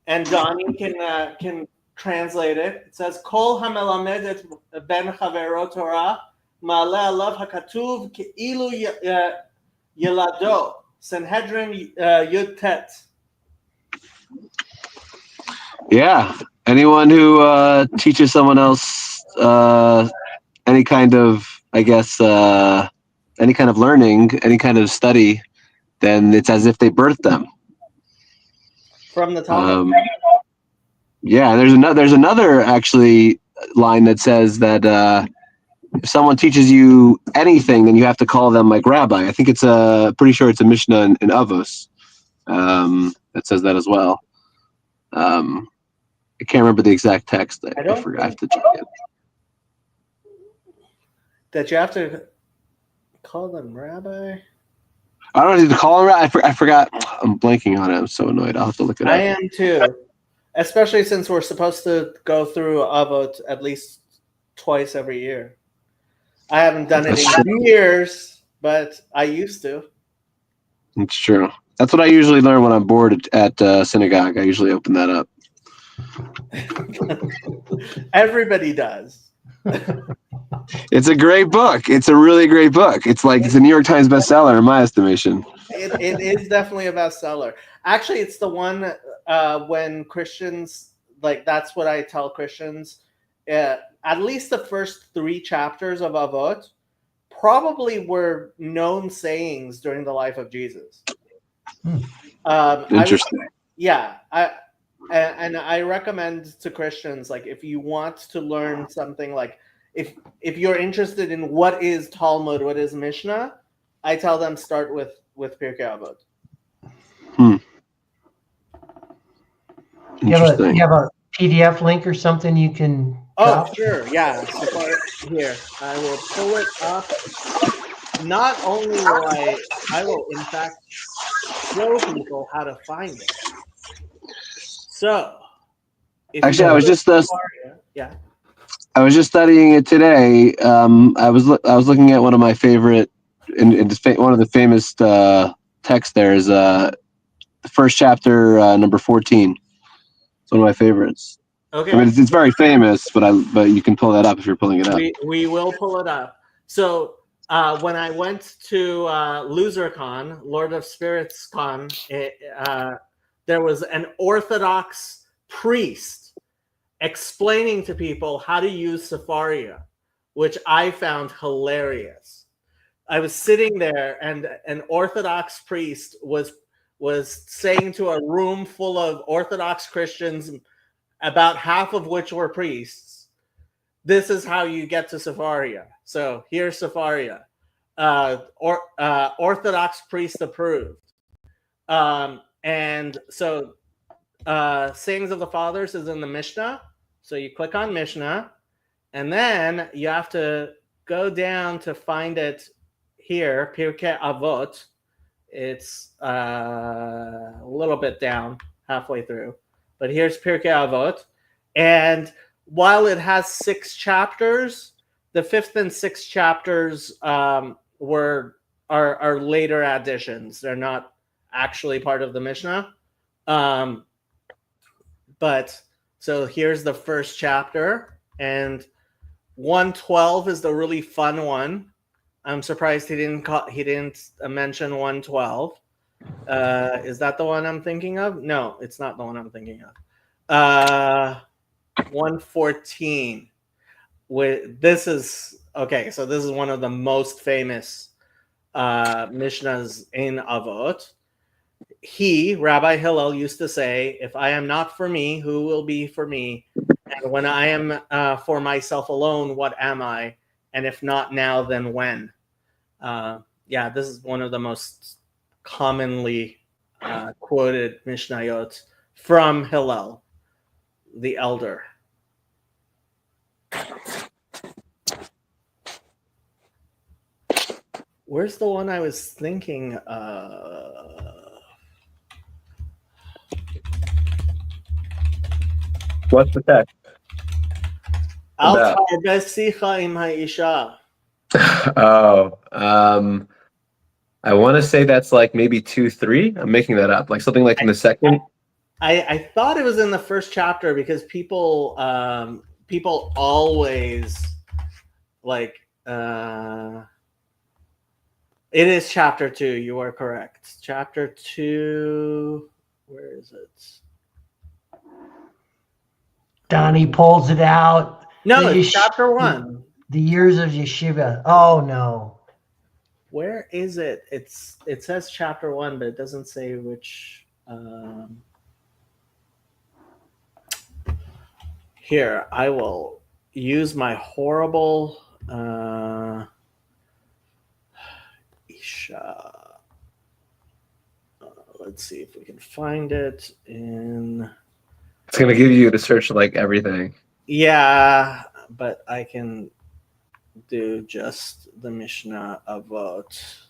and Donnie can translate it. It says, "Kol hamelamed et ben chavero Torah ma'aleh alav hakatuv ke'ilu yelado." Sanhedrin Yud Tet. Yeah. Anyone who teaches someone else any kind of, I guess, any kind of learning, any kind of study, then it's as if they birthed them. From the Talmud. Yeah, there's another actually line that says that if someone teaches you anything, then you have to call them like rabbi. I think it's pretty sure it's a Mishnah in Avos that says that as well. I can't remember the exact text. I forgot. I have to check it. That you have to call them rabbi? I don't need to call him. I forgot. I'm blanking on it. I'm so annoyed. I'll have to look it up. I am too. Especially since we're supposed to go through Avot at least twice every year. I haven't done it in years, but I used to. It's true. That's what I usually learn when I'm bored at synagogue. I usually open that up. Everybody does. It's a great book. It's a really great book. It's a New York Times bestseller in my estimation. It is definitely a bestseller. Actually, it's the one when Christians, like, that's what I tell Christians. At least the first 3 chapters of Avot probably were known sayings during the life of Jesus. Interesting. I recommend to Christians, like, if you want to learn something, like if you're interested in what is Talmud, what is Mishnah, I tell them start with Pirkei Avot. Interesting. You have a PDF link or something you can. Oh, sure, yeah. Here, I will pull it up. Not only will I will in fact show people how to find it. So, actually, I was just I was just studying it today. I was looking at one of my favorite, one of the famous texts. There is the first chapter, number 14. It's one of my favorites. Okay. I mean, it's very famous, but you can pull that up if you're pulling it up. We will pull it up. So when I went to LoserCon, Lord of Spirits Con, there was an Orthodox priest explaining to people how to use Sefaria, which I found hilarious. I was sitting there, and an Orthodox priest was saying to a room full of Orthodox Christians, about half of which were priests, this is how you get to Sefaria. So here's Sefaria. Orthodox priest approved. And so Sayings of the Fathers is in the Mishnah. So you click on Mishnah, and then you have to go down to find it here, Pirkei Avot. It's a little bit down, halfway through. But here's Pirkei Avot. And while it has 6 chapters, the 5th and 6th chapters are later additions. They're not actually part of the Mishnah. But so here's the first chapter, and 112 is the really fun one. I'm surprised he didn't mention 112. Is that the one I'm thinking of? No, it's not the one I'm thinking of. 114. This is okay. So this is one of the most famous Mishnahs in Avot. Rabbi Hillel, used to say, "If I am not for me, who will be for me? And when I am for myself alone, what am I? And if not now, then when?" Yeah, this is one of the most commonly quoted Mishnayot from Hillel, the elder. Where's the one I was thinking of? What's the text? Al About? tarbe sicha im ha'isha. Oh, I want to say that's like maybe 2-3. I'm making that up, like something like in the second. I thought it was in the first chapter because people always like it is chapter 2. You are correct. Chapter 2. Where is it? Donnie pulls it out. No, The it's chapter 1. The years of yeshiva. Oh no. Where is it? It says chapter 1, but it doesn't say which. Here, I will use my horrible Isha. Let's see if we can find it in. It's gonna give you to search like everything. Yeah, but I can do just the Mishnah Avot.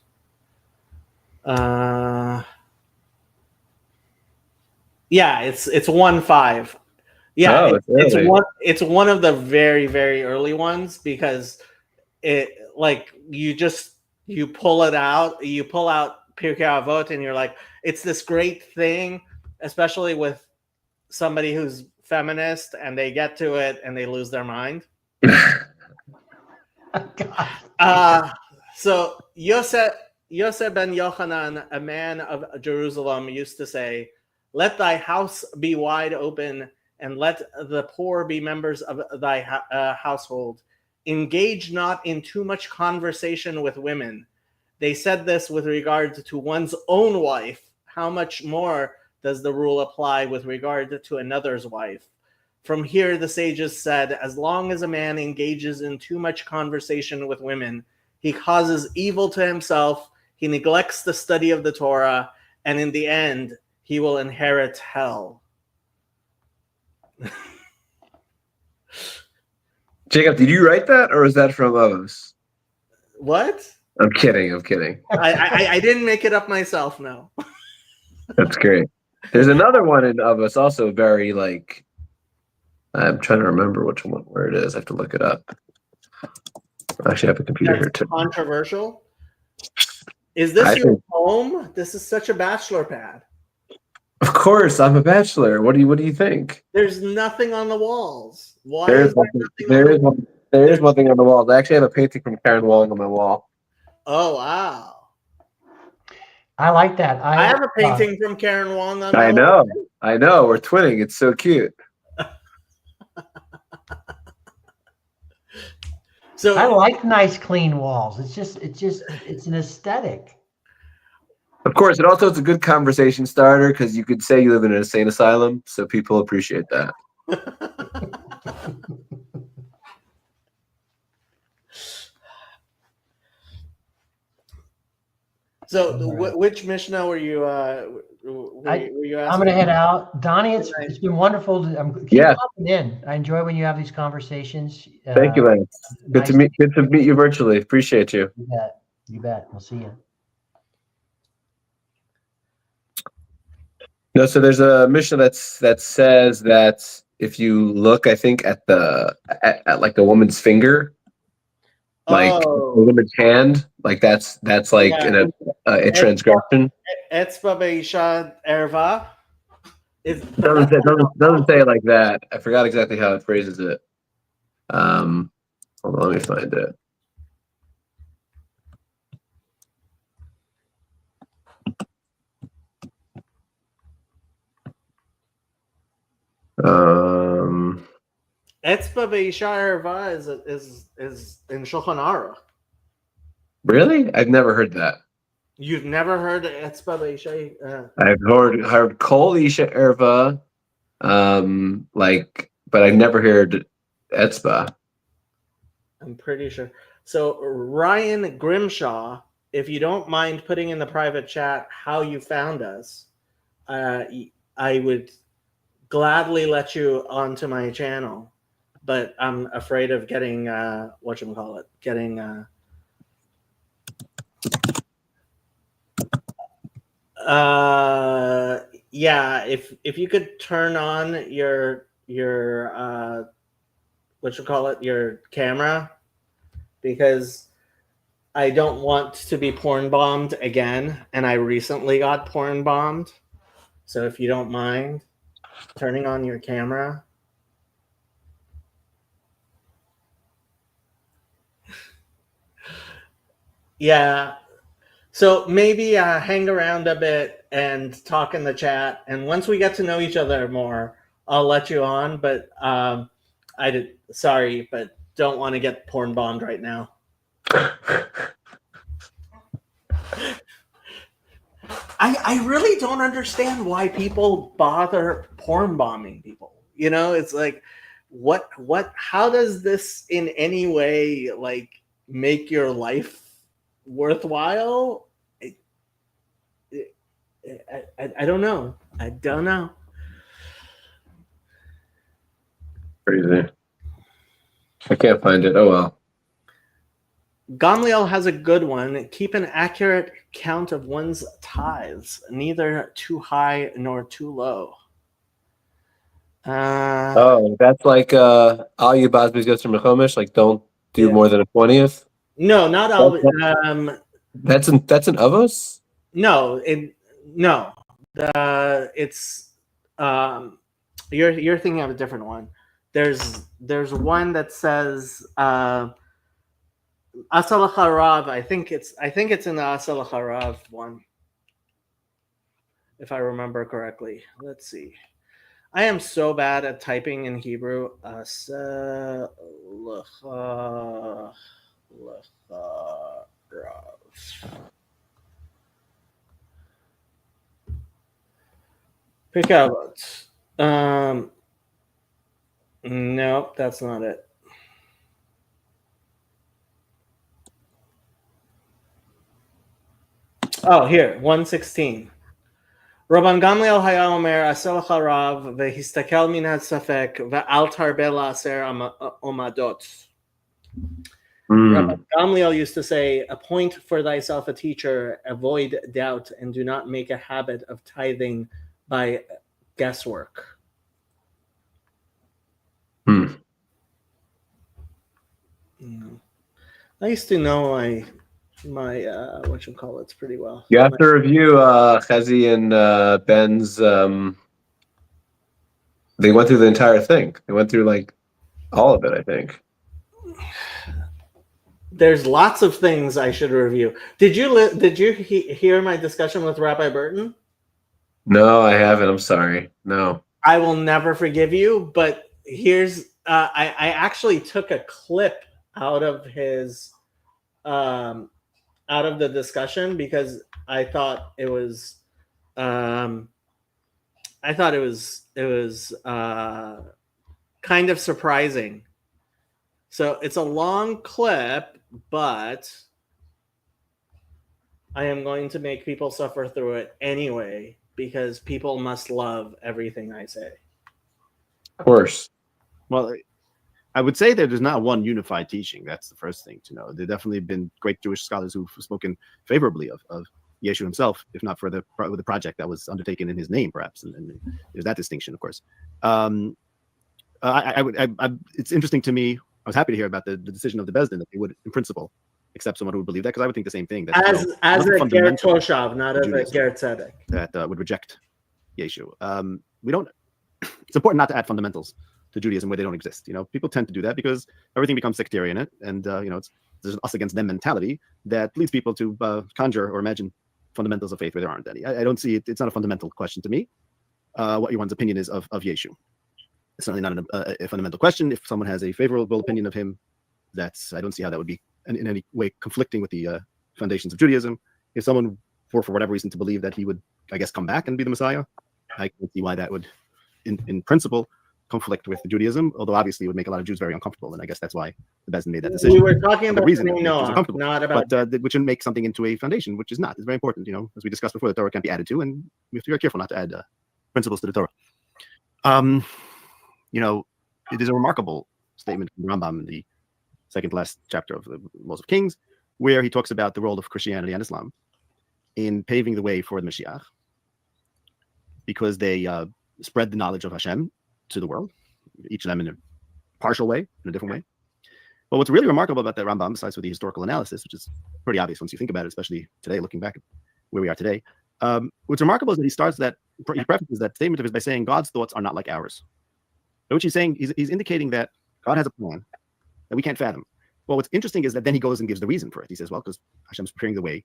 Yeah, it's 1-5. Yeah, Oh, really? it's one of the very, very early ones because it like you pull it out, you pull out Pirkei Avot, and you're like, it's this great thing, especially with somebody who's feminist, and they get to it and they lose their mind. So Yosef ben Yochanan, a man of Jerusalem, used to say, "Let thy house be wide open, and let the poor be members of thy household. Engage not in too much conversation with women." They said this with regard to one's own wife. How much more does the rule apply with regard to another's wife? From here, the sages said, as long as a man engages in too much conversation with women, he causes evil to himself, he neglects the study of the Torah, and in the end, he will inherit hell. Jacob, did you write that, or was that from Avos? What? I'm kidding. I didn't make it up myself, no. That's great. There's another one in Avos, also very like. I'm trying to remember which one, where it is. I have to look it up. I actually have a computer here too. Controversial. Is this your home? This is such a bachelor pad. Of course, I'm a bachelor. What do you think? There's nothing on the walls. Why There is nothing on the walls. I actually have a painting from Karen Wong on my wall. Oh wow! I like that. I have a painting from Karen Wong on my wall. wall. I know. We're twinning. It's so cute. So I like nice, clean walls. It's an aesthetic. Of course, it also is a good conversation starter because you could say you live in an insane asylum, so people appreciate that. So, which Mishnah were you? Were you asking? I'm going to head out, Donnie. It's been wonderful. Keep popping in. I enjoy when you have these conversations. Thank you, Lance. Good to meet you virtually. Appreciate you. You bet. We'll see you. No, so there's a Mishnah that says that if you look, I think at like the woman's finger, like the woman's hand, like that's like a transgression. Etzba be'isha erva. It doesn't say it like that. I forgot exactly how it phrases it. Hold on, let me find it. Etzba Be'isha Erva is in Shulchan Aruch. Really? I've never heard that. You've never heard Etzba Be'isha? I've heard Kol Isha Erva, but I've never heard Etzba. I'm pretty sure. So Ryan Grimshaw, if you don't mind putting in the private chat how you found us, I would gladly let you onto my channel, but I'm afraid of getting yeah, if you could turn on your your camera, because I don't want to be porn bombed again, and I recently got porn bombed. So if you don't mind turning on your camera. Yeah. So maybe hang around a bit and talk in the chat. And once we get to know each other more, I'll let you on. But sorry, but don't want to get porn bombed right now. I really don't understand why people bother porn bombing people. You know, it's like, how does this in any way like make your life worthwhile? I don't know. I don't know. Crazy. I can't find it. Oh well. Gamliel has a good one. Keep an accurate count of one's tithes, neither too high nor too low. That's like all you Basbis goes to Mechomish. Like, don't do more than a 20th. No, not all. That's an Avos. No, it's you're thinking of a different one. There's one that says Asal Harav. I think it's in the Asal Harav one, if I remember correctly. Let's see. I am so bad at typing in Hebrew. Asal Harav. Pick out. Nope, that's not it. Oh, here, 116. Rabban Gamliel haya omer asel harav vehistakel min hasafek ve'al tarbe la'aser omadot. Rabban Gamliel used to say, appoint for thyself a teacher, avoid doubt, and do not make a habit of tithing by guesswork. I used to know my whatchamacallits pretty well. You have to review Chazi and Ben's. They went through the entire thing. They went through like all of it, I think. There's lots of things I should review. Did you hear my discussion with Rabbi Burton? No, I haven't. I'm sorry. No. I will never forgive you. But here's I actually took a clip out of his out of the discussion because I thought it was kind of surprising. So it's a long clip, but I am going to make people suffer through it anyway because people must love everything I say. Of course. Well, I would say that there's not one unified teaching. That's the first thing to know. There definitely have been great Jewish scholars who've spoken favorably of Yeshu himself, if not for the project that was undertaken in his name, perhaps. And there's that distinction, of course. It's interesting to me. I was happy to hear about the decision of the Bezdin that they would, in principle, accept someone who would believe that, because I would think the same thing. That, as a Ger Toshav, not as a Ger Tzedek. That would reject Yeshu. We don't. It's important not to add fundamentals to Judaism where they don't exist. People tend to do that because everything becomes sectarian, and there's an us against them mentality that leads people to conjure or imagine fundamentals of faith where there aren't any. I don't see it. It's not a fundamental question to me. What one's opinion is of Yeshu. It's certainly not a fundamental question. If someone has a favorable opinion of him, I don't see how that would be in any way conflicting with the foundations of Judaism. If someone for whatever reason to believe that he would, I guess, come back and be the Messiah, I can see why that would, in principle, conflict with Judaism. Although obviously it would make a lot of Jews very uncomfortable, and I guess that's why the Beis Din made that decision. We were talking For the about reason Bnei that Jews are Noach, comfortable. not about. But which would make something into a foundation, which is not. It's very important. You know, as we discussed before, the Torah can't be added to, and we have to be very careful not to add principles to the Torah. You know, it is a remarkable statement from Rambam in the second to last chapter of the Laws of Kings, where he talks about the role of Christianity and Islam in paving the way for the Mashiach, because they spread the knowledge of Hashem to the world, each of them in a partial way, in a different way. But what's really remarkable about that Rambam, besides for the historical analysis, which is pretty obvious once you think about it, especially today, looking back at where we are today, what's remarkable is that he prefaces that statement of his by saying God's thoughts are not like ours. Which he's saying, he's indicating that God has a plan that we can't fathom. Well, what's interesting is that then he goes and gives the reason for it. He says, well, because Hashem's preparing the way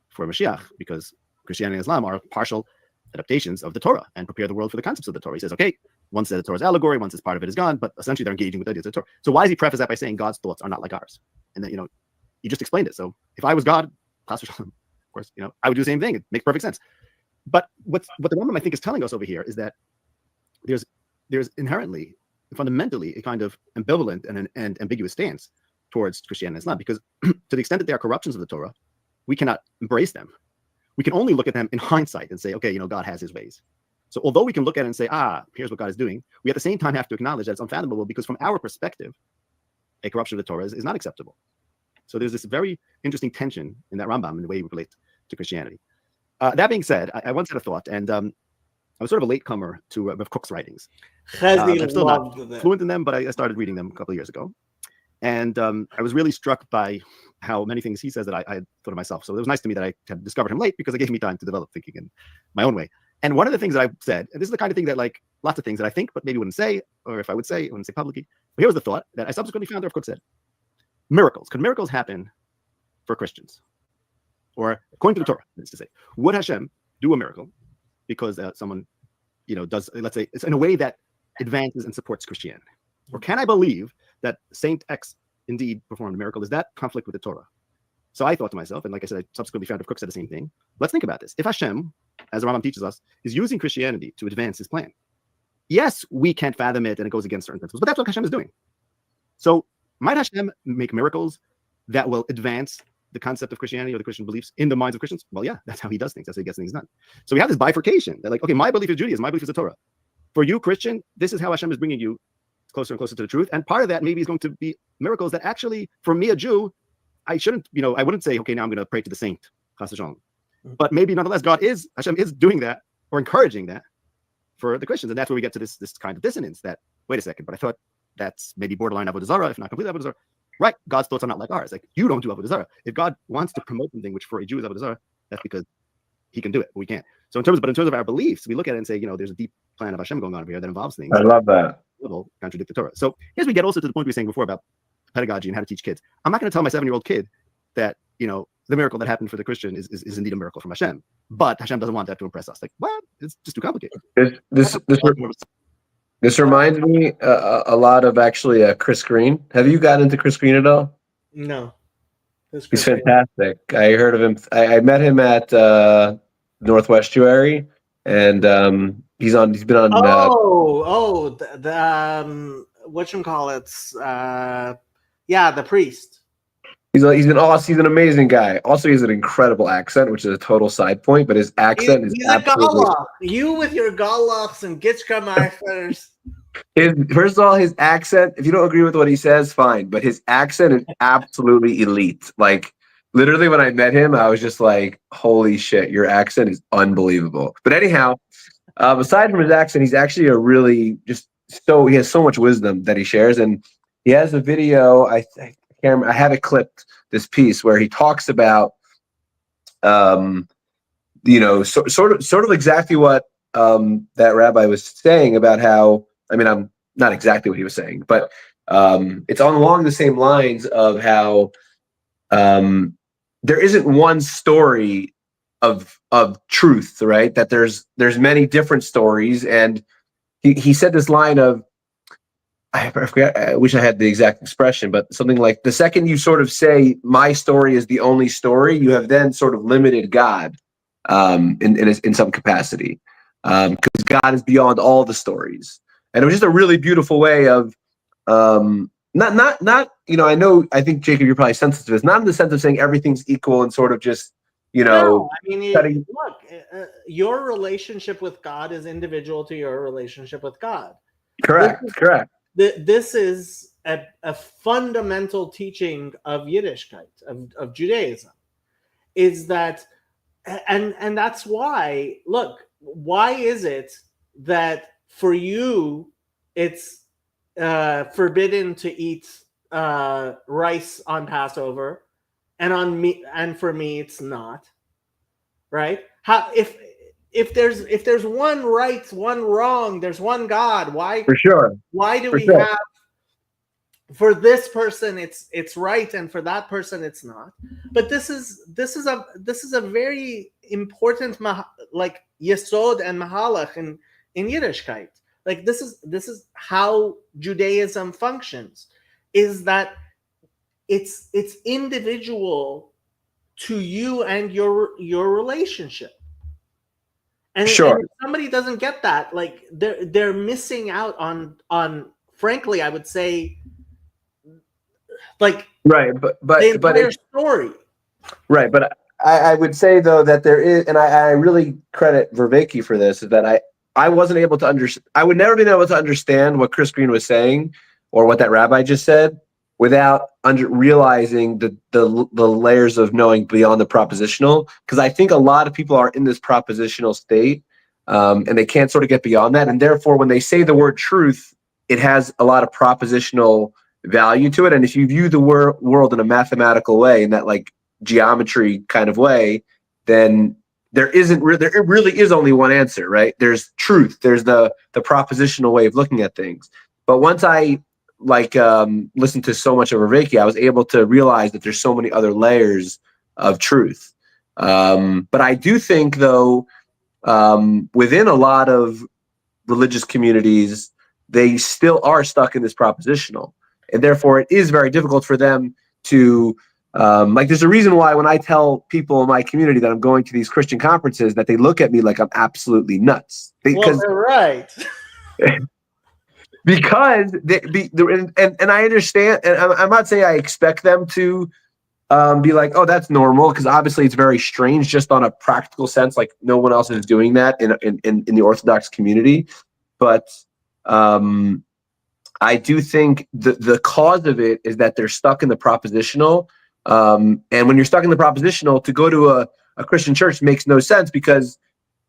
for Mashiach, because Christianity and Islam are partial adaptations of the Torah and prepare the world for the concepts of the Torah. He says, okay, one says the Torah's allegory, one says part of it is gone, but essentially they're engaging with the ideas of the Torah. So why does he preface that by saying God's thoughts are not like ours? And then, you know, you just explained it. So if I was God, of course, you know, I would do the same thing. It makes perfect sense. But what the Rambam I think is telling us over here is that there's inherently, fundamentally, a kind of ambivalent and ambiguous stance towards Christianity and Islam, because to the extent that they are corruptions of the Torah, we cannot embrace them. We can only look at them in hindsight and say, okay, you know, God has his ways. So although we can look at it and say, here's what God is doing, we at the same time have to acknowledge that it's unfathomable, because from our perspective, a corruption of the Torah is not acceptable. So there's this very interesting tension in that Rambam in the way we relate to Christianity. That being said, I once had a thought, and I was sort of a latecomer to Rav Kook's writings. I'm still not fluent in them, but I started reading them a couple of years ago. And I was really struck by how many things he says that I had thought of myself. So it was nice to me that I had discovered him late, because it gave me time to develop thinking in my own way. And one of the things that I said, and this is the kind of thing that, like, lots of things that I think, but maybe wouldn't say, or if I would say, I wouldn't say publicly. But here was the thought that I subsequently found Rav Kook said. Miracles. Could miracles happen for Christians? Or according to the Torah, that's to say, would Hashem do a miracle because someone, you know, does, let's say, it's in a way that advances and supports Christianity? Or can I believe that Saint X indeed performed a miracle? Is that conflict with the Torah? So I thought to myself, and like I said, I subsequently found Rav Kook said the same thing. Let's think about this. If Hashem, as the Rambam teaches us, is using Christianity to advance his plan, yes, we can't fathom it and it goes against certain principles, but that's what Hashem is doing. So might Hashem make miracles that will advance the concept of Christianity or the Christian beliefs in the minds of Christians? Well, yeah, that's how he does things. That's how he gets things done. So we have this bifurcation. They're like, okay, my belief is Judaism, my belief is the Torah. For you, Christian, this is how Hashem is bringing you closer and closer to the truth. And part of that maybe is going to be miracles that actually, for me, a Jew, I shouldn't, you know, I wouldn't say, okay, now I'm going to pray to the saint. But maybe nonetheless, Hashem is doing that or encouraging that for the Christians. And that's where we get to this kind of dissonance that, wait a second, but I thought that's maybe borderline Avodah Zarah, if not completely Avodah Zarah. Right, God's thoughts are not like ours. Like, you don't do Avodah Zarah. If God wants to promote something which for a Jew is Avodah Zarah, that's because he can do it, but we can't. So in terms of our beliefs, we look at it and say, you know, there's a deep plan of Hashem going on over here that involves things. I love that. Will contradict the Torah. So here's we get also to the point we were saying before about pedagogy and how to teach kids. I'm not going to tell my 7-year-old kid that, you know, the miracle that happened for the Christian is indeed a miracle from Hashem. But Hashem doesn't want that to impress us. Like, what? It's just too complicated. This reminds me a lot of actually Chris Green. Have you gotten into Chris Green at all? No. He's fantastic. I heard of him. I met him at Northwest Estuary, and he's been on. The priest. He's been awesome. He's an amazing guy. Also, he has an incredible accent, which is a total side point, but his accent is absolutely. You with your Galachs and Gitchka First of all, his accent, if you don't agree with what he says, fine. But his accent is absolutely elite. Like, literally, when I met him, I was just like, holy shit, your accent is unbelievable. But anyhow, aside from his accent, he's actually he has so much wisdom that he shares. And he has a video, I have it clipped, this piece where he talks about, you know, sort of exactly what that rabbi was saying about how, I mean, I'm not exactly what he was saying, but it's along the same lines of how there isn't one story of truth, right? That there's many different stories. And he said this line of, I forgot. I wish I had the exact expression, but something like the second you sort of say my story is the only story, you have then sort of limited God in some capacity, because God is beyond all the stories. And it was just a really beautiful way of not I think Jacob, you're probably sensitive to this, not in the sense of saying everything's equal and sort of just No, I mean, cutting. look, your relationship with God is individual to your relationship with God. Correct. This is a fundamental teaching of Yiddishkeit, of Judaism, is that, and that's why, look, why is it that for you it's forbidden to eat rice on Passover, and for me it's not, right? How if there's one right, one wrong, there's one God. Why For sure. why do For we sure. have, for this person it's right and for that person it's not? But this is a very important like yesod and mahalach in Yiddishkeit. Like this is how Judaism functions, is that it's individual to you and your relationship. And, Sure. and if somebody doesn't get that, like they're missing out on frankly, I would say, like, Right, but the entire story. right, but I would say though that there is, and I really credit Vervaeke for this, is that I wasn't able to understand. I would never been able to understand what Chris Green was saying or what that rabbi just said without realizing the layers of knowing beyond the propositional. Because I think a lot of people are in this propositional state, and they can't sort of get beyond that, and therefore when they say the word truth, it has a lot of propositional value to it. And if you view the world in a mathematical way, in that like geometry kind of way, then there really is only one answer, right? There's truth. There's the propositional way of looking at things. But once I listened to so much of Vervaeke, I was able to realize that there's so many other layers of truth. But I do think though, within a lot of religious communities, they still are stuck in this propositional. And therefore, it is very difficult for them to, there's a reason why when I tell people in my community that I'm going to these Christian conferences, that they look at me like I'm absolutely nuts. Well, they're right. Because and I understand, and I'm not saying I expect them to be like, oh, that's normal, because obviously it's very strange just on a practical sense. Like no one else is doing that in the Orthodox community. But I do think the cause of it is that they're stuck in the propositional. And when you're stuck in the propositional, to go to a Christian church makes no sense, because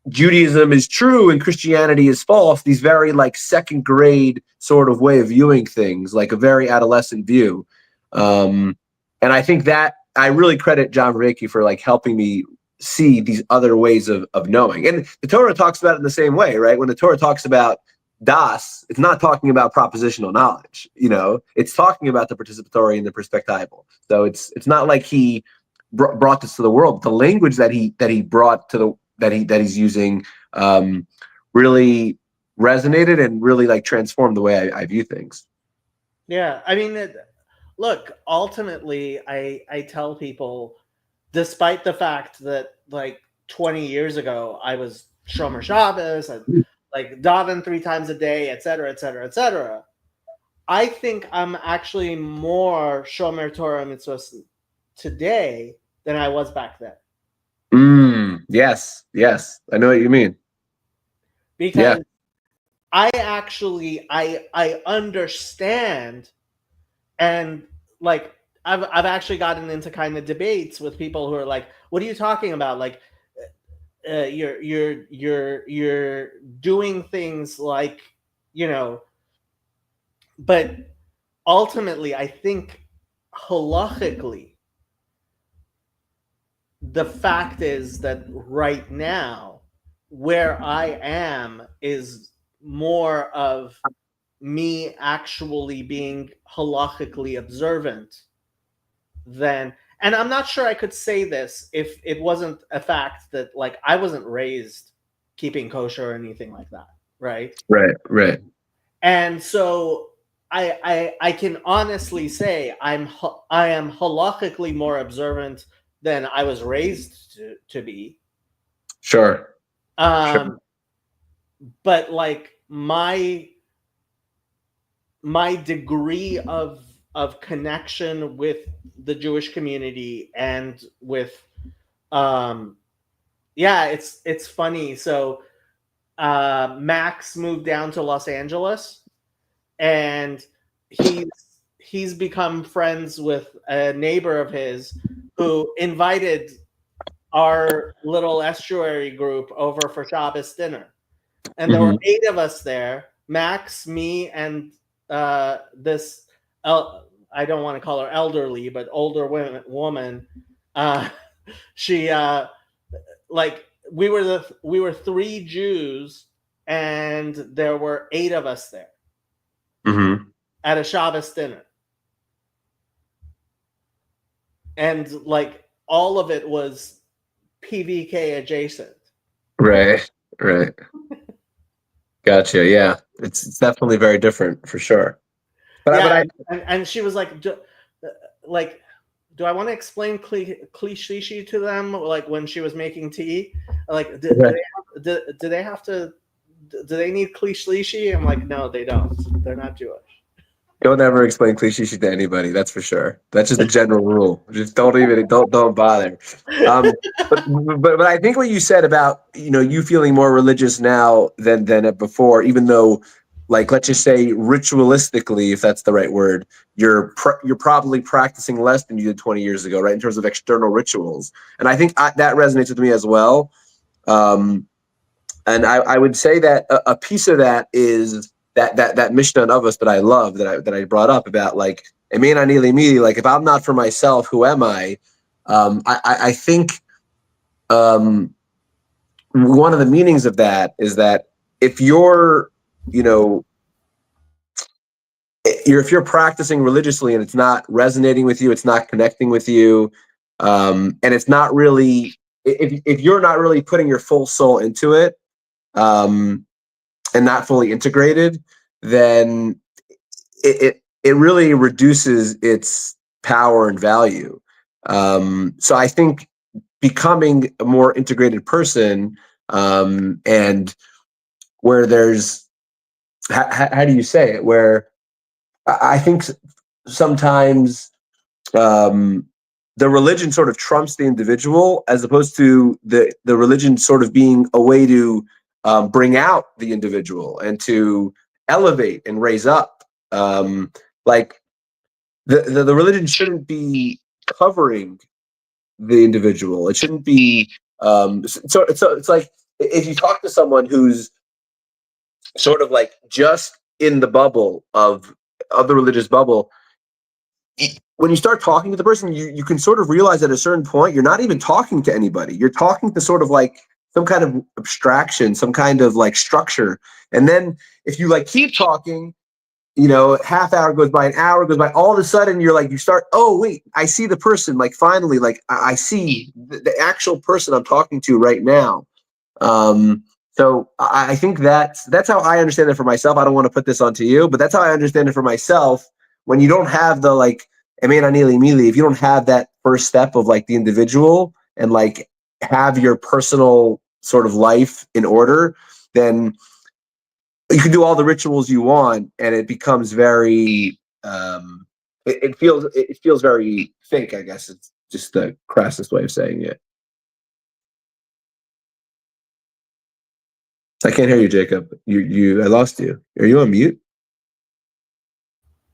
Judaism is true and Christianity is false. These very like second grade sort of way of viewing things, like a very adolescent view. And I think that I really credit John Vervaeke for like helping me see these other ways of knowing. And the Torah talks about it in the same way, right? When the Torah talks about Das, it's not talking about propositional knowledge, it's talking about the participatory and the perspectival. So it's not like he brought this to the world. The language that he brought to that he's using really resonated and really like transformed the way I view things. Yeah, I mean, look, ultimately, I tell people, despite the fact that like 20 years ago I was Shomer Shabbos and like daven 3 times a day, et cetera, et cetera, et cetera, I think I'm actually more Shomer Torah mitzvos today than I was back then. Yes, I know what you mean. Because I understand, and like I've actually gotten into kind of debates with people who are like, "What are you talking about? Like, you're doing things like, But ultimately, I think halachically, the fact is that right now, where I am is more of me actually being halachically observant than, and I'm not sure I could say this if it wasn't a fact that like I wasn't raised keeping kosher or anything like that, right? Right. And so I can honestly say I am halakhically more observant than I was raised to be. Sure. But like my degree of connection with the Jewish community and with yeah, it's funny. So Max moved down to Los Angeles, and he's become friends with a neighbor of his who invited our little estuary group over for Shabbos dinner. And there were 8 of us there: Max, me, and this I don't want to call her elderly, but older woman. She like we were 3 Jews, and there were 8 of us there at a Shabbos dinner, and like all of it was PVK adjacent. Right. Gotcha. Yeah, it's definitely very different for sure. But and she was like, do I want to explain Kli to them? Like when she was making tea, like do they have to? Do they need Kli? I'm like, no, they don't. They're not Jewish. Don't ever explain cliche to anybody. That's for sure. That's just a general rule. Just don't bother. But I think what you said about you feeling more religious now than before, even though, like, let's just say ritualistically, if that's the right word, you're probably practicing less than you did 20 years ago, right? In terms of external rituals, and I think that resonates with me as well. And I would say that a piece of that is that Mishnah of us that I love, that I brought up about, like, Emein ani limili, like, if I'm not for myself, who am I? I think one of the meanings of that is that if you're if you're practicing religiously and it's not resonating with you, it's not connecting with you, and it's not really, if you're not really putting your full soul into it, and not fully integrated, then it really reduces its power and value. So I think becoming a more integrated person, and where there's, how do you say it? Where I think sometimes the religion sort of trumps the individual, as opposed to the religion sort of being a way to bring out the individual and to elevate and raise up. Like the religion shouldn't be covering the individual. It shouldn't be. So it's like, if you talk to someone who's sort of like just in the bubble of the religious bubble, when you start talking to the person, you can sort of realize at a certain point you're not even talking to anybody. You're talking to sort of like some kind of abstraction, some kind of like structure. And then if you like keep talking, half hour goes by, an hour goes by, all of a sudden you're like, you start, oh wait, I see the person. Like, finally, like, I see the actual person I'm talking to right now. So I think that's how I understand it for myself. I don't want to put this onto you, but that's how I understand it for myself. When you don't have the, like, Emein ani limili, if you don't have that first step of like the individual and like have your personal sort of life in order, then you can do all the rituals you want, and it becomes very it feels very fake, I guess. It's just the crassest way of saying it. I can't hear you, Jacob. I lost you. Are you on mute?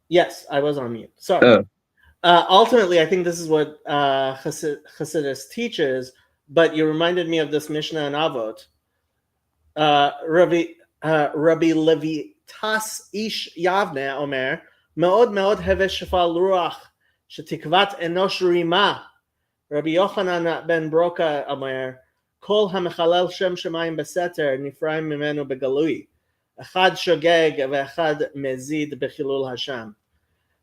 Yes, I was on mute. Sorry. Ultimately, I think this is what Hasidus teaches, but you reminded me of this Mishnah in Avot. Rabbi Levitas ish Yavne omer, meod heve shefal ruach, shetikvat enosh rima. Rabbi Yochanan ben Broka omer, kol hamechalel shem shemayim beseter, nifraim mimenu begalui. Echad shogeg ve'echad mezid bechilul Hashem.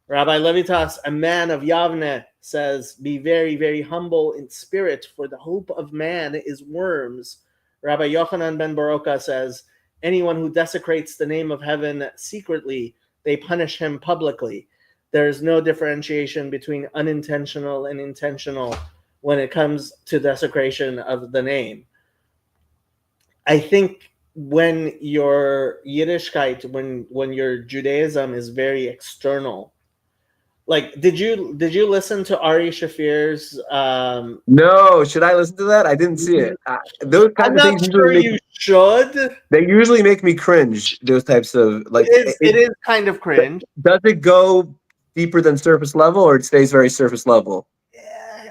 Rabbi Levitas, a man of Yavne, says, be very, very humble in spirit, for the hope of man is worms. Rabbi Yochanan ben Baroka says, anyone who desecrates the name of heaven secretly they punish him publicly. There's no differentiation between unintentional and intentional when it comes to desecration of the name. I think when your Yiddishkeit, when your Judaism is very external, like did you listen to Ari Shafir's? No, should I listen to that? I didn't see it. Those I'm kinds of not things sure usually you should. they usually make me cringe. Those types of like. It is kind of cringe. Does it go deeper than surface level, or it stays very surface level?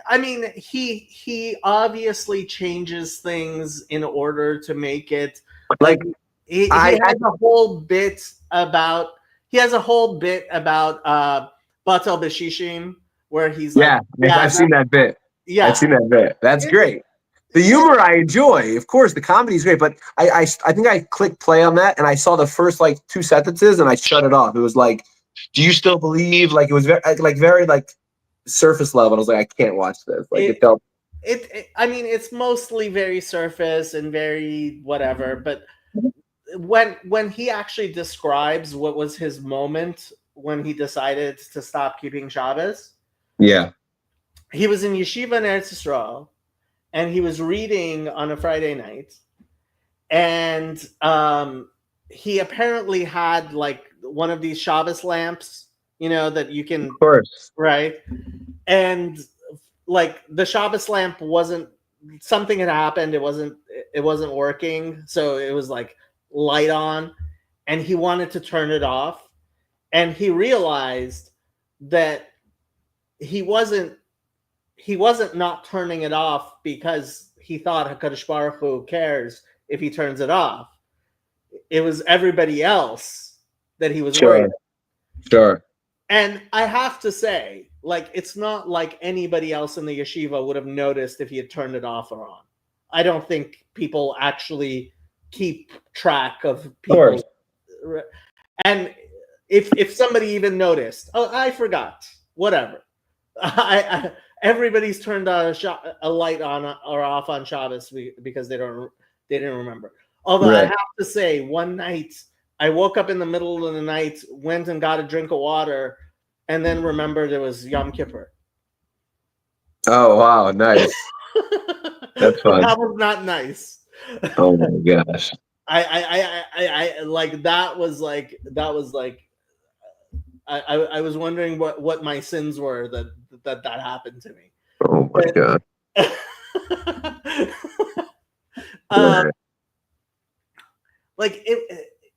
I mean, he obviously changes things in order to make it Like he I- has a whole bit about Batel Beshishim where he's yeah, like, I've seen that bit. yeah, I've seen that bit. That's great. The humor I enjoy, of course. The comedy is great, but I think I clicked play on that and I saw the first like 2 sentences and I shut it off. It was like, "Do you still believe?" Like it was very surface level. I was like, I can't watch this. Like it felt. I mean, it's mostly very surface and very whatever, but when he actually describes what was his moment when he decided to stop keeping Shabbos, Yeah. he was in yeshiva in Eretz Yisrael, and he was reading on a Friday night, and he apparently had like one of these Shabbos lamps, that you can, Of course. right? And like the Shabbos lamp something had happened. It wasn't working. So it was like light on and he wanted to turn it off. And he realized that he wasn't not turning it off because he thought HaKadosh Baruch Hu cares if he turns it off. It was everybody else that he was worried about. Sure. And I have to say, like, it's not like anybody else in the yeshiva would have noticed if he had turned it off or on. I don't think people actually keep track of people. And if somebody even noticed, oh, I forgot, whatever. Everybody's turned a light on or off on Shabbos because they didn't remember. Although I have to say, one night I woke up in the middle of the night, went and got a drink of water, and then remembered it was Yom Kippur. Oh wow, nice. That's fun. That was not nice. Oh my gosh. I like that was like I was wondering what my sins were that happened to me. Oh my god. Like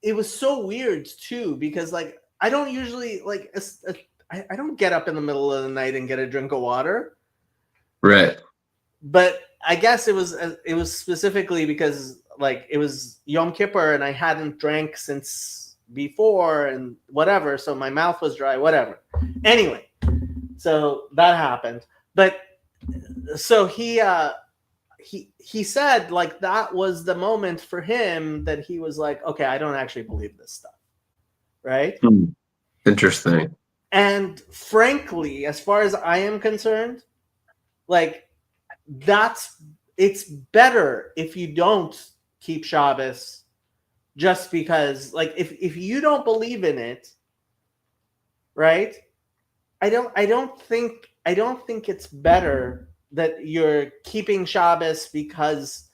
it was so weird too, because like I don't usually like I don't get up in the middle of the night and get a drink of water. Right. But I guess it was specifically because like it was Yom Kippur and I hadn't drank since before and whatever, so my mouth was dry, whatever. Anyway, so that happened. But so he said like that was the moment for him that he was like, okay, I don't actually believe this stuff. Right? Interesting. And frankly, as far as I am concerned, like it's better if you don't keep Shabbos just because like if you don't believe in it, right? I don't think it's better that you're keeping Shabbos because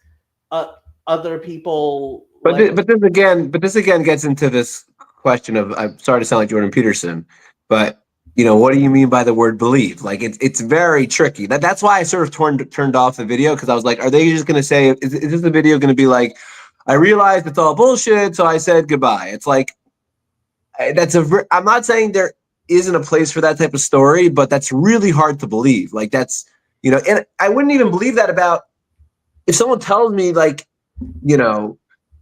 other people. But this again gets into this question of, I'm sorry to sound like Jordan Peterson, but what do you mean by the word believe? Like it's very tricky. That's why I sort of turned off the video, because I was like, are they just going to say, is this the video going to be like, I realized it's all bullshit, so I said goodbye? It's like, I'm not saying there isn't a place for that type of story, but that's really hard to believe. Like that's, and I wouldn't even believe that about if someone tells me like,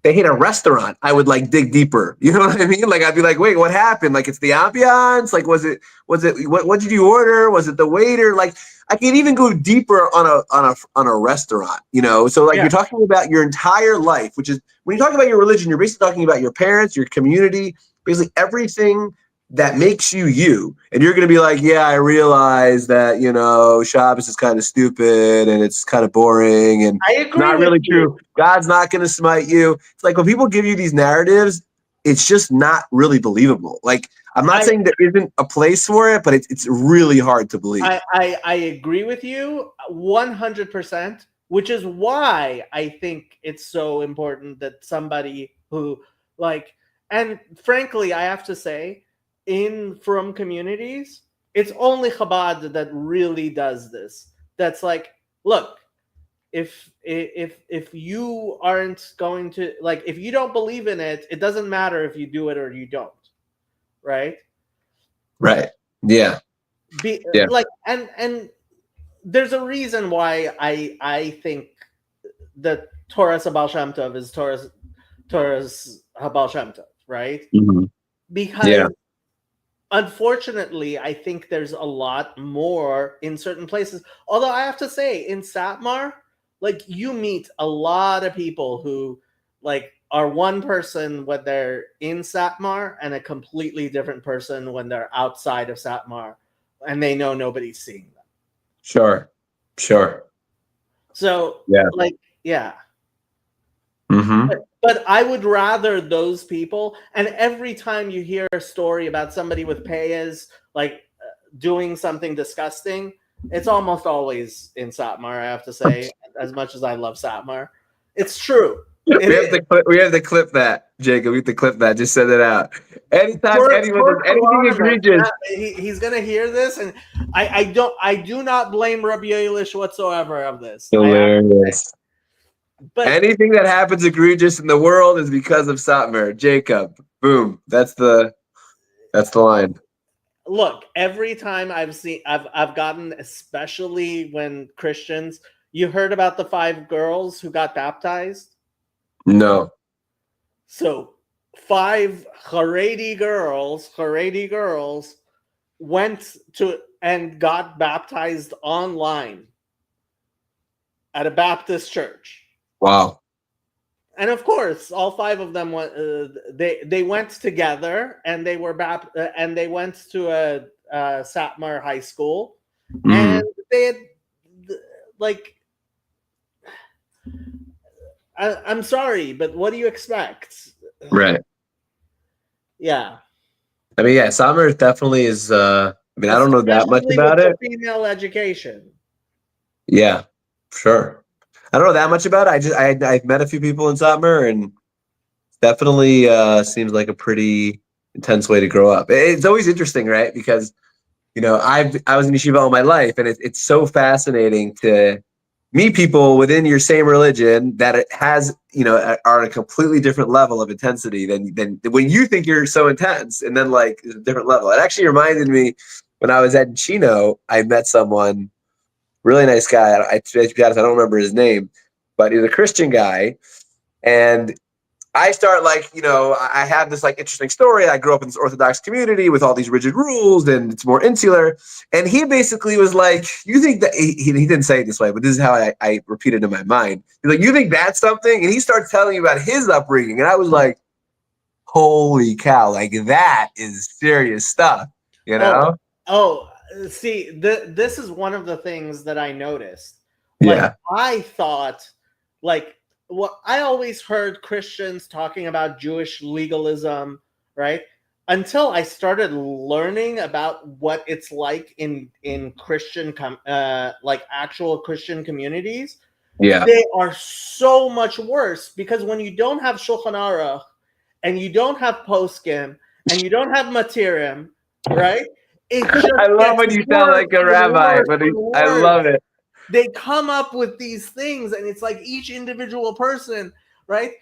they hate a restaurant, I would like dig deeper. You know what I mean? Like I'd be like, wait, what happened? Like it's the ambiance? Like was it what did you order? Was it the waiter? Like I can even go deeper on a restaurant, So like You're talking about your entire life, which is when you talk about your religion, you're basically talking about your parents, your community, basically everything that makes you. And you're going to be like, yeah, I realize that, Shabbos is kind of stupid and it's kind of boring and I agree not really true. God's not going to smite you. It's like when people give you these narratives, it's just not really believable. Like I'm not saying there isn't a place for it, but it's really hard to believe. I agree with you 100%, which is why I think it's so important that somebody who like, and frankly, I have to say, from communities, it's only Chabad that really does this. That's like, look, if you aren't going to, like, if you don't believe in it, it doesn't matter if you do it or you don't, right? Right. Yeah. Yeah. Like, and there's a reason why I think that Torah's Habal Shem Tov is Torah's Habal Shem Tov, right? Mhm. Because Yeah. unfortunately, I think there's a lot more in certain places. Although I have to say, in Satmar, like, you meet a lot of people who like are one person when they're in Satmar and a completely different person when they're outside of Satmar, and they know nobody's seeing them. Sure. So Yeah. like, yeah. Mm-hmm. But I would rather those people. And every time you hear a story about somebody with payas like doing something disgusting, it's almost always in Satmar. I have to say, as much as I love Satmar, it's true. We have to clip that, Jacob. We have to clip that. Just send it out. Anytime anyone does anything egregious, he's gonna hear this, and I do not blame Rabbi Eilish whatsoever of this. hilarious. But Anything that happens egregious in the world is because of Satmar. Jacob. Boom. That's the line. look, every time I've gotten, especially when Christians, you heard about the 5 girls who got baptized? No. So 5 Haredi girls went to and got baptized online at a Baptist church. Wow. And of course, all 5 of them went. They went together, and they went to a Satmar high school, and they had like. I'm sorry, but what do you expect? Right. Yeah. I mean, yeah, Satmar definitely is. I mean, I don't know that much Especially about with it. the female education. Yeah, sure. I don't know that much about it. I've met a few people in Satmar, and definitely seems like a pretty intense way to grow up. It's always interesting, right? Because I was in yeshiva all my life, and it's so fascinating to meet people within your same religion that it has, are at a completely different level of intensity than when you think you're so intense, and then like it's a different level. It actually reminded me when I was at Chino, I met someone, really nice guy. To be honest, I don't remember his name, but he's a Christian guy, and I start I have this like interesting story. I grew up in this Orthodox community with all these rigid rules, and it's more insular. And he basically was like, "You think that?" He didn't say it this way, but this is how I repeated in my mind. He's like, "You think that's something?" And he starts telling me about his upbringing, and I was like, "Holy cow! Like that is serious stuff." See, this is one of the things that I noticed. Like, Yeah. I thought, like, well, I always heard Christians talking about Jewish legalism, right? Until I started learning about what it's like in Christian, like actual Christian communities. Yeah. They are so much worse, because when you don't have Shulchan Aruch, and you don't have Poskim, and you don't have Matirim, right? I love when you sound like a rabbi, but I love it. They come up with these things, and it's like each individual person, right?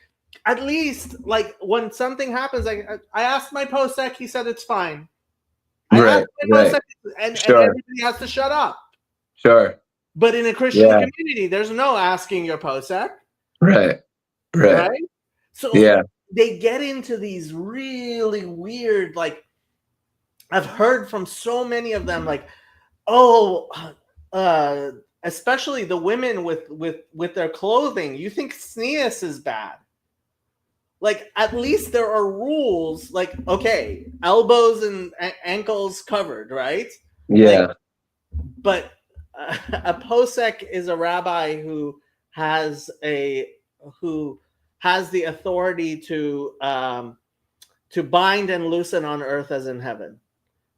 At least, like, when something happens, I asked my posek, he said it's fine. I asked my posek, and everybody has to shut up. Sure. But in a Christian community, there's no asking your posek. Right. So yeah, they get into these really weird, like, I've heard from so many of them, like, especially the women with their clothing. You think tznius is bad? Like, at least there are rules. Like, okay, elbows and ankles covered, right? Yeah. Like, but a posek is a rabbi who has the authority to to bind and loosen on earth as in heaven,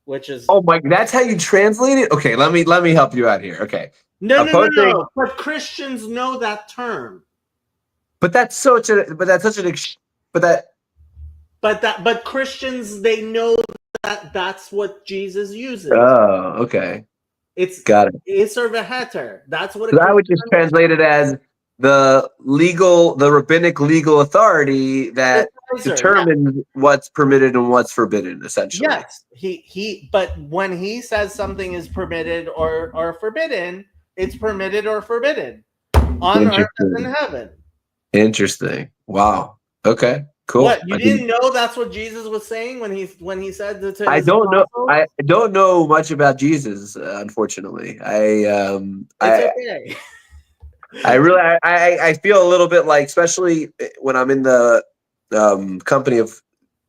which is Oh my, that's how you translate it? Okay, let me help you out here. Okay. no. But Christians know that term. But that's such an But Christians, they know that that's what Jesus uses. Oh, okay. It's Got it. Isser v'heter. That's what So I would just translate it as the rabbinic legal authority that determines what's permitted and what's forbidden, essentially. Yes, but when he says something is permitted or forbidden, it's permitted or forbidden on earth as in heaven. Interesting. Wow. Okay. Cool. What, you didn't know that's what Jesus was saying when he said to his I don't know. apostles? I don't know much about Jesus, unfortunately. It's okay. I feel a little bit like, especially when I'm in the company of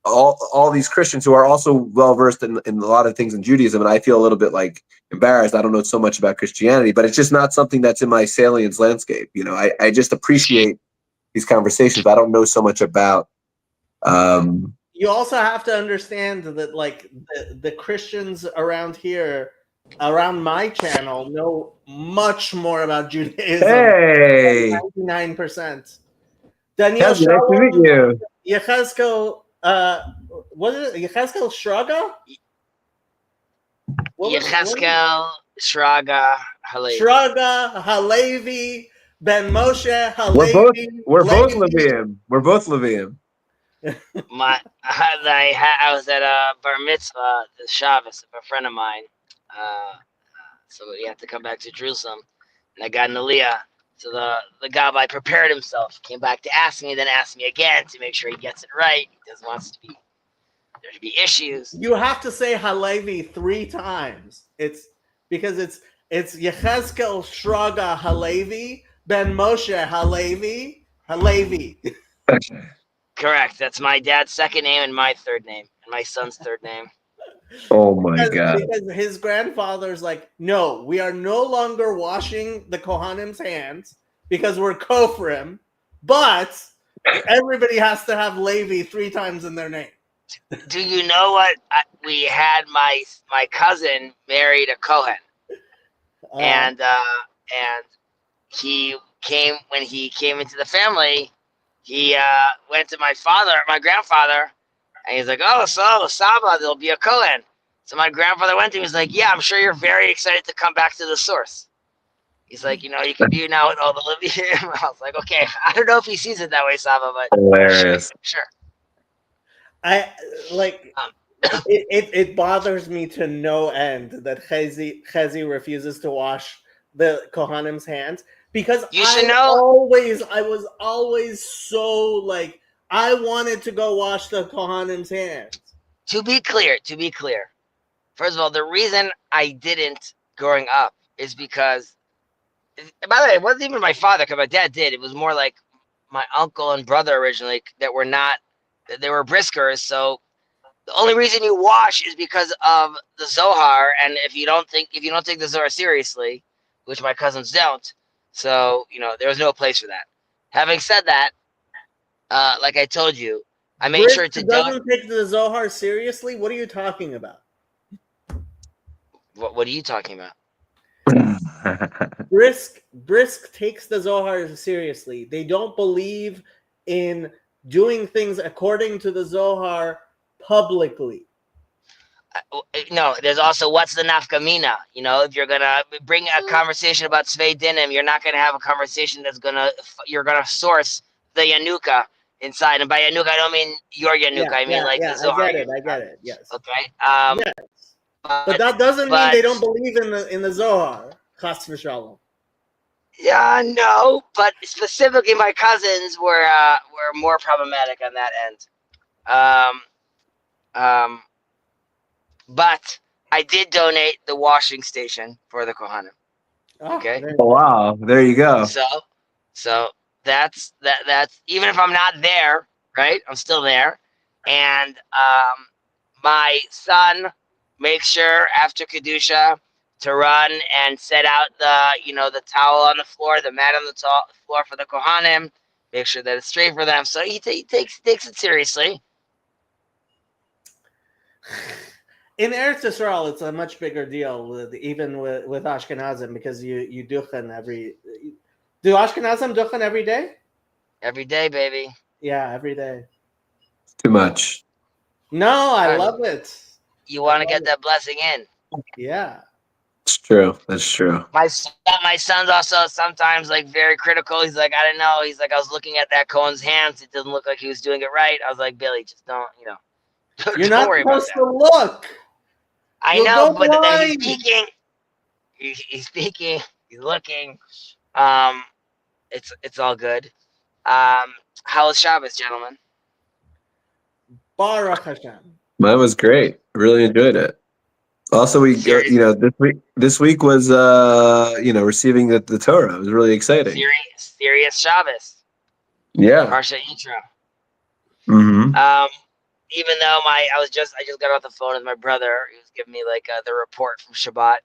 all these Christians who are also well versed in a lot of things in Judaism, and I feel a little bit like embarrassed. I don't know so much about Christianity, but it's just not something that's in my salience landscape. You know, I just appreciate these conversations, but I don't know so much about. You also have to understand that, like, the Christians around here, around my channel, know much more about Judaism. Hey, 99%. Daniel nice to meet you. Yechezkel, what is it? Yechezkel Shraga? Yechezkel Shraga Halevi. Shraga Halevi Ben Moshe Halevi. We're both Levium. We're both Levium. I was at a bar mitzvah, the Shabbos, of a friend of mine. So we had to come back to Jerusalem, and I got an aliyah. So the gabbai prepared himself, came back to ask me, then asked me again to make sure he gets it right. He doesn't want there to be issues. You have to say Halevi 3 times. It's because it's Yechezkel Shraga Halevi Ben Moshe Halevi. Correct. That's my dad's second name and my third name, and my son's third name. Oh my God. Because his grandfather's like, no, we are no longer washing the Kohanim's hands because we're Kofrim, but everybody has to have Levi 3 times in their name. Do you know what? We had my cousin married a Kohen, and he came when he came into the family. He went to my grandfather, and he's like, "Oh, so Saba, there'll be a Kohen." So my grandfather went to him. He's like, "Yeah, I'm sure you're very excited to come back to the source." He's like, "You can be now with all the living." I was like, "Okay, I don't know if he sees it that way, Saba, but hilarious." Sure. I like it bothers me to no end that Chezi refuses to wash the Kohanim's hands because I was always so like I wanted to go wash the Kohanim's hands. To be clear, first of all, the reason I didn't growing up is because, by the way, it wasn't even my father, because my dad did. It was more like my uncle and brother originally that were not. They were briskers, so the only reason you wash is because of the Zohar, and if you don't take the Zohar seriously, which my cousins don't, so there was no place for that. Having said that, like I told you, I made sure to doesn't take the Zohar seriously. What are you talking about? What are you talking about? Brisk takes the Zohar seriously. They don't believe in doing things according to the Zohar publicly. No, there's also what's the nafkamina. If you're gonna bring a conversation about Tzvei Dinim, you're not gonna have a conversation you're gonna source the Yanuka inside. And by Yanuka, I don't mean your Yanuka. I mean the Zohar. I get it. Yes. Okay. Yes. But that doesn't mean they don't believe in the Zohar. Chas v'shalom. Yeah, no, but specifically my cousins were more problematic on that end. But I did donate the washing station for the Kohanim. Okay. Oh, wow, there you go. So that's even if I'm not there, right? I'm still there, and my son makes sure after Kedusha to run and set out the towel on the floor, the mat on the floor for the Kohanim, make sure that it's straight for them. So he takes it seriously. In Eretz Yisrael, it's a much bigger deal, even with Ashkenazim, because you duchen every. Do Ashkenazim duchen every day? Every day, baby. Yeah, every day. Too much. No, I Fine. love it. You want to love get it. that blessing in. Yeah. It's true. That's true. My son's also sometimes like very critical. He's like, I don't know. He's like, I was looking at that Cohen's hands. It doesn't look like he was doing it right. I was like, Billy, just don't, You're don't not worry about supposed that. to look. I You'll know, go but then he's blind. speaking. He's speaking. He's looking. It's all good. How was Shabbos, gentlemen? Baruch Hashem. Mine was great. Really enjoyed it. Also, this week was receiving the Torah. It was really exciting. Serious Shabbos. Yeah. Parsha Yitro. Mm-hmm. Even though I just got off the phone with my brother. He was giving me like the report from Shabbat.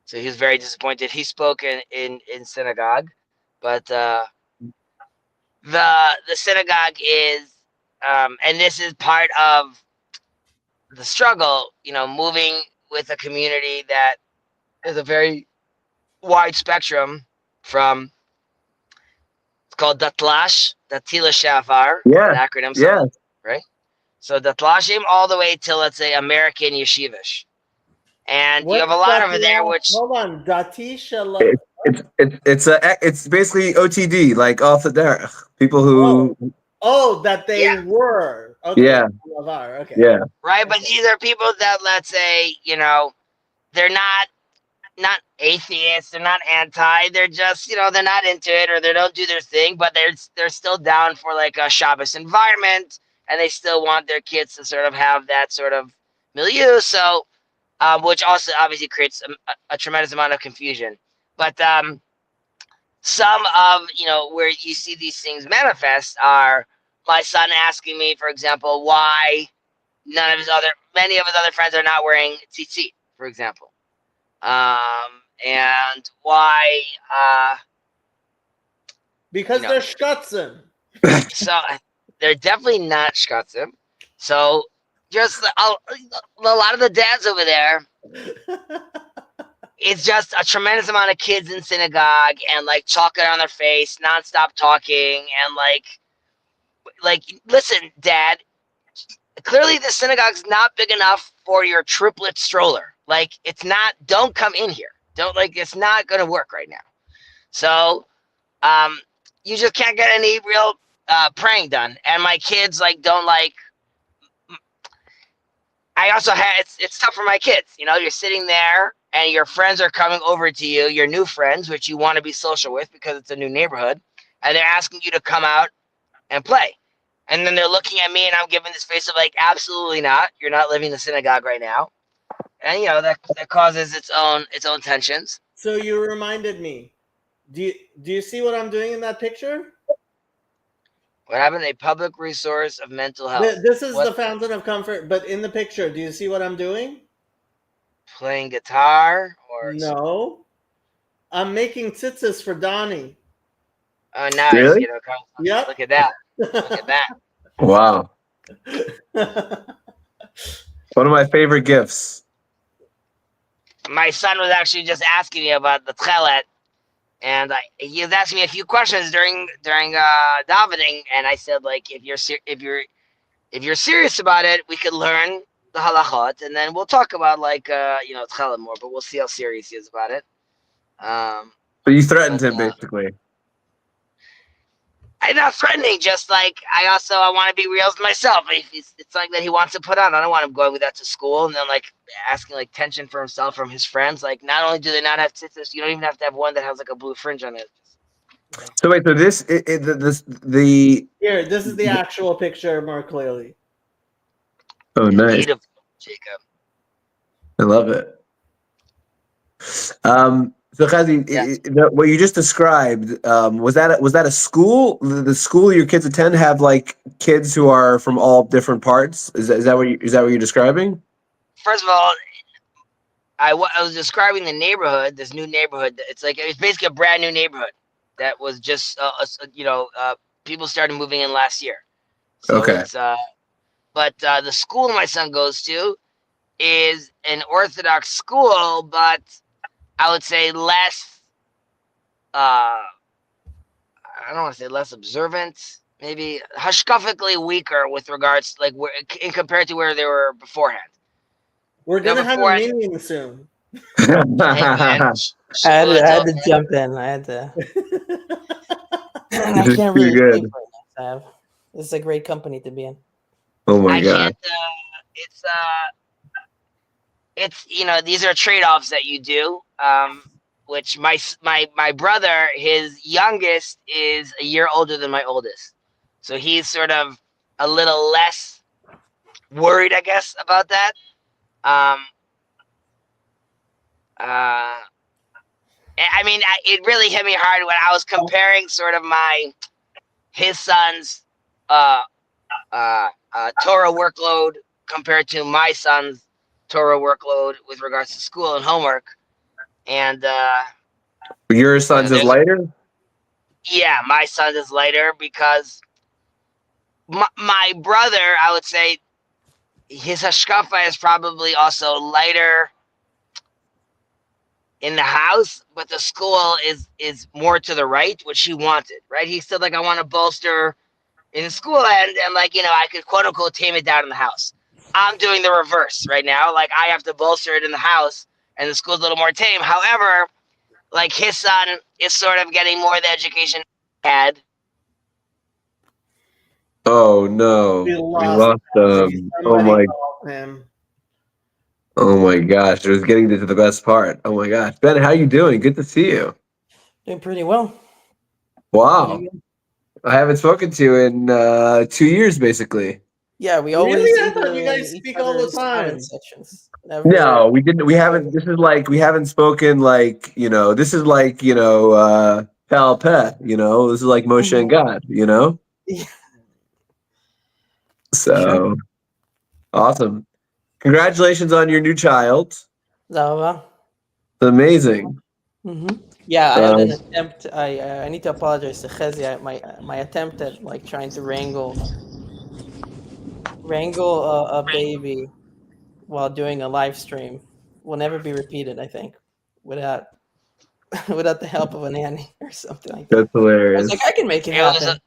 So he was very disappointed. He spoke in synagogue, but the synagogue is, and this is part of the struggle, moving with a community that is a very wide spectrum from, it's called Datlash, Datila Shavar, Yeah. the acronym. Yeah. Right? So Datlashim all the way till, let's say, American Yeshivish. And you have a lot over there, which... Hold on. Dati Shalom. It's basically OTD, like off the derech. People who Oh, that they were. Okay. Yeah. Okay. Yeah. Right, but these are people that, let's say, they're not atheists, they're not anti, they're just, they're not into it, or they don't do their thing, but they're still down for like a Shabbos environment, and they still want their kids to sort of have that sort of milieu. So, which also obviously creates a tremendous amount of confusion. But some of, where you see these things manifest are my son asking me, for example, why many of his other friends are not wearing tzitzit, for example. And why, Because they're shkutzim. so they're definitely not shkutzim. So just a lot of the dads over there, it's just a tremendous amount of kids in synagogue and like chocolate on their face, nonstop talking, and like, listen, Dad, clearly the synagogue's not big enough for your triplet stroller. Like, it's not, don't come in here. It's not going to work right now. So, you just can't get any real praying done. And my kids, I also had, it's tough for my kids. You're sitting there and your friends are coming over to you, your new friends, which you want to be social with because it's a new neighborhood, and they're asking you to come out and play. And then they're looking at me and I'm giving this face of like, absolutely not. You're not living in the synagogue right now. And that causes its own tensions. So you reminded me. Do you see what I'm doing in that picture? What happened? A public resource of mental health. This is the fountain of comfort, but in the picture, do you see what I'm doing? Playing guitar or no? I'm making tzitzis for Donnie. Oh, nice. Really? Yep. Look at that. Look at that. Wow. One of my favorite gifts. My son was actually just asking me about the tchelet, and he was asking me a few questions during davening, and I said, like, if you're serious about it, we could learn the halachot, and then we'll talk about tchelet more, but we'll see how serious he is about it. So you threatened him basically. I'm not threatening, just like I want to be real with myself. It's something that he wants to put on. I don't want him going with that to school and then like asking like tension for himself from his friends. Like, not only do they not have tzitzis, you don't even have to have one that has like a blue fringe on it. So wait, so this Here, this is the actual picture more clearly. Oh, nice. Beautiful, Jacob. I love it. So Chazi, what you just described, was that a school? The school your kids attend have like kids who are from all different parts? Is that what you're describing? First of all, I was describing the neighborhood, this new neighborhood. It's basically a brand new neighborhood that was just people started moving in last year. So Okay. it's but the school my son goes to is an Orthodox school, but I would say less. I don't want to say less observant. Maybe hashkafically weaker with regards, like in compared to where they were beforehand. We're gonna have a before minion soon. Hey, man, I had to jump in. I had to. I This is can't too really good. sleep right now, Sav. This is a great company to be in. Oh my I god. can't. It's these are trade-offs that you do. Which my brother, his youngest, is a year older than my oldest, so he's sort of a little less worried, I guess, about that. I mean, it really hit me hard when I was comparing sort of his son's Torah workload compared to my son's Torah workload with regards to school and homework. And Your son's is lighter? yeah, my son is lighter because my brother, I would say, his hashkafa is probably also lighter in the house, but the school is more to the right, which he wanted, right? He said, like, I want to bolster in school, and like, I could quote unquote tame it down in the house. I'm doing the reverse right now. Like, I have to bolster it in the house, and the school's a little more tame. However, like, his son is sort of getting more of the education he had. Oh no. We We lost lost Somebody call him. Oh my gosh. I was getting to the best part. Oh my gosh. Ben, how you doing? Good to see you. Doing pretty well. Wow. Pretty good. I haven't spoken to you in 2 years basically. Yeah, we Really? always I thought either you guys in each speak all the other's comment time. sections. Never, No, we didn't. We haven't. This is like we haven't spoken like This is like Pal Pet. This is like Moshe and God. Yeah. So awesome! Congratulations on your new child. Zava. Amazing. Yeah, I had an Um, attempt. I need to apologize to Chezi. My attempt at like trying to wrangle a baby while doing a live stream will never be repeated. I think without the help of a nanny or something like that. That's I hilarious. was like, I can make it It was happen.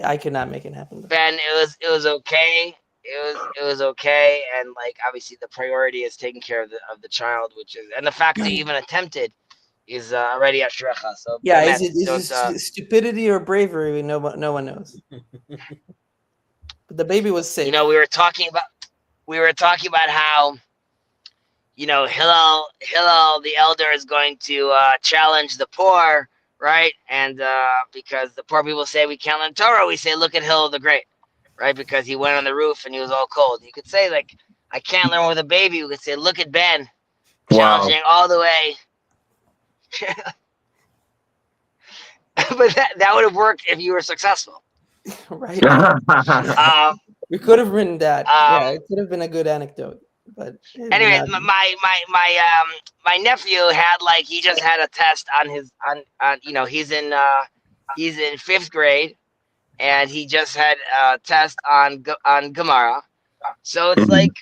I could not make it happen. Ben, it was okay. It was okay, and like, obviously the priority is taking care of the child, which is, and the fact that you even attempted is already a shrecha. So Yeah, באמת, is it stupidity or bravery? No one knows. But the baby was safe. we were talking about how Hillel the elder is going to challenge the poor, right? And because the poor people say we can't learn Torah, we say, look at Hillel the Great, right? Because he went on the roof and he was all cold. You could say, like, I can't learn with a baby. We could say, look at Ben, challenging all the way. But that would have worked if you were successful. Right. Um, We could have written that. Yeah, it could have been a good anecdote. But anyway, my nephew had, like, he just had a test on his on he's in 5th grade, and he just had a test on Gemara. So it's like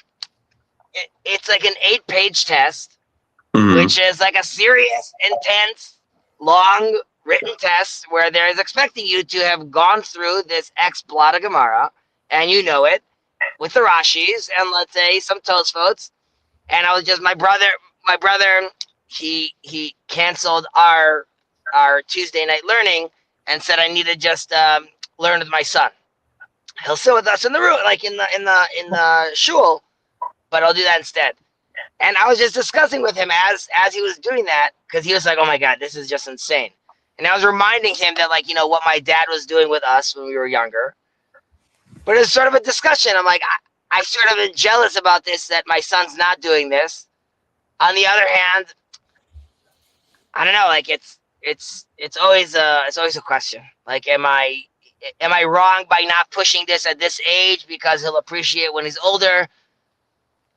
it's like an 8-page test, which is like a serious, intense, long written test where there is expecting you to have gone through this X blot of Gemara, and you know it, with the Rashis and, let's say, some Tosfots. And I was just, my brother, he canceled our Tuesday night learning and said I need to just learn with my son. He'll sit with us in the room, like in the shul, but I'll do that instead. And I was just discussing with him as he was doing that, because he was like, oh my God, this is just insane. And I was reminding him that, like, what my dad was doing with us when we were younger. But it's sort of a discussion. I'm like, I sort of am jealous about this, that my son's not doing this. On the other hand, I don't know, like, it's always a question. Like, am I wrong by not pushing this at this age because he'll appreciate when he's older?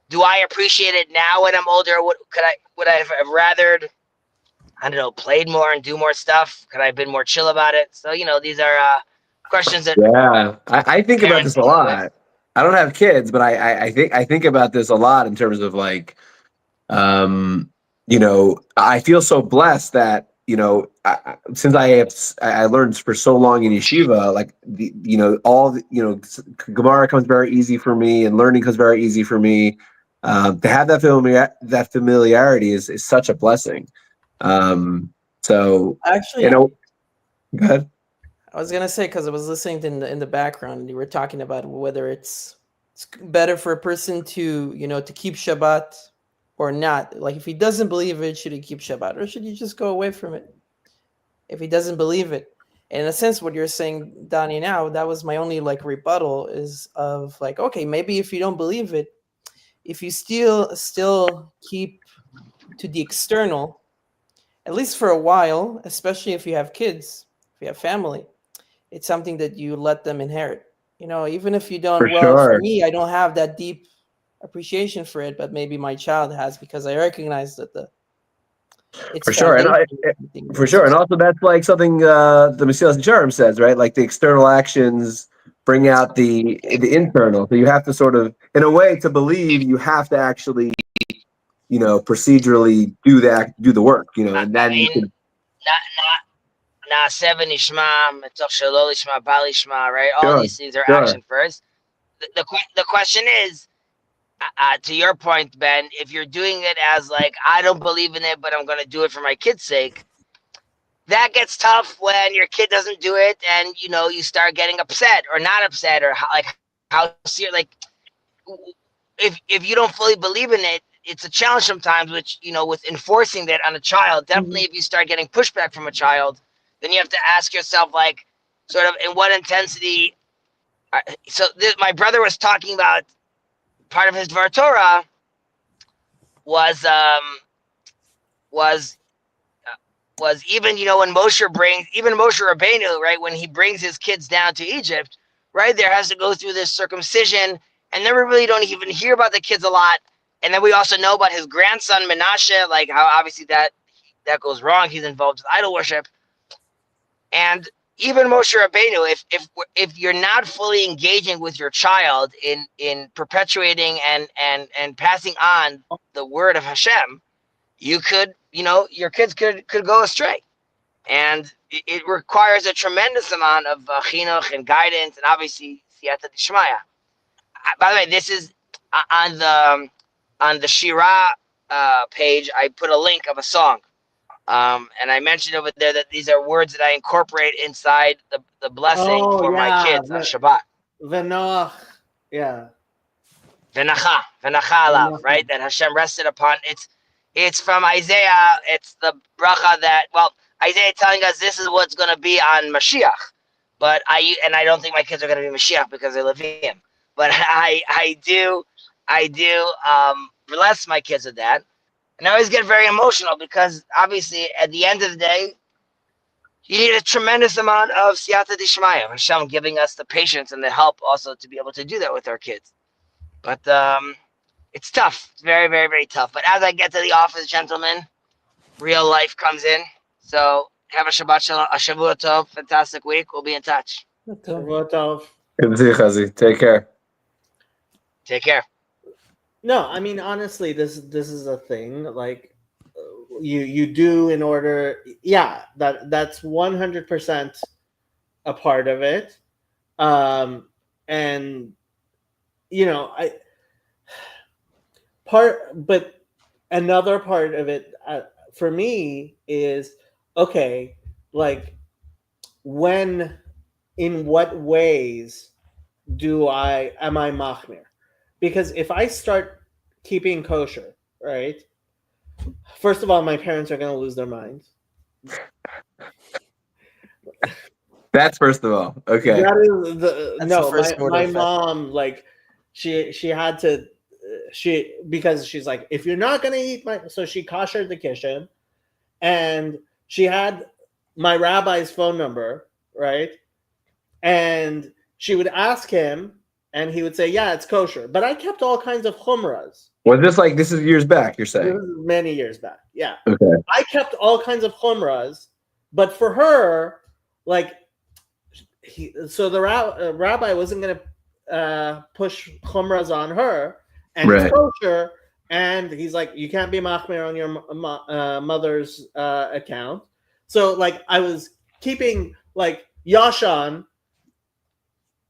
Do I appreciate it now when I'm older? Would I have rathered, I don't know, played more and do more stuff? Could I have been more chill about it? So, these are questions that Yeah, I think about this a lot. I don't have kids, but I think about this a lot in terms of like, you know, I feel so blessed that, you know, since I learned for so long in yeshiva, like you know, Gemara comes very easy for me, and learning comes very easy for me. To have that familiarity is such a blessing. So Actually, you know, go ahead. I was gonna say, because I was listening in the background, you were talking about whether it's better for a person to, you know, to keep Shabbat or not. Like, if he doesn't believe it, should he keep Shabbat, or should he just go away from it? If he doesn't believe it, and in a sense, what you're saying, Donnie, now, that was my only like rebuttal is of like, okay, maybe if you don't believe it, if you still keep to the external, at least for a while, especially if you have kids, if you have family, it's something that you let them inherit. You know, even if you don't. For Well, for sure. me, I don't have that deep appreciation for it, but maybe my child has, because I recognize that it's For sure, and for sure, and also that's like something the Mesilas Yesharim says, right? Like the external actions bring out the internal. So you have to sort of, in a way, to believe, you have to actually, you know, procedurally do the work, you know, and then you can. Na'aseh v'nishma, mitoch shelo lishma, bal lishma, right? All Sure, these things are sure. action first. The question is, to your point, Ben, if you're doing it as like, I don't believe in it, but I'm going to do it for my kid's sake, that gets tough when your kid doesn't do it, and you know, you start getting upset or not upset, or how serious. Like, if you don't fully believe in it, it's a challenge sometimes. Which, you know, with enforcing that on a child, definitely if you start getting pushback from a child, then you have to ask yourself, like, sort of in what intensity. So my brother was talking about part of his Dvar Torah was even, you know, when Moshe Rabbeinu, right, when he brings his kids down to Egypt, right, there has to go through this circumcision, and then we really don't even hear about the kids a lot. And then we also know about his grandson Menashe, like how obviously that goes wrong. He's involved with idol worship. And even Moshe Rabbeinu, if you're not fully engaging with your child in perpetuating and passing on the word of Hashem, you could, you know, your kids could go astray. And it requires a tremendous amount of chinuch and guidance, and obviously siyata d'shmaya. By the way, this is on the Shira page. I put a link of a song. And I mentioned over there that these are words that I incorporate inside the blessing for my kids on Shabbat. V'noach, yeah. V'nacha alav, right? That Hashem rested upon. It's from Isaiah. It's the bracha that, well, Isaiah telling us this is what's going to be on Mashiach. But I don't think my kids are going to be Mashiach because they're Leviim. But I do bless my kids with that. And I always get very emotional because obviously at the end of the day, you need a tremendous amount of siyata d'shmaya, Hashem giving us the patience and the help also to be able to do that with our kids. But it's tough. It's very, very, very tough. But as I get to the office, gentlemen, real life comes in. So have a Shabbat Shalom, a Shavua Tov, fantastic week. We'll be in touch. Shavua Tov. Good to see you, Chazi. Take care. Take care. No, I mean, honestly, this is a thing. Like, you do in order. Yeah, that's 100% a part of it. And you know, but another part of it for me is, okay, like, in what ways am I machmir? Because if I start keeping kosher, right? First of all, my parents are going to lose their minds. That's first of all. Okay. That is my mom, like, she had to, because she's like, if you're not going to eat so she koshered the kitchen, and she had my rabbi's phone number, right? And she would ask him, and he would say, yeah, it's kosher. But I kept all kinds of chumras. Was this is years back, you're saying? This is many years back, yeah. Okay. I kept all kinds of chumras, but for her, like, so the rabbi wasn't going push chumras on her, and Right. it's kosher. And he's like, you can't be machmir on your mother's account. So like I was keeping like Yashan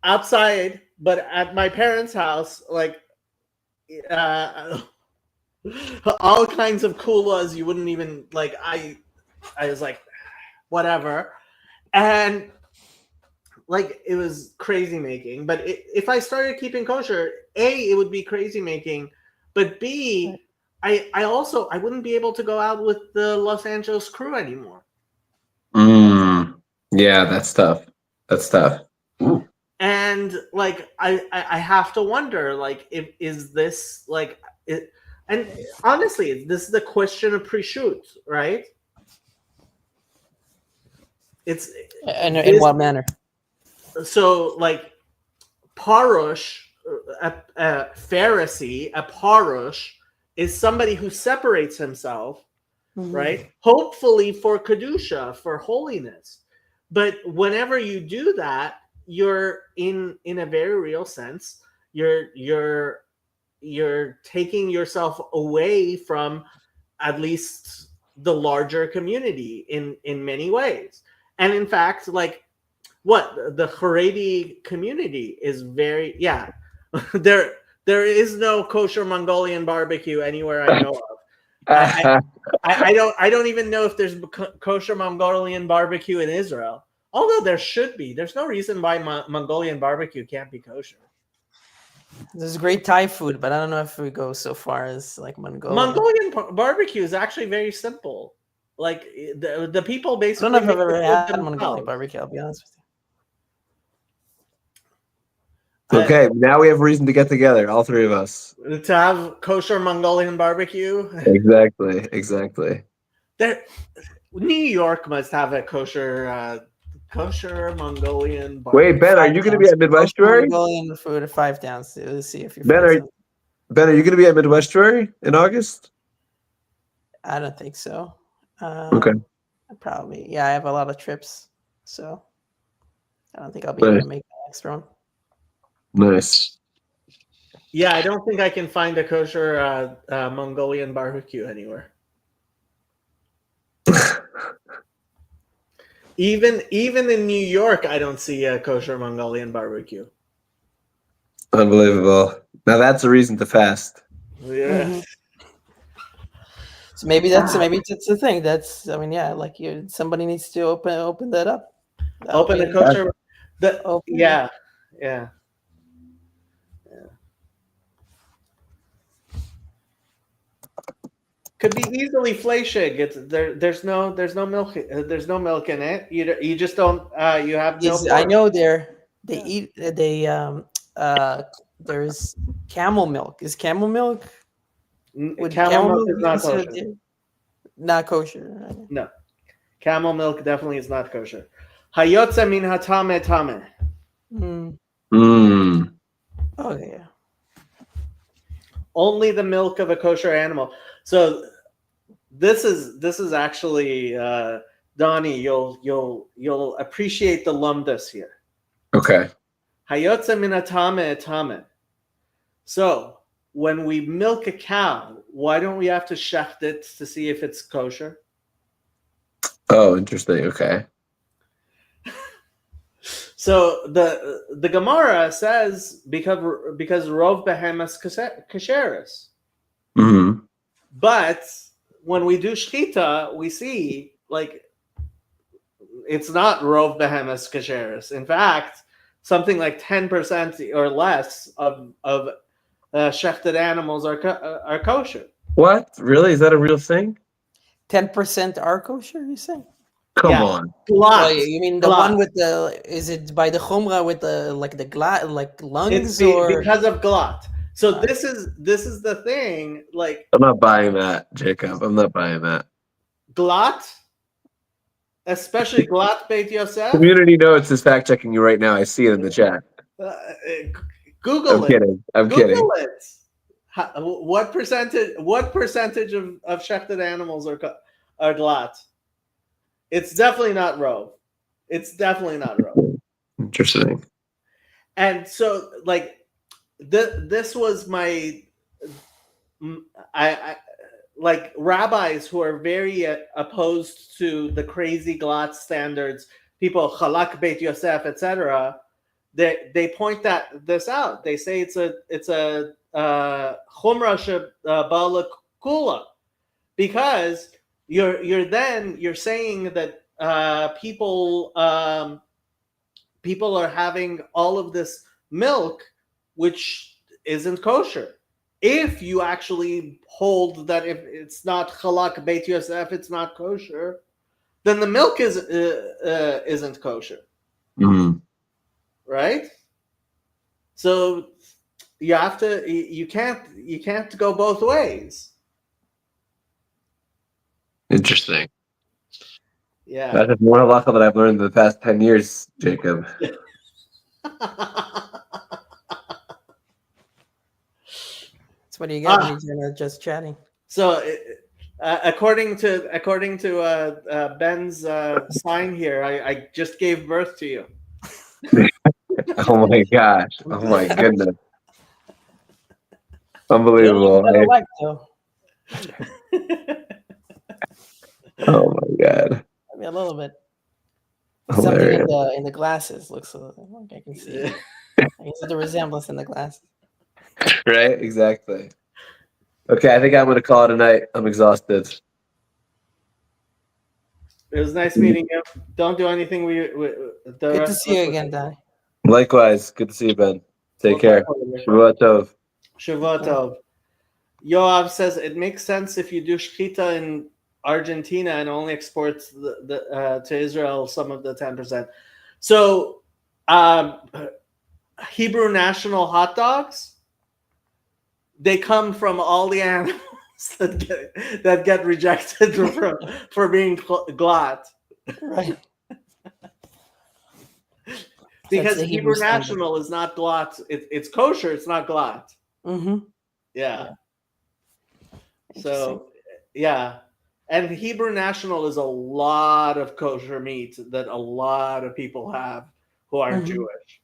outside, but at my parents' house, like all kinds of kulas you wouldn't even like. I was like, whatever, and like it was crazy making. But if I started keeping kosher, A, it would be crazy making, but B, I wouldn't be able to go out with the Los Angeles crew anymore. Yeah, that's tough. That's tough. Ooh. And like I have to wonder, like, if is this like it, and honestly, this is the question of pre-shoot, right? It's And in what manner? so like Parush, a Pharisee, a Parush is somebody who separates himself, right? Hopefully for Kedusha, for holiness. But whenever you do that, you're in a very real sense, you're taking yourself away from at least the larger community in many ways. And in fact, like what the Haredi community is very there is no kosher Mongolian barbecue anywhere I know of. I don't even know if there's kosher Mongolian barbecue in Israel. Although there should be. There's no reason why Mongolian barbecue can't be kosher. There's great Thai food, but I don't know if we go so far as like Mongolian. Mongolian barbecue is actually very simple. Like the people I basically. don't know if I've ever had themselves. Mongolian barbecue. I'll be honest with you. Okay, now we have reason to get together, all three of us. To have kosher Mongolian barbecue. Exactly. There, New York must have a kosher Mongolian barbecue. Wait, Ben, are you going to be at Midwestuary? Mongolian food at 5 Towns. Let's see if you. Ben, are you going to be at Midwestuary in August? I don't think so. Okay. Probably. Yeah, I have a lot of trips, so I don't think I'll be able to make the next one. Nice. Yeah, I don't think I can find a kosher Mongolian barbecue anywhere. Even in New York, I don't see a kosher Mongolian barbecue. Unbelievable. Now that's a reason to fast. Yeah. Mm-hmm. So maybe that's the thing. That's, I mean, yeah, like somebody needs to open that up. Open a kosher. Yeah. Could be easily fleshig. It's there's no milk. There's no milk in it. You just don't. You have no. I know they eat there's camel milk. Is camel milk? Camel milk is not kosher. Not kosher. Right? No, camel milk definitely is not kosher. Hayotze min hatame tame. Oh yeah. Only the milk of a kosher animal. So this is actually Donnie. You'll appreciate the lumdus here. Okay. Hayotze min hatame tame. So when we milk a cow, why don't we have to shecht it to see if it's kosher? Oh, interesting. Okay. So the Gemara says because rov behemas kasheris. Mm-hmm. But when we do shchita, we see like it's not rov behemas kasheris. In fact, something like 10% or less of shechted animals are kosher. What? Really? Is that a real thing? 10% are kosher, you say? Come on. Glat. Oh, you mean the one with the? Is it by the chumra with the lungs It's or because of glat? So this is the thing. Like I'm not buying that, Jacob. I'm not buying that. Glat, especially Glat Beit Yosef. Community notes is fact checking you right now. I see it in the chat. Google it. I'm kidding. Google it. What percentage of shechted animals are glat? It's definitely not rov. It's definitely not rov. Interesting. and so like this was my I like rabbis who are very opposed to the crazy Glatt standards, people Chalak Beit Yosef, etc. They point this out. They say it's a chumra shebala kula, because you're saying that people are having all of this milk which isn't kosher. If you actually hold that if it's not Chalak Beit Yosef, it's not kosher, then the milk isn't kosher, right? So you can't go both ways. Interesting. Yeah. That is more halakha that I've learned in the past 10 years, Jacob. That's what you get when you're just chatting. So, according to Ben's sign here, I just gave birth to you. Oh my gosh. Oh my goodness. Unbelievable. Better like, though. Oh my god. I mean, a little bit. Hilarious. Something in the glasses looks like I can see. I can see the resemblance in the glasses. Right? Exactly. Okay, I think I'm gonna call it a night. I'm exhausted. It was nice meeting you. Don't do anything Good to see you again, Danny. Likewise. Good to see you, Ben. Take care. Shavua Tov. Shavua Tov. Yoav says it makes sense if you do shchita in Argentina and only exports to Israel some of the 10%. So Hebrew National hot dogs, they come from all the animals that get rejected for being glatt. Right. Because the Hebrew Hebrew National is not glatt. It's kosher. It's not glatt. Mm-hmm. Yeah. So, yeah. And Hebrew National is a lot of kosher meat that a lot of people have who aren't Jewish.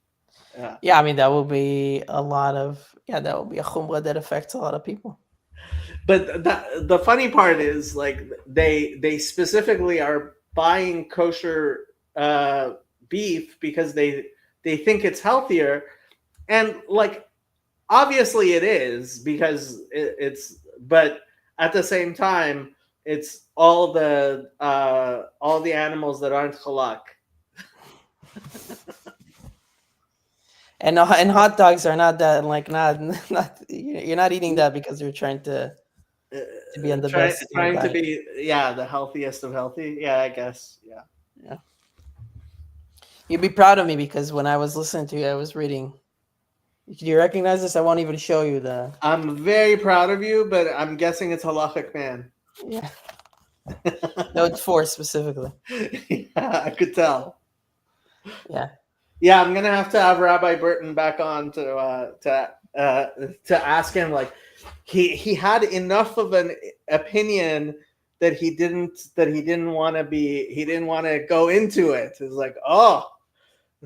Yeah. Yeah, I mean, that will be a lot of, that will be a chumrah that affects a lot of people. But the funny part is, like, they specifically are buying kosher beef because they think it's healthier. And, like, obviously it is, because it's, but at the same time, it's all the animals that aren't halak. And hot dogs are not that, like, not you're not eating that because you're trying to be on the best. Trying to be the healthiest of healthy. Yeah, I guess. Yeah. You'd be proud of me because when I was listening to you, I was reading. Do you recognize this? I won't even show you the. I'm very proud of you, but I'm guessing it's halachic man. Yeah. No, it's 4 specifically. Yeah, I could tell. Yeah. Yeah, I'm gonna have to have Rabbi Burton back on to ask him. Like, he had enough of an opinion that he didn't want to go into it. It's like, oh,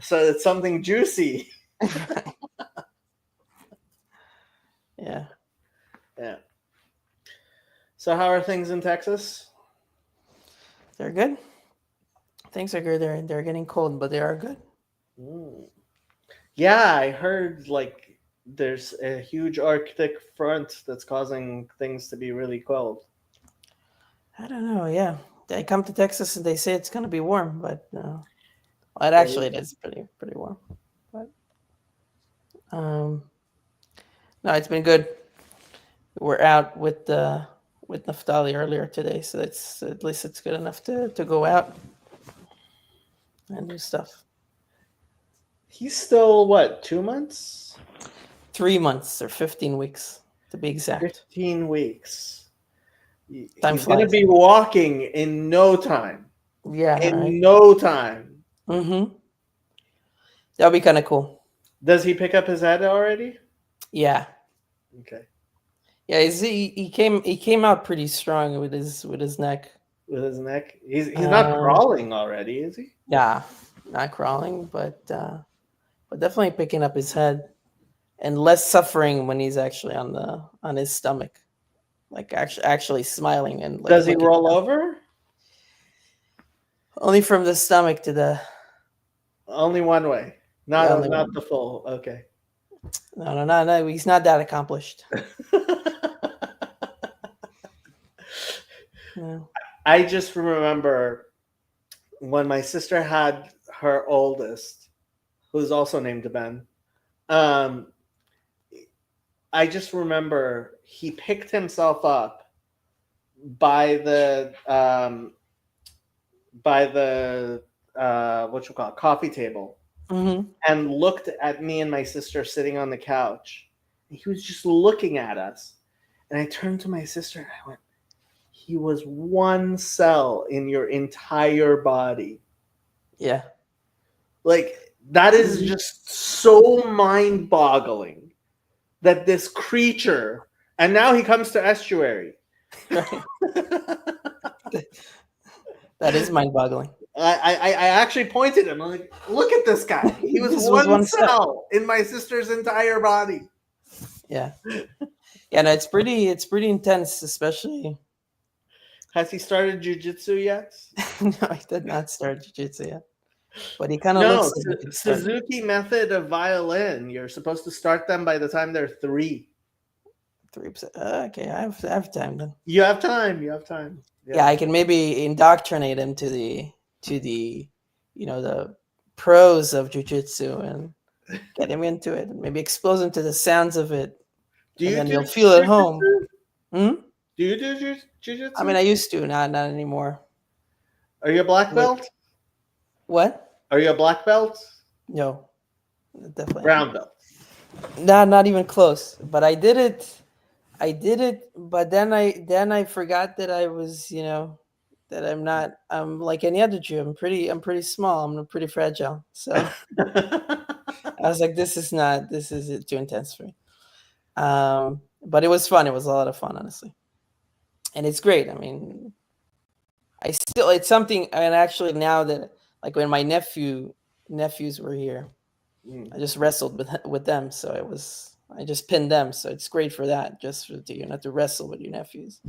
so it's something juicy. Yeah. Yeah. So how are things in Texas? They're good. Things are good. They're getting cold, but they are good. Yeah, I heard like there's a huge Arctic front that's causing things to be really cold. I don't know. Yeah, they come to Texas and they say it's going to be warm, but well, it is pretty warm. But no, it's been good. We're out with Naftali earlier today, so it's at least it's good enough to go out and do stuff. He's still what, 2 months? 3 months or 15 weeks to be exact. 15 weeks. Time He's going to flies. be walking in no time. Yeah. In no time. Mm-hmm. That'll be kind of cool. Does he pick up his head already? Yeah. Okay. Yeah, he came out pretty strong with his neck. With his neck? He's not crawling already, is he? Yeah, not crawling, but but definitely picking up his head, and less suffering when he's actually on his stomach, like actually smiling and like Does he looking roll down. over? Only from the stomach to the Only one way, not only not one. the full. Okay. No. He's not that accomplished. No. I just remember when my sister had her oldest, who's also named Ben. I just remember he picked himself up by the what you call it, coffee table, Mm-hmm. and looked at me and my sister sitting on the couch. He was just looking at us, and I turned to my sister and I went, "He was one cell in your entire body." Yeah. Like, that is just so mind-boggling that this creature, and now he comes to Estuary. Right. That is mind-boggling. I actually pointed him. I'm like, look at this guy. He was This was one one cell. cell in my sister's entire body. Yeah. Yeah, no, it's pretty intense, especially Has he started jujitsu yet? no, he did not start jiu-jitsu yet. But he kind of No, looks like he could start. Suzuki method of violin. You're supposed to start them by the time they're 3. 3%. Okay, I have time then. You have time. You have time. Yeah, I can maybe indoctrinate him to the the pros of jiu-jitsu and get him into it. Maybe expose him to the sounds of it. Do And you then do you'll feel at home. jujitsu? Hmm? Do you do jujitsu? I mean, I used to, not anymore. Are you a black belt? What? Are you a black belt? No, definitely Brown belt. not even close. But I did it. But then I forgot that I was, that I'm like any other Jew. I'm pretty small. I'm pretty fragile. So I was like, this is too intense for me. But it was fun. It was a lot of fun, honestly. And it's great. I mean, it's something, and actually now that, like, when my nephews were here, I just wrestled with them. So I just pinned them. So it's great for that, just to wrestle with your nephews.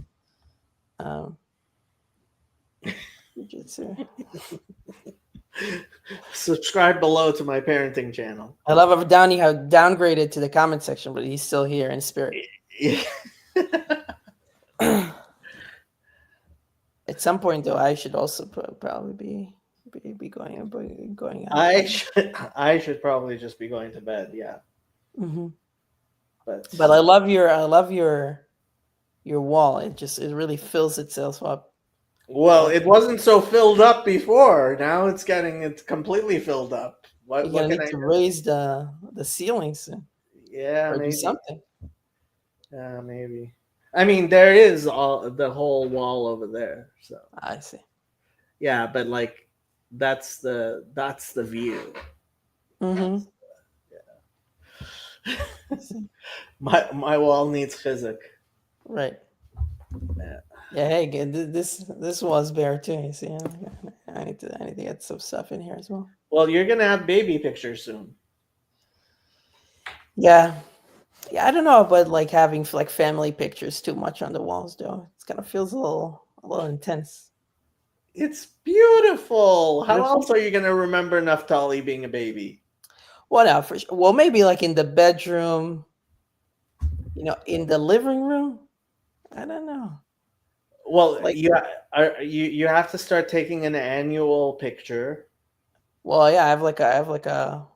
Jiu-jitsu. Subscribe below to my parenting channel. I love how Downey downgraded to the comment section, but he's still here in spirit. At some point, though, I should also probably be going out. I should probably just be going to bed. Yeah. Mm-hmm. But I love your wall. It really fills itself up. well, it wasn't so filled up before. Now it's completely filled up. You're What gonna can need I to do? raise the ceiling soon, Yeah, or do maybe. something. Yeah, maybe. I mean, there is the whole wall over there. So I see. yeah, but like that's the view. Mm-hmm. My wall needs chizuk. Right. Yeah. Yeah. Hey, this wall's bare too. You see, I need to get some stuff in here as well. Well, you're gonna have baby pictures soon. Yeah. Yeah, I don't know, but like having like family pictures too much on the walls, though, it kind of feels a little intense. It's beautiful. How else are you gonna remember Naftali being a baby? Well, now for sure. Well, maybe like in the bedroom, in the living room. I don't know. Well, Like- you have to start taking an annual picture. Well, yeah, I have like a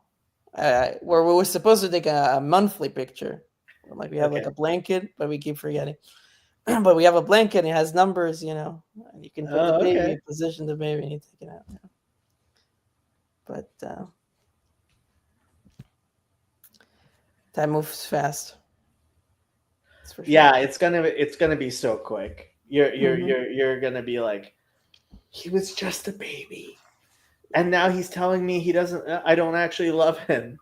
where we were supposed to take a monthly picture. Like we have like Okay. a blanket, but we keep forgetting. But we have a blanket. It has numbers, and you can put the baby, okay. position the baby, and you take it out. But time moves fast. That's for sure. Yeah, it's gonna be so quick. You're Mhm. you're gonna be like, he was just a baby, and now he's telling me I don't actually love him.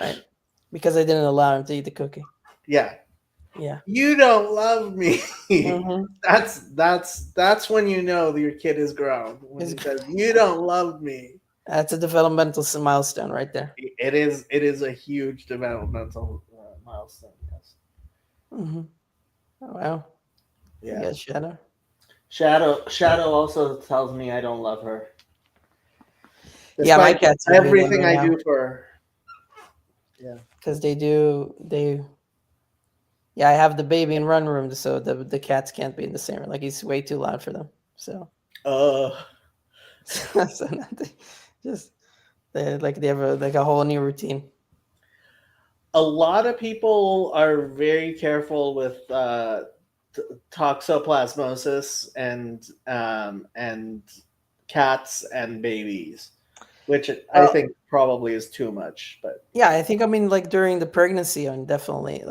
Right. Because I didn't allow him to eat the cookie. Yeah, Yeah. you don't love me. Mhm. That's when you know that your kid is grown. When he Is- says, "You don't love me." That's a developmental milestone right there. It is a huge developmental milestone. Yes. Mm-hmm. Oh, wow. Yeah. Yes, Shadow. Shadow also tells me I don't love her. Yeah, my Despite cats are doing everything that I right do for her. Yeah. because they. Yeah, I have the baby in run room, so the cats can't be in the same room. Like he's way too loud for them. So, so just they have a whole new routine. A lot of people are very careful with toxoplasmosis and cats and babies, which I think probably is too much. But yeah, I think like during the pregnancy, and definitely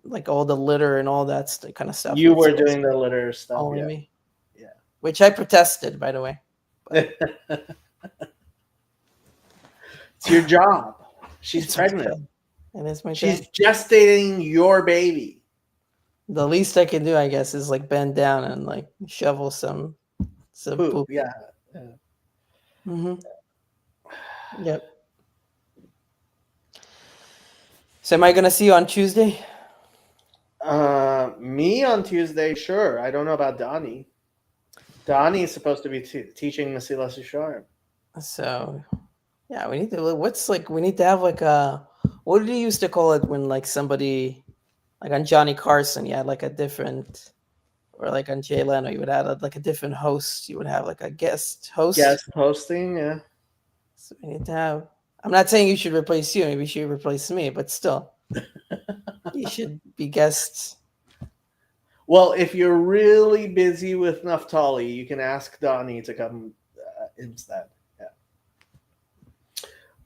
like all the litter and all that kind of stuff. you were doing the litter stuff. Only Yeah. me. Yeah. Which I protested, by the way. It's your job. She's It's my pregnant. job. And it's my She's job. gestating your baby. The least I can do, I guess, is like bend down and like shovel some poop. Yeah. Mm-hmm. Yep. So am I gonna see you on Tuesday? Me on Tuesday, sure. I don't know about Donnie. Donnie is supposed to be teaching Masilas Yesharim. So yeah, we need to have like a, what did you used to call it when like somebody like on Johnny Carson, you had like a different, or like on Jay Leno, you would have like a different host. You would have like a guest host. Guest hosting, yeah. So we need to have. I'm not saying you should replace you. Maybe you should replace me, but still, you should be guests. Well, if you're really busy with Naftali, you can ask Donnie to come instead.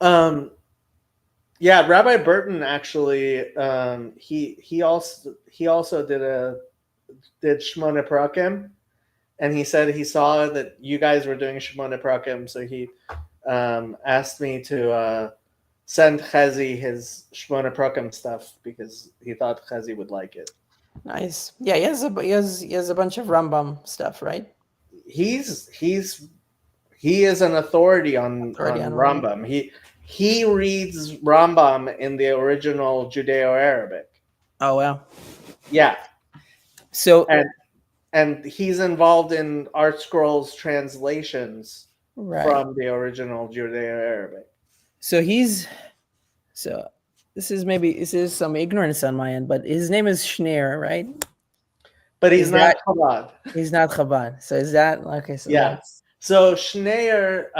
Yeah. Yeah, Rabbi Burton actually. He also did Shmona Prakim, and he said he saw that you guys were doing Shmona Prakim, so he asked me to send Chezi his Shmona Prakim stuff because he thought Chezi would like it. Nice. Yeah, he has a bunch of Rambam stuff, right? He is an authority on Rambam. He reads Rambam in the original Judeo-Arabic. Oh wow. Yeah. So and he's involved in Art Scrolls translations from the original Judeo-Arabic. So this is some ignorance on my end, but his name is Schneer, right? But he's not Chabad. He's not Chabad. So is that okay? So yeah. So Schneer,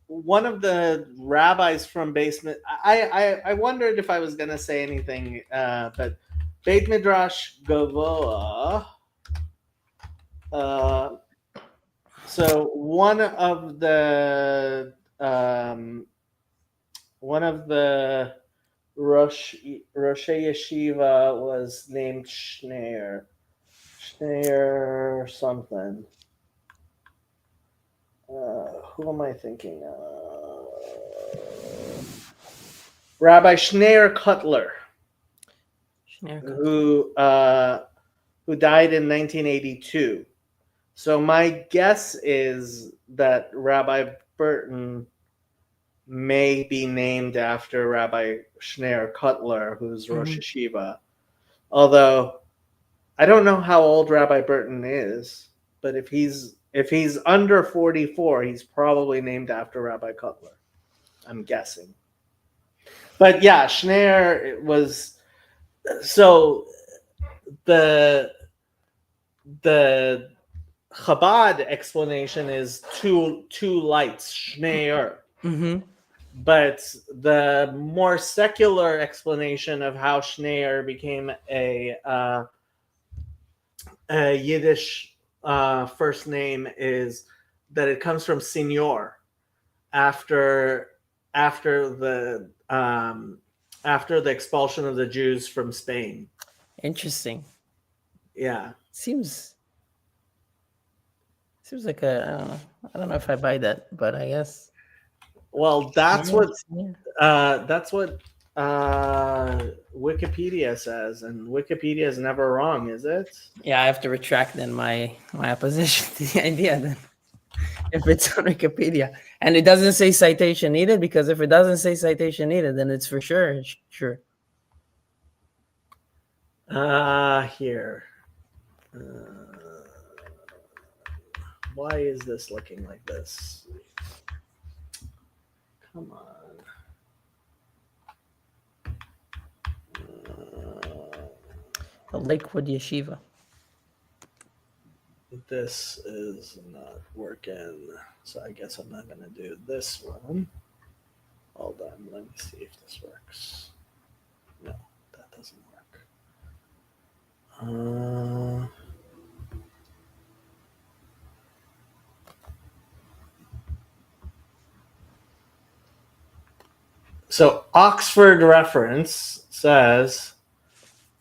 one of the rabbis from Basement. I wondered if I was going to say anything, but Beit Midrash Gavoa. So one of the Roshei Yeshiva was named Schneer something. Who am I thinking of? Rabbi Schneer Cutler, who died in 1982. So my guess is that Rabbi Burton may be named after Rabbi Schneer Cutler, who's Rosh Yeshiva. Although I don't know how old Rabbi Burton is, but if he's under 44, he's probably named after Rabbi Cutler. I'm guessing. But yeah, Schneer was so the Chabad explanation is two lights, Schneer. Mm-hmm. But the more secular explanation of how Schneer became a Yiddish first name is that it comes from Signor after the expulsion of the Jews from Spain. Interesting. Yeah. Seems like I don't know if I buy that, but I guess. Well, that's what Wikipedia says, and Wikipedia is never wrong, is it? Yeah, I have to retract then my opposition to the idea then. if it's on Wikipedia, and it doesn't say citation needed, because if it doesn't say citation needed, then it's for sure true. Here. Why is this looking like this? Come on. The Lakewood Yeshiva. This is not working, so I guess I'm not going to do this one. Hold on, let me see if this works. No, that doesn't work. So Oxford reference says,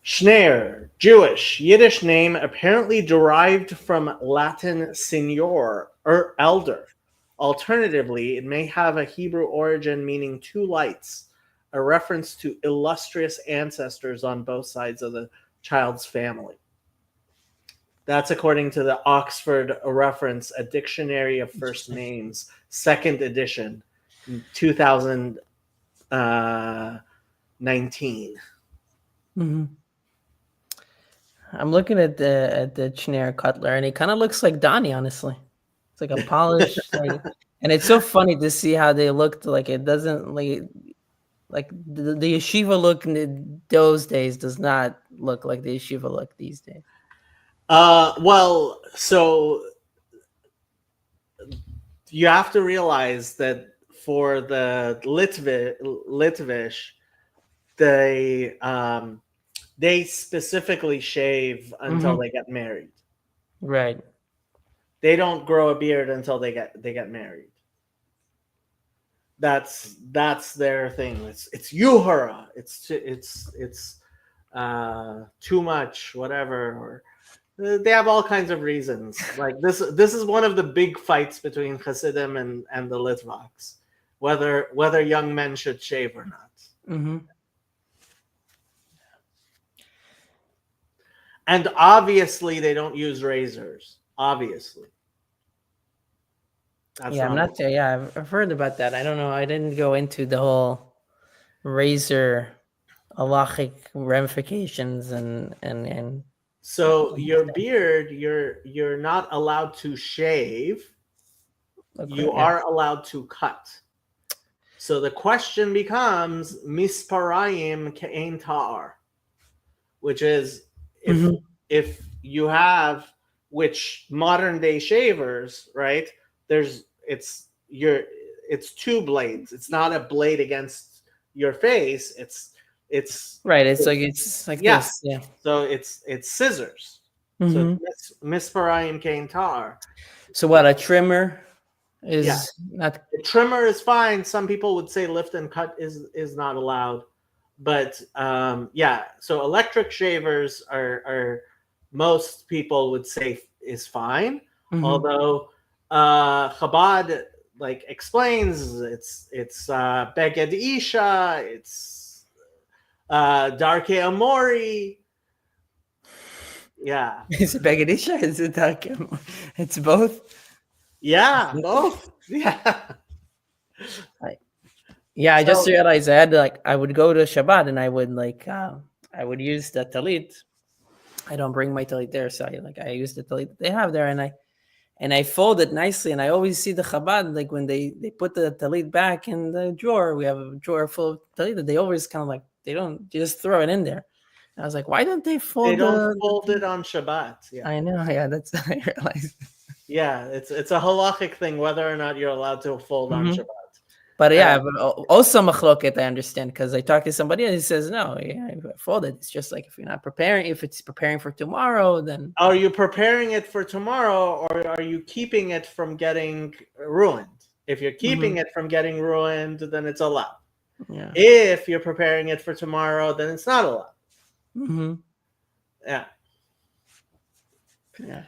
Schneer, Jewish, Yiddish name apparently derived from Latin senior or elder. Alternatively, it may have a Hebrew origin meaning two lights, a reference to illustrious ancestors on both sides of the child's family. That's according to the Oxford reference, a dictionary of first names, second edition, 2019. Mm-hmm. I'm looking at the Schneer Cutler, and he kind of looks like Donnie, honestly. It's like a polished, like, and it's so funny to see how they looked. Like it doesn't like the yeshiva look in those days does not look like the yeshiva look these days. Well, so you have to realize that for the Litvish, they specifically shave until they get married. Right. They don't grow a beard until they get married. That's their thing. It's yuhara. It's too much, whatever. Or they have all kinds of reasons. Like this is one of the big fights between Hasidim and the Litvaks, whether young men should shave or not. Mm-hmm. And obviously, they don't use razors. Obviously. I'm not there. Yeah, I've heard about that. I don't know. I didn't go into the whole razor halachic ramifications and. So your beard, you're not allowed to shave. Okay, you are allowed to cut. So the question becomes misparayim ke'ein ta'ar, which is if you have, which modern day shavers, right? It's two blades. It's not a blade against your face. It's right. It's like yeah. this. Yeah. So it's scissors. So it's misparayim ke'ein ta'ar. So what, a trimmer is not. The trimmer is fine. Some people would say lift and cut is not allowed. But so electric shavers are most people would say is fine. Although Chabad explains it's Beged Isha, it's Darkei Amori. Yeah. Is it Beged Isha? Is it Darkei Amori? It's both. Yeah, both. Yeah. I just realized I would go to Shabbat and I would use the talit. I don't bring my talit there, so I use the talit they have there, and I fold it nicely. And I always see the Chabad when they put the talit back in the drawer. We have a drawer full of talit. They always kind of they don't just throw it in there. And I was like, why don't they fold? They don't fold it on Shabbat. Yeah, I know. Yeah, that's I realized. Yeah, it's a halachic thing whether or not you're allowed to fold on Shabbat. But but also machloket, I understand, because I talked to somebody and he says no, fold it. It's just like if you're not preparing, if it's preparing for tomorrow, then are you preparing it for tomorrow or are you keeping it from getting ruined? If you're keeping it from getting ruined, then it's allowed. Yeah. If you're preparing it for tomorrow, then it's not allowed. Yeah. Yeah.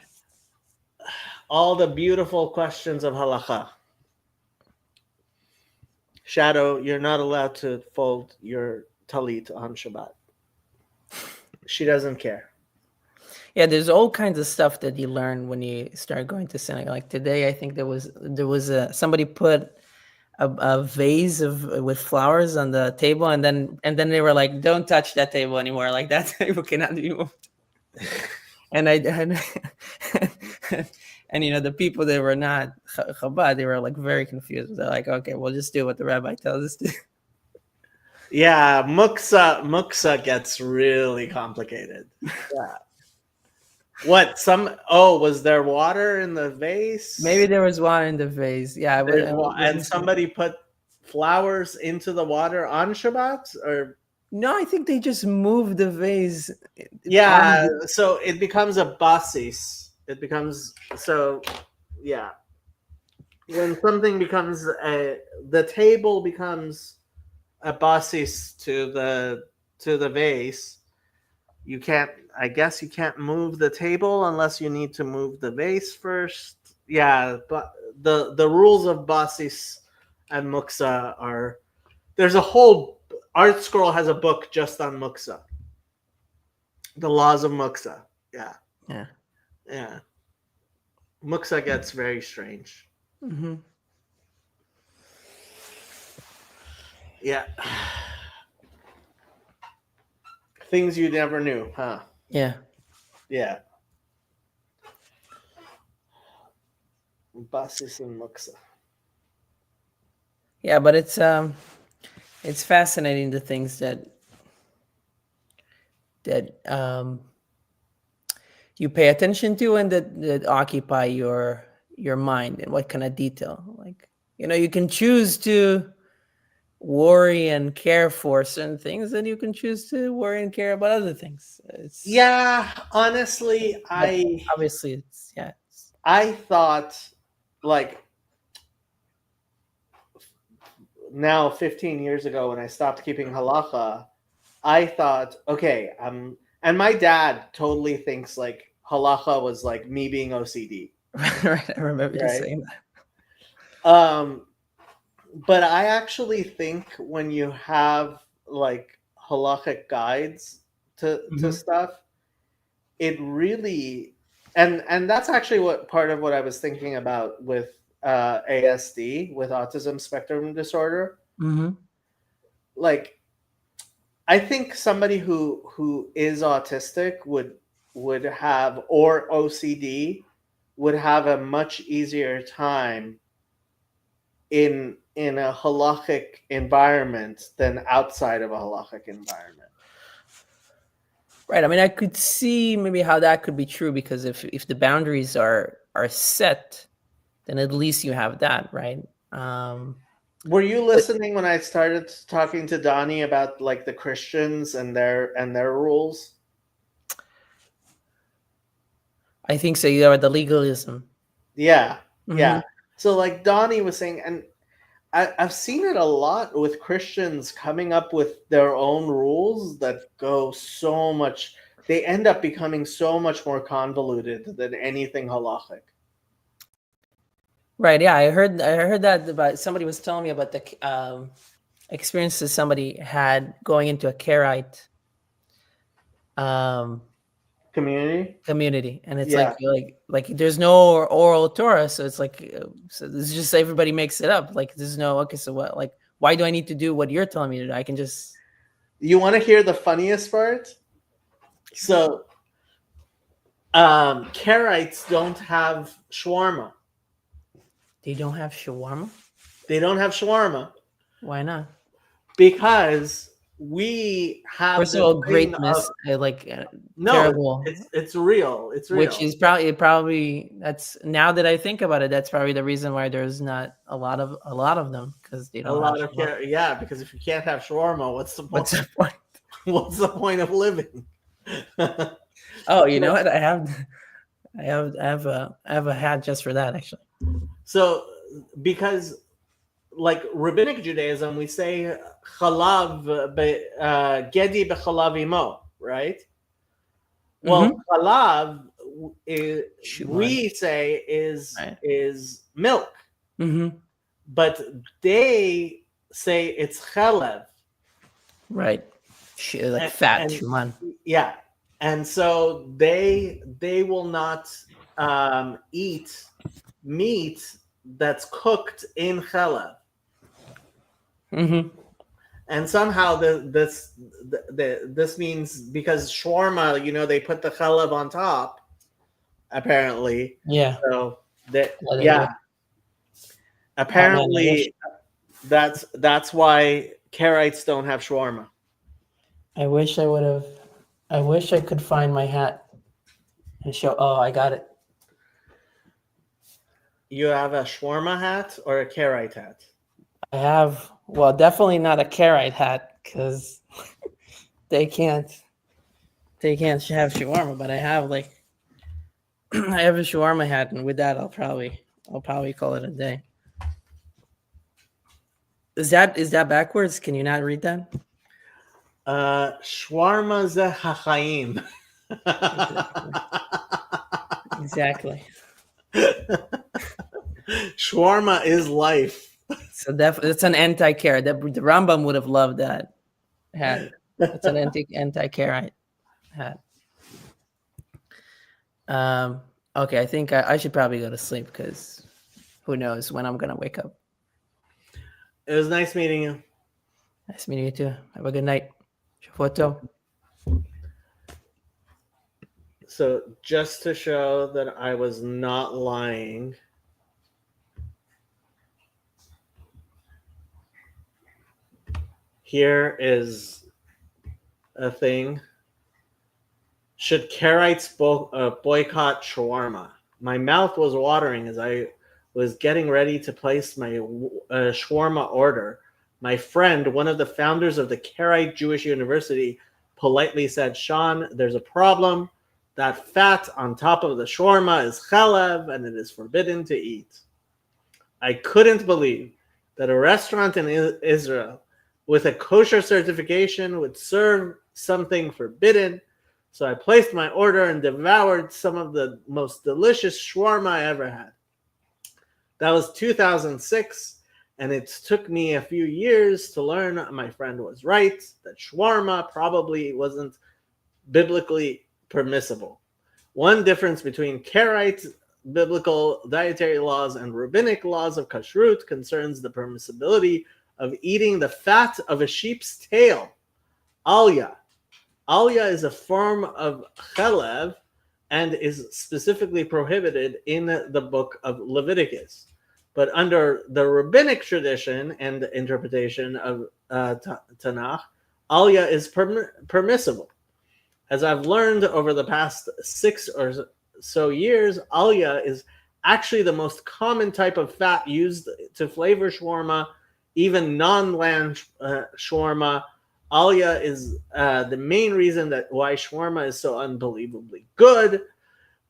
All the beautiful questions of halacha. Shadow, you're not allowed to fold your talit on Shabbat. She doesn't care. Yeah, there's all kinds of stuff that you learn when you start going to synagogue. Like today, I think there was somebody put a vase with flowers on the table, and then they were like, "Don't touch that table anymore. Like that table cannot be moved." and and the people that were not Chabad, they were like very confused. They're like, "Okay, we'll just do what the rabbi tells us to." Yeah, muksa gets really complicated. Yeah. Was there water in the vase? Maybe there was water in the vase. Yeah, And somebody put flowers into the water on Shabbat, or no, I think they just moved the vase. yeah, so it becomes a basis. It becomes yeah. When something becomes the table becomes a basis to the vase, I guess you can't move the table unless you need to move the vase first. Yeah, but the rules of basis and muksa there's a whole Art Scroll has a book just on muksa. The laws of muksa. Yeah. Muksa gets very strange. Mm-hmm. Yeah. Things you never knew, huh? Yeah. Yeah. Basis and muksa. Yeah, but it's fascinating, the things that you pay attention to and that occupy your mind, and what kind of detail. Like, you can choose to worry and care for certain things, and you can choose to worry and care about other things. Honestly, obviously I thought, like, now 15 years ago when I stopped keeping halacha, I thought, okay, and my dad totally thinks like halacha was like me being OCD. Right, I remember you saying that. But I actually think when you have like halachic guides to stuff, it really, and that's actually part of what I was thinking about with ASD, with autism spectrum disorder. Mm-hmm. Like, I think somebody who is autistic would have, or OCD would have a much easier time in a halachic environment than outside of a halachic environment. Right. I mean, I could see maybe how that could be true, because if the boundaries are set, then at least you have that, right? Were you listening when I started talking to Donnie about like the Christians and their rules? I think so. You are the legalism. Yeah. Mm-hmm. Yeah. So like Donnie was saying, and I've seen it a lot with Christians coming up with their own rules that go so much, they end up becoming so much more convoluted than anything halachic. Right. Yeah, I heard that about, somebody was telling me about the experiences somebody had going into a Karaite community, and it's like there's no oral Torah, so it's like it's just everybody makes it up. Like there's no, okay, so what? Like, why do I need to do what you're telling me to do? I can just. You want to hear the funniest part? So, Karaites don't have shawarma. They don't have shawarma? They don't have shawarma. Why not? Because we have. First of all, great miss. No, terrible. It's real. It's real. Which is probably that's, now that I think about it, that's probably the reason why there's not a lot of them, because they don't. Because if you can't have shawarma, what's the point? What's the point? What's the point of living? Oh, you know what? I have a hat just for that, actually. So, because like rabbinic Judaism, we say chalav gedi bechalav imo, right? Well, chalav we say is milk, but they say it's chalev, right? Like fat, shuman. Yeah, and so they will not eat meat that's cooked in challah. Mm-hmm. And somehow this means because shawarma, they put the challah on top, apparently. Yeah. So that Well, yeah, man, apparently that's why Karaites don't have shawarma. I wish I would have. I wish I could find my hat and show. Oh, I got it. You have a shawarma hat or a Karaite hat? I have. Well, definitely not a Karaite hat because they can't have shawarma. But I have I have a shawarma hat, and with that, I'll probably call it a day. Is that backwards? Can you not read that? Shawarma ze hachaim. Exactly. Shawarma is life. So it's an anti-Karaite. The Rambam would have loved that hat. It's an anti-Karaite hat. Okay, I think I should probably go to sleep because who knows when I'm gonna wake up. It was nice meeting you. Nice meeting you too. Have a good night. Shavuot. So just to show that I was not lying, here is a thing. Should Karaites boycott shawarma? My mouth was watering as I was getting ready to place my shawarma order. My friend, one of the founders of the Karaite Jewish University, politely said, "Sean, there's a problem. That fat on top of the shawarma is chalev, and it is forbidden to eat." I couldn't believe that a restaurant in Israel with a kosher certification would serve something forbidden. So I placed my order and devoured some of the most delicious shawarma I ever had. That was 2006, and it took me a few years to learn my friend was right, that shawarma probably wasn't biblically permissible. One difference between Karaite biblical dietary laws and rabbinic laws of kashrut concerns the permissibility of eating the fat of a sheep's tail. Alya. Alya is a form of chalev and is specifically prohibited in the book of Leviticus. But under the rabbinic tradition and interpretation of Tanakh, Alya is permissible. As I've learned over the past 6 or so years, Alya is actually the most common type of fat used to flavor shawarma, even non-lamb shawarma. Alya is the main reason why shawarma is so unbelievably good,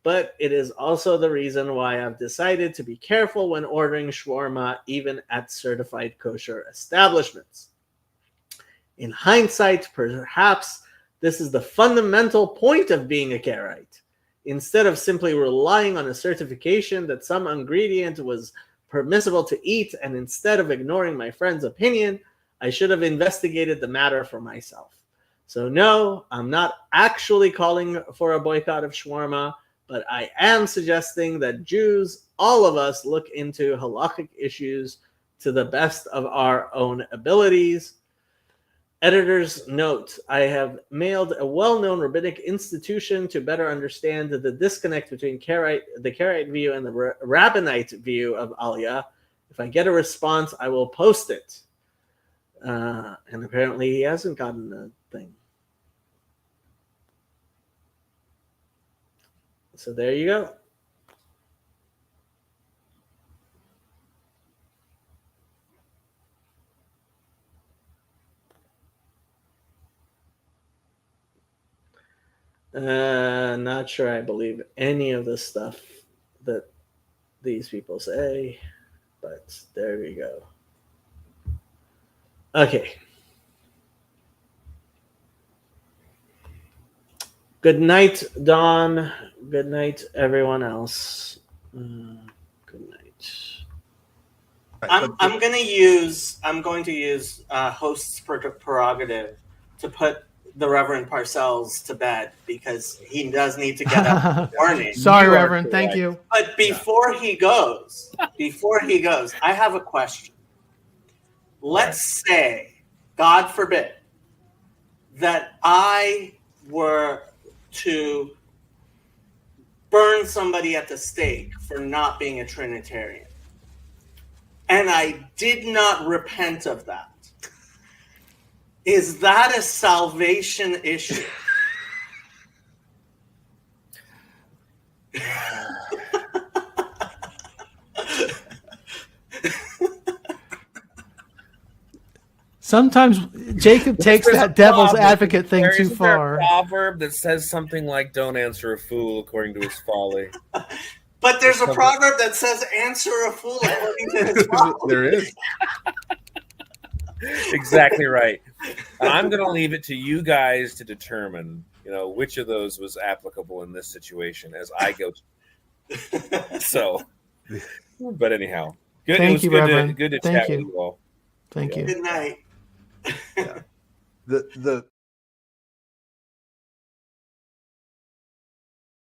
but it is also the reason why I've decided to be careful when ordering shawarma, even at certified kosher establishments. In hindsight, perhaps this is the fundamental point of being a Karaite. Instead of simply relying on a certification that some ingredient was permissible to eat, and instead of ignoring my friend's opinion, I should have investigated the matter for myself. So no, I'm not actually calling for a boycott of shawarma, but I am suggesting that Jews, all of us, look into halakhic issues to the best of our own abilities. Editor's note: I have mailed a well-known rabbinic institution to better understand the disconnect between the Karaite view and the rabbinite view of Alya. If I get a response, I will post it. And apparently he hasn't gotten a thing. So there you go. Not sure I believe any of the stuff that these people say, but there we go. Okay. Good night, Dawn. Good night, everyone else. Good night. I'm going to use host's prerogative to put the Reverend Parcells to bed because he does need to get up in the morning. Sorry, You are Reverend. Thank correct. you. But before he goes, I have a question. Let's say, God forbid, that I were to burn somebody at the stake for not being a Trinitarian. And I did not repent of that. Is that a salvation issue? Sometimes Jacob takes There's a that devil's proverb. advocate thing too Isn't there far. a proverb that says something like "Don't answer a fool according to his folly." But there's a proverb that says, answer a fool according to his folly. There is. Exactly right. And I'm going to leave it to you guys to determine, which of those was applicable in this situation as I go. So, but anyhow, good. Thank it was you, good Reverend. to good to Thank chat you. with you all. Thank you. Good night. The